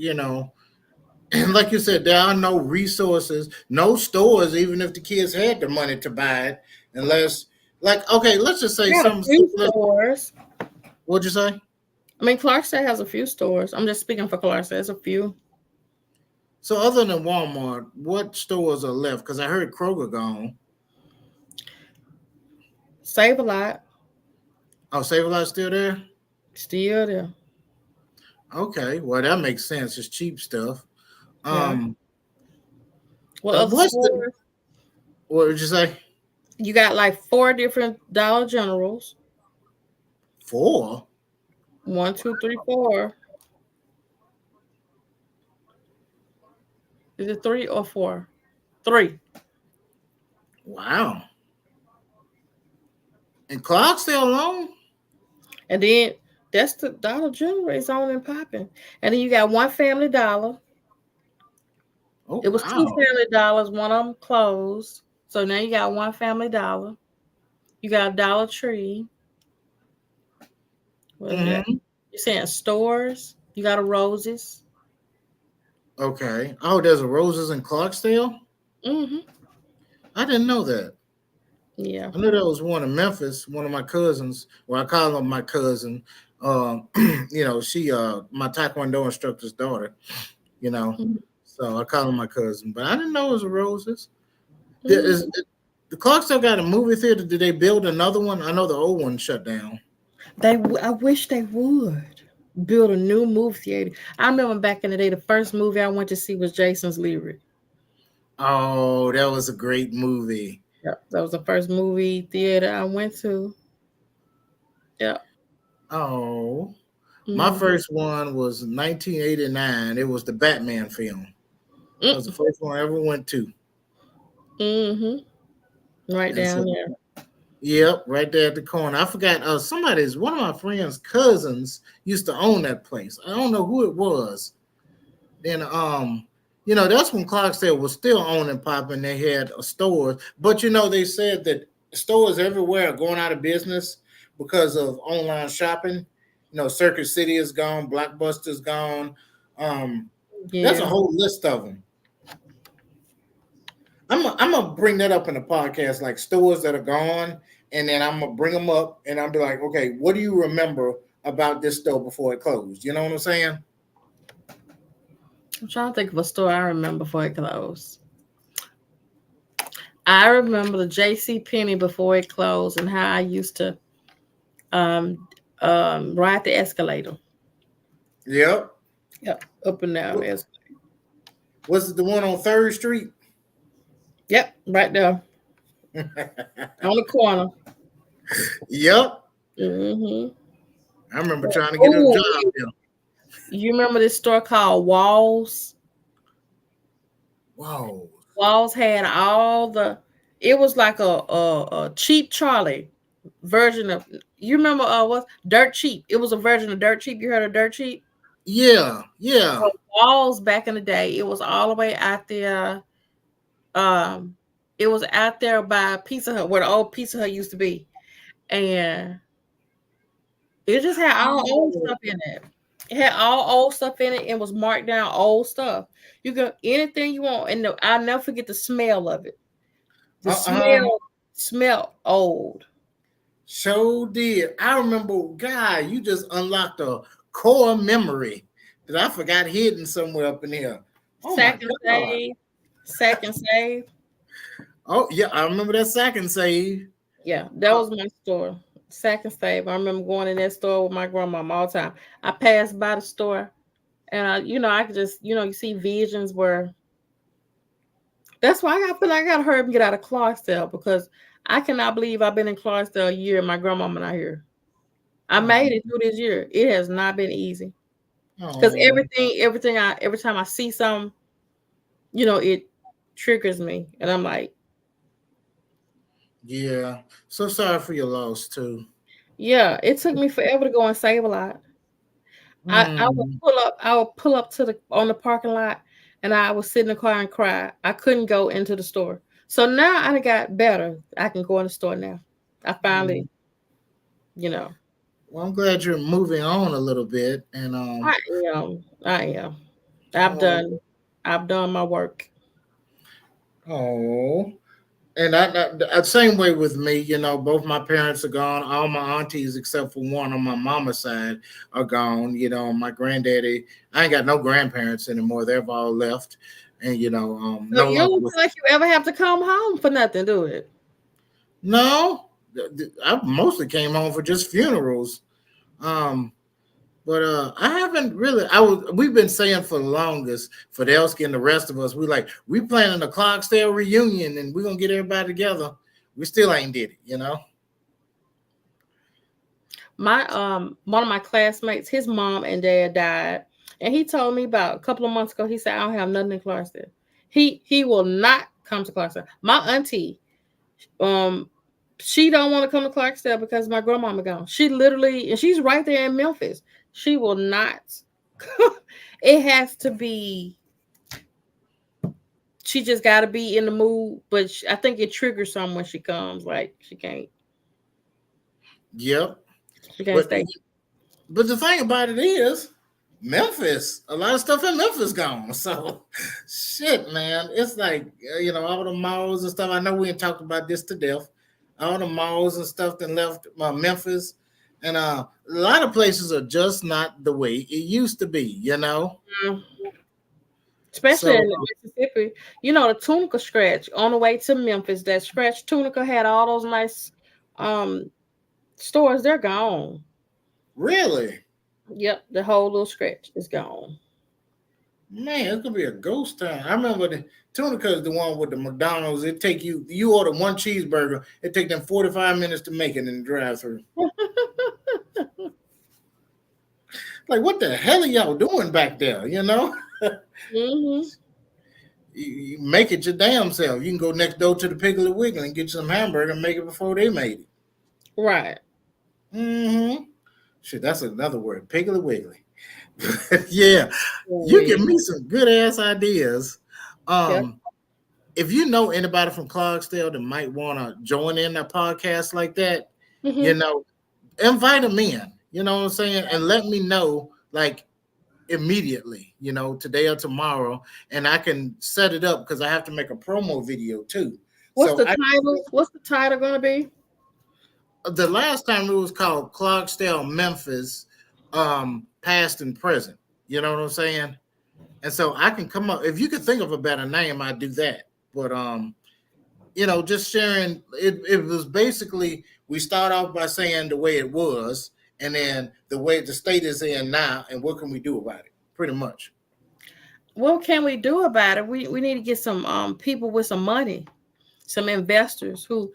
Speaker 1: And like you said, there are no resources, no stores, even if the kids had the money to buy it, unless, okay, let's just say some
Speaker 3: stores.
Speaker 1: What'd you say?
Speaker 3: I mean, Clarksdale has a few stores. I'm just speaking for Clarksdale. There's a few.
Speaker 1: So other than Walmart, what stores are left? Because I heard Kroger gone.
Speaker 3: Save-A-Lot.
Speaker 1: Oh, Save-A-Lot's still there?
Speaker 3: Still there.
Speaker 1: Okay, well, that makes sense. It's cheap stuff.
Speaker 3: Well,
Speaker 1: what would you say?
Speaker 3: You got like 4 different Dollar Generals.
Speaker 1: 4?
Speaker 3: 1, 2, 3, 4. Is it 3 or 4? 3.
Speaker 1: Wow. And Clarksdale alone?
Speaker 3: And then that's the Dollar General is on and popping. And then you got one Family Dollar.
Speaker 1: Oh,
Speaker 3: it was 2 Family Dollars. One of them closed. So now you got one Family Dollar. You got a Dollar Tree. What is that? You're saying stores? You got a Roses.
Speaker 1: Okay. Oh, there's a Roses in Clarksdale? I didn't know that.
Speaker 3: Yeah.
Speaker 1: I knew there was one in Memphis, one of my cousins. Well, I call him my cousin. She my Taekwondo instructor's daughter, So I call him my cousin. But I didn't know it was a Roses. The Clarksdale got a movie theater. Did they build another one? I know the old one shut down.
Speaker 3: I wish they would build a new movie theater. I remember back in the day, the first movie I went to see was Jason's Lyric.
Speaker 1: Oh, that was a great movie.
Speaker 3: Yeah, that was the first movie theater I went to. Yeah.
Speaker 1: Oh, my first one was 1989. It was the Batman film. That was the first one I ever went to.
Speaker 3: Right down there.
Speaker 1: Yep, right there at the corner. I forgot. One of my friends' cousins used to own that place. I don't know who it was. Then, that's when Clarksdale was still owning popping. They had a store, but they said that stores everywhere are going out of business because of online shopping. Circuit City is gone, Blockbuster's gone. That's a whole list of them. I'm gonna bring that up in the podcast, like stores that are gone, and then I'm gonna bring them up, and I'll be like, okay, what do you remember about this store before it closed? You know what I'm saying?
Speaker 3: I'm trying to think of a store I remember before it closed. I remember the JCPenney before it closed and how I used to ride the escalator.
Speaker 1: Yep,
Speaker 3: up and down the escalator.
Speaker 1: Was it the one on 3rd Street?
Speaker 3: Yep, right there. On the corner.
Speaker 1: Yep. I remember trying to get a job there.
Speaker 3: You remember this store called Walls?
Speaker 1: Wow.
Speaker 3: Walls had it was like a Cheap Charlie version of, you remember what? Dirt Cheap. It was a version of Dirt Cheap. You heard of Dirt Cheap?
Speaker 1: Yeah.
Speaker 3: So Walls back in the day, it was all the way out there. It was out there by Pizza Hut, where the old Pizza Hut used to be. And it just had all old stuff in it. It had all old stuff in it and was marked down old stuff. You can anything you want, and I'll never forget the smell of it. The smell old.
Speaker 1: So did. I remember, guy, you just unlocked a core memory that I forgot hidden somewhere up in here.
Speaker 3: Sack and Save.
Speaker 1: Oh, yeah, I remember that Sack and Save.
Speaker 3: Yeah, that was my store. Sack and Save. I remember going in that store with my grandmama all the time. I passed by the store, and I could just, you see visions where. That's why I feel like I gotta hurry up and get out of Clarksdale, because I cannot believe I've been in Clarksdale a year and my grandmama not here. I made it through this year. It has not been easy because
Speaker 1: Oh,
Speaker 3: every time I see something, it triggers me, and I'm like,
Speaker 1: yeah. So sorry for your loss too.
Speaker 3: yeah. It took me forever to go and save a lot. I would
Speaker 1: Mm,
Speaker 3: pull up to the on the parking lot, and I would sit in the car and cry. I couldn't go into the store. So now I done got better. I can go in the store now. I finally,
Speaker 1: mm.
Speaker 3: you know,
Speaker 1: Well, I'm glad you're moving on a little bit, and
Speaker 3: I am. I am. I've
Speaker 1: oh,
Speaker 3: done. I've done my work.
Speaker 1: oh. And same way with me, both my parents are gone. All my aunties, except for one on my mama's side, are gone. My granddaddy, I ain't got no grandparents anymore. They've all left. And,
Speaker 3: So
Speaker 1: no
Speaker 3: you
Speaker 1: longer
Speaker 3: don't
Speaker 1: with,
Speaker 3: feel like you ever have to come home for nothing, do it?
Speaker 1: no, I mostly came home for just funerals. Um, But I haven't really. We've been saying for the longest, for Delsky and the rest of us, we planning a Clarksdale reunion and we're gonna get everybody together. We still ain't did it.
Speaker 3: My one of my classmates, his mom and dad died, and he told me about a couple of months ago. He said, "I don't have nothing in Clarksdale." He will not come to Clarksdale. My auntie, she don't want to come to Clarksdale because my grandmama gone. She literally, and she's right there in Memphis. She will not. It has to be. She just got to be in the mood, but I think it triggers some when she comes. Like she can't.
Speaker 1: Yep.
Speaker 3: She can't
Speaker 1: But
Speaker 3: stay.
Speaker 1: but the thing about it is, Memphis, a lot of stuff in Memphis gone. So, shit, man, it's like all the malls and stuff. I know we ain't talked about this to death. All the malls and stuff that left Memphis, and a lot of places are just not the way it used to be.
Speaker 3: Mm. Especially
Speaker 1: So
Speaker 3: in Mississippi, the Tunica scratch on the way to Memphis. That scratch Tunica had all those nice um stores. They're gone.
Speaker 1: really,
Speaker 3: Yep, the whole little scratch is gone.
Speaker 1: man, it's gonna be a ghost town. I remember the Tunica is the one with the McDonald's. It take you order one cheeseburger. It take them 45 minutes to make it in the drive-through. Like, what the hell are y'all doing back there?
Speaker 3: Mm-hmm.
Speaker 1: You make it your damn self. You can go next door to the Piggly Wiggly and get you some hamburger and make it before they made it.
Speaker 3: Right.
Speaker 1: Mm-hmm. Shit, that's another word, Piggly Wiggly. Yeah, you
Speaker 3: Yeah.
Speaker 1: give me some good ass ideas.
Speaker 3: Yeah.
Speaker 1: If you know anybody from Clarksdale that might want to join in a podcast like that,
Speaker 3: Mm-hmm.
Speaker 1: invite them in. You know what I'm saying, and let me know like immediately. Today or tomorrow, and I can set it up because I have to make a promo video too.
Speaker 3: What's
Speaker 1: So
Speaker 3: the title? What's the title gonna be?
Speaker 1: the last time it was called Clarksdale, Memphis, past and present. You know what I'm saying? And so I can come up. If you could think of a better name, I'd do that. But just sharing. It was basically we start off by saying the way it was, and then the way the state is in now, and what can we do about it? Pretty much.
Speaker 3: What can we do about it? We need to get some people with some money, some investors who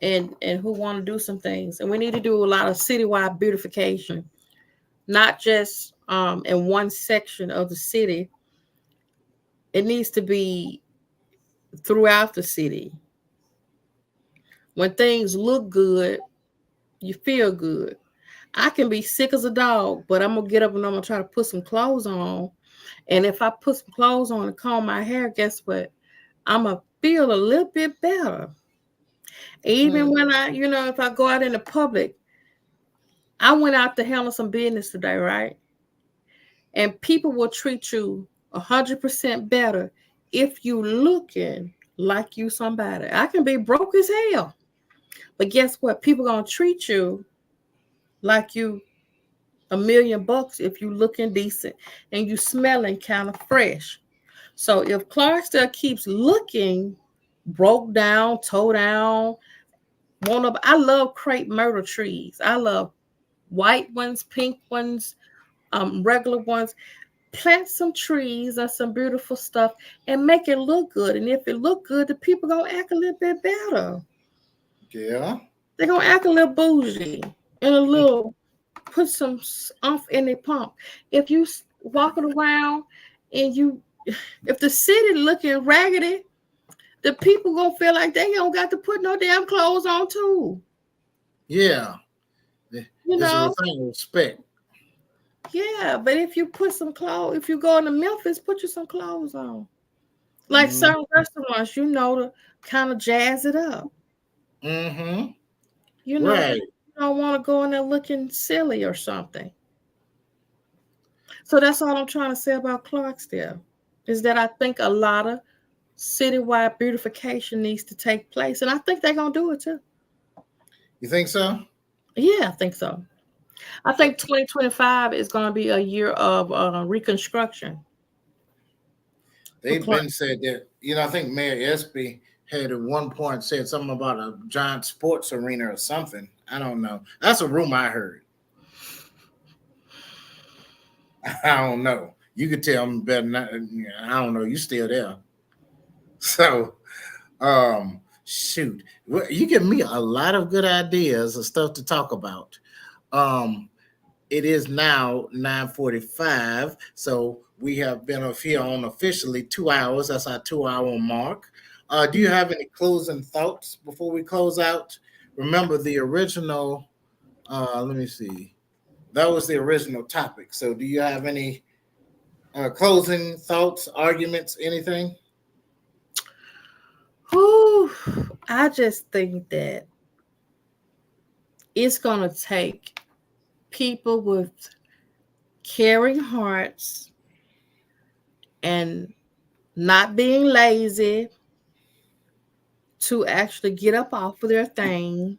Speaker 3: who want to do some things. And we need to do a lot of citywide beautification, not just in one section of the city. It needs to be throughout the city. When things look good, you feel good. I can be sick as a dog, but I'm gonna get up and I'm gonna try to put some clothes on. And if I put some clothes on and comb my hair, guess what? I'm gonna feel a little bit better. Even when if I go out in the public, I went out to handle some business today, right? And people will treat you 100% better if you looking like you somebody. I can be broke as hell, but guess what? People gonna treat you like you $1,000,000 if you looking decent and you smelling kind of fresh. So if Clarksdale keeps looking broke down, toe down, I love crepe myrtle trees. I love white ones, pink ones, regular ones. Plant some trees and some beautiful stuff and make it look good. And if it look good, the people gonna act a little bit better.
Speaker 1: Yeah.
Speaker 3: They're gonna act a little bougie and a little put some umph in their pump. If you walking around and if the city looking raggedy, the people gonna feel like they don't got to put no damn clothes on too.
Speaker 1: Yeah.
Speaker 3: You
Speaker 1: It's
Speaker 3: know?
Speaker 1: a thing of respect.
Speaker 3: Yeah, but if you put some clothes, if you go into Memphis, put you some clothes on. Like certain restaurants, to kind of jazz it up.
Speaker 1: Mm-hmm.
Speaker 3: You know,
Speaker 1: Right.
Speaker 3: you don't want to go in there looking silly or something. So that's all I'm trying to say about Clarksdale, is that I think a lot of citywide beautification needs to take place. And I think they're going to do it too.
Speaker 1: You think so?
Speaker 3: Yeah, I think so. I think 2025 is going to be a year of reconstruction.
Speaker 1: They've been said that, I think Mayor Espy had at one point said something about a giant sports arena or something. I don't know. That's a rumor I heard. I don't know. You could tell me better than I don't know. You still there. So, shoot. You give me a lot of good ideas of stuff to talk about. It is now 9:45, so we have been up here on officially 2 hours. That's our 2-hour mark. Do you have any closing thoughts before we close out? Remember the original, let me see. That was the original topic. So do you have any closing thoughts, arguments, anything?
Speaker 3: Whew, I just think that it's going to take people with caring hearts and not being lazy to actually get up off of their thing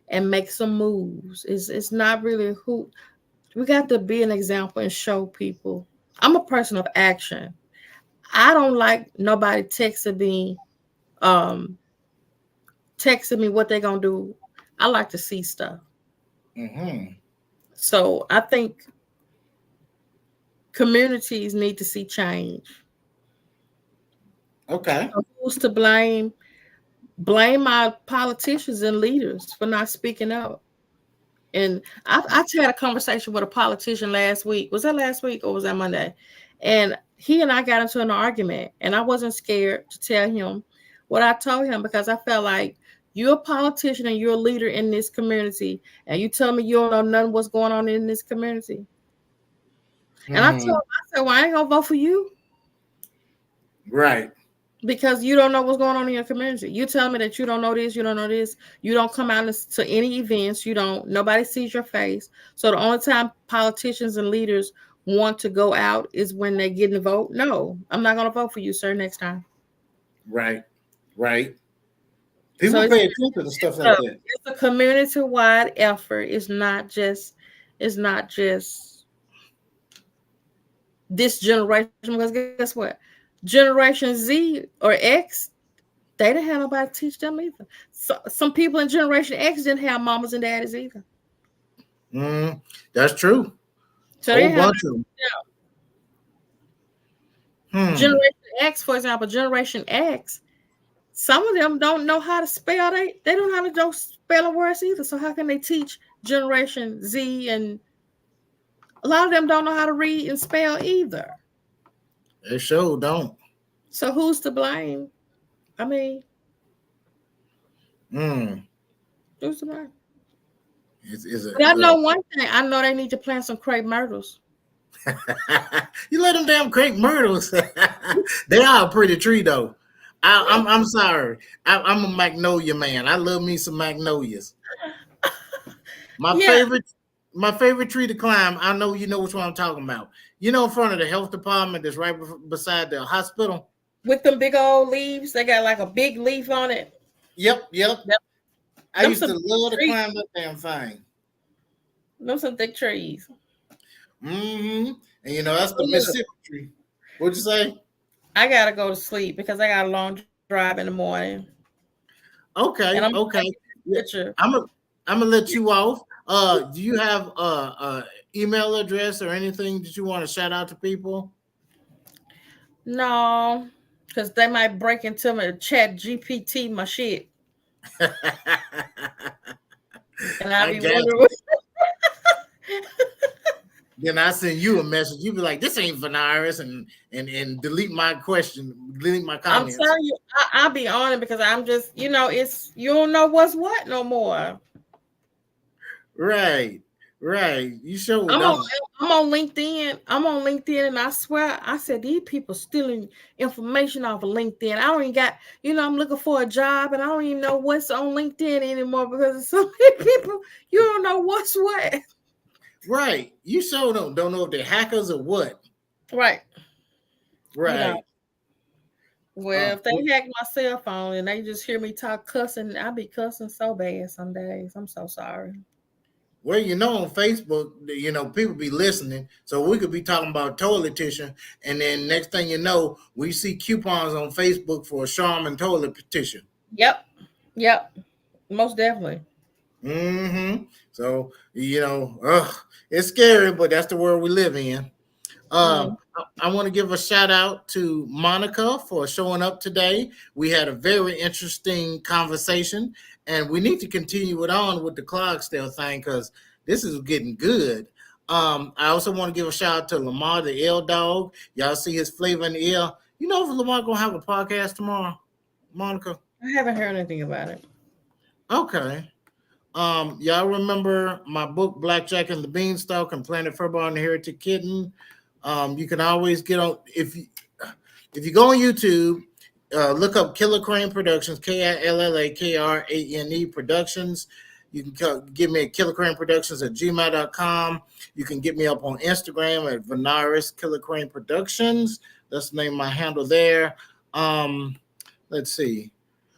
Speaker 3: and make some moves. It's not really who we got to be an example and show people. I'm a person of action. I don't like nobody texting me what they're gonna do. I like to see stuff.
Speaker 1: Mm-hmm.
Speaker 3: So I think communities need to see change.
Speaker 1: Okay.
Speaker 3: So who's to blame? Blame our politicians and leaders for not speaking up. And I had a conversation with a politician last week. Was that last week or was that Monday? And he and I got into an argument, and I wasn't scared to tell him what I told him, because I felt like, you're a politician and you're a leader in this community, and you tell me you don't know nothing what's going on in this community. And I told him, I said, well, I ain't gonna vote for you.
Speaker 1: Right.
Speaker 3: Because you don't know what's going on in your community. You tell me that you don't know this, you don't know this. You don't come out to any events. Nobody sees your face. So the only time politicians and leaders want to go out is when they get in the vote. No, I'm not going to vote for you, sir, next time.
Speaker 1: Right. Right. People pay attention to stuff like that.
Speaker 3: It's a community-wide effort. It's not just this generation. Because guess what? Generation Z or X, they didn't have nobody to teach them either. So, some people in Generation X didn't have mamas and daddies either.
Speaker 1: That's true.
Speaker 3: So they have Generation X, for example, Generation X, some of them don't know how to spell. They don't know how to do spelling words either. So how can they teach Generation Z? And a lot of them don't know how to read and spell either.
Speaker 1: They sure don't.
Speaker 3: So who's to blame? I mean, who's to blame? But I know one thing. I know they need to plant some crepe myrtles.
Speaker 1: You let them damn crepe myrtles. They are a pretty tree, though. I'm sorry. I'm a magnolia man. I love me some magnolias. My favorite tree to climb. I know you know which one I'm talking about. In front of the health department that's right beside the hospital.
Speaker 3: With them big old leaves. They got like a big leaf on it.
Speaker 1: Yep. I used to love to climb that damn thing.
Speaker 3: Those some thick trees.
Speaker 1: And that's the Mississippi tree. What'd you say?
Speaker 3: I gotta go to sleep because I got a long drive in the morning.
Speaker 1: Okay. I'm gonna let you off. Do you have a email address or anything that you want to shout out to people?
Speaker 3: No, because they might break into my chat GPT my shit. And I'll be wondering
Speaker 1: Then I send you a message. You be like, "This ain't Venaris," and delete my question, delete my
Speaker 3: I'm
Speaker 1: comments.
Speaker 3: telling you, I'll be on it because I'm just, it's you don't know what's what no more.
Speaker 1: Right. You sure
Speaker 3: I'm
Speaker 1: don't.
Speaker 3: on LinkedIn. I'm on LinkedIn, and I swear, I said these people stealing information off of LinkedIn. I don't even got, I'm looking for a job, and I don't even know what's on LinkedIn anymore because so many people. You don't know what's what.
Speaker 1: Right. You sure don't know if they're hackers or what.
Speaker 3: Right.
Speaker 1: Right.
Speaker 3: Well, if they hack my cell phone and they just hear me talk cussing, I be cussing so bad some days. I'm so sorry.
Speaker 1: Well, on Facebook, people be listening. So we could be talking about toilet tissue, and then next thing you know, we see coupons on Facebook for a Charmin toilet tissue.
Speaker 3: Yep. Most definitely.
Speaker 1: Mm-hmm. So, it's scary, but that's the world we live in. I want to give a shout out to Monica for showing up today. We had a very interesting conversation, and we need to continue it on with the Clydesdale thing because this is getting good. I also want to give a shout out to Lamar, the L Dog. Y'all see his flavor in the air. You know if Lamar gonna have a podcast tomorrow, Monica?
Speaker 3: I haven't heard anything about it.
Speaker 1: Okay. Y'all remember my book, Blackjack and the Beanstalk and Planet Furball and the Heretic Kitten? You can always get on if you go on YouTube, look up KILLAKRANE Productions, KILLAKRANE Productions. You can give me at KILLAKRANEProductions@gmail.com. You can get me up on Instagram at Venaris KILLAKRANE Productions. That's the name of my handle there. Let's see.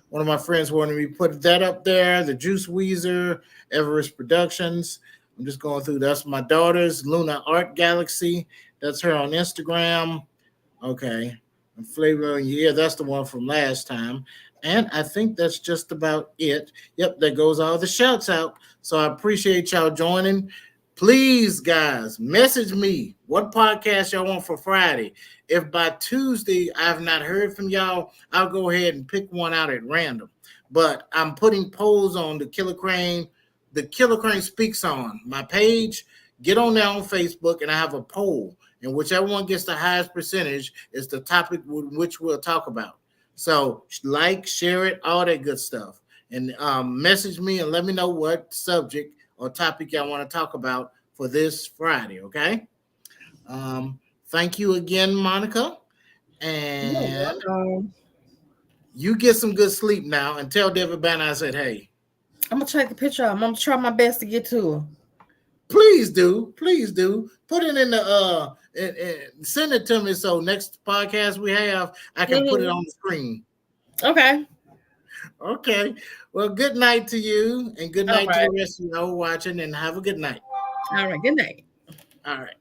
Speaker 1: One of my friends wanted me to put that up there. The Juice Weezer, Everest Productions. I'm just going through. That's my daughter's Luna Art Galaxy. That's her on Instagram. Okay. And Flavor in Your Ear, that's the one from last time. And I think that's just about it. Yep, that goes all the shouts out. So I appreciate y'all joining. Please, guys, message me what podcast y'all want for Friday. If by Tuesday I have not heard from y'all, I'll go ahead and pick one out at random. But I'm putting polls on the KILLAKRANE Speaks On my page. Get on there on Facebook, and I have a poll. And whichever one gets the highest percentage is the topic which we'll talk about. So like, share it, all that good stuff. And message me and let me know what subject or topic y'all want to talk about for this Friday, okay? Thank you again, Monica. And you get some good sleep now and tell David Banner I said, hey.
Speaker 3: I'm going to check the picture out. I'm going to try my best to get to her.
Speaker 1: Please do. Put it in the and send it to me so next podcast we have, I can put it on the screen.
Speaker 3: Okay.
Speaker 1: Well, good night to you, and good night to the rest of you watching, and have a good night.
Speaker 3: All right. Good night.
Speaker 1: All right.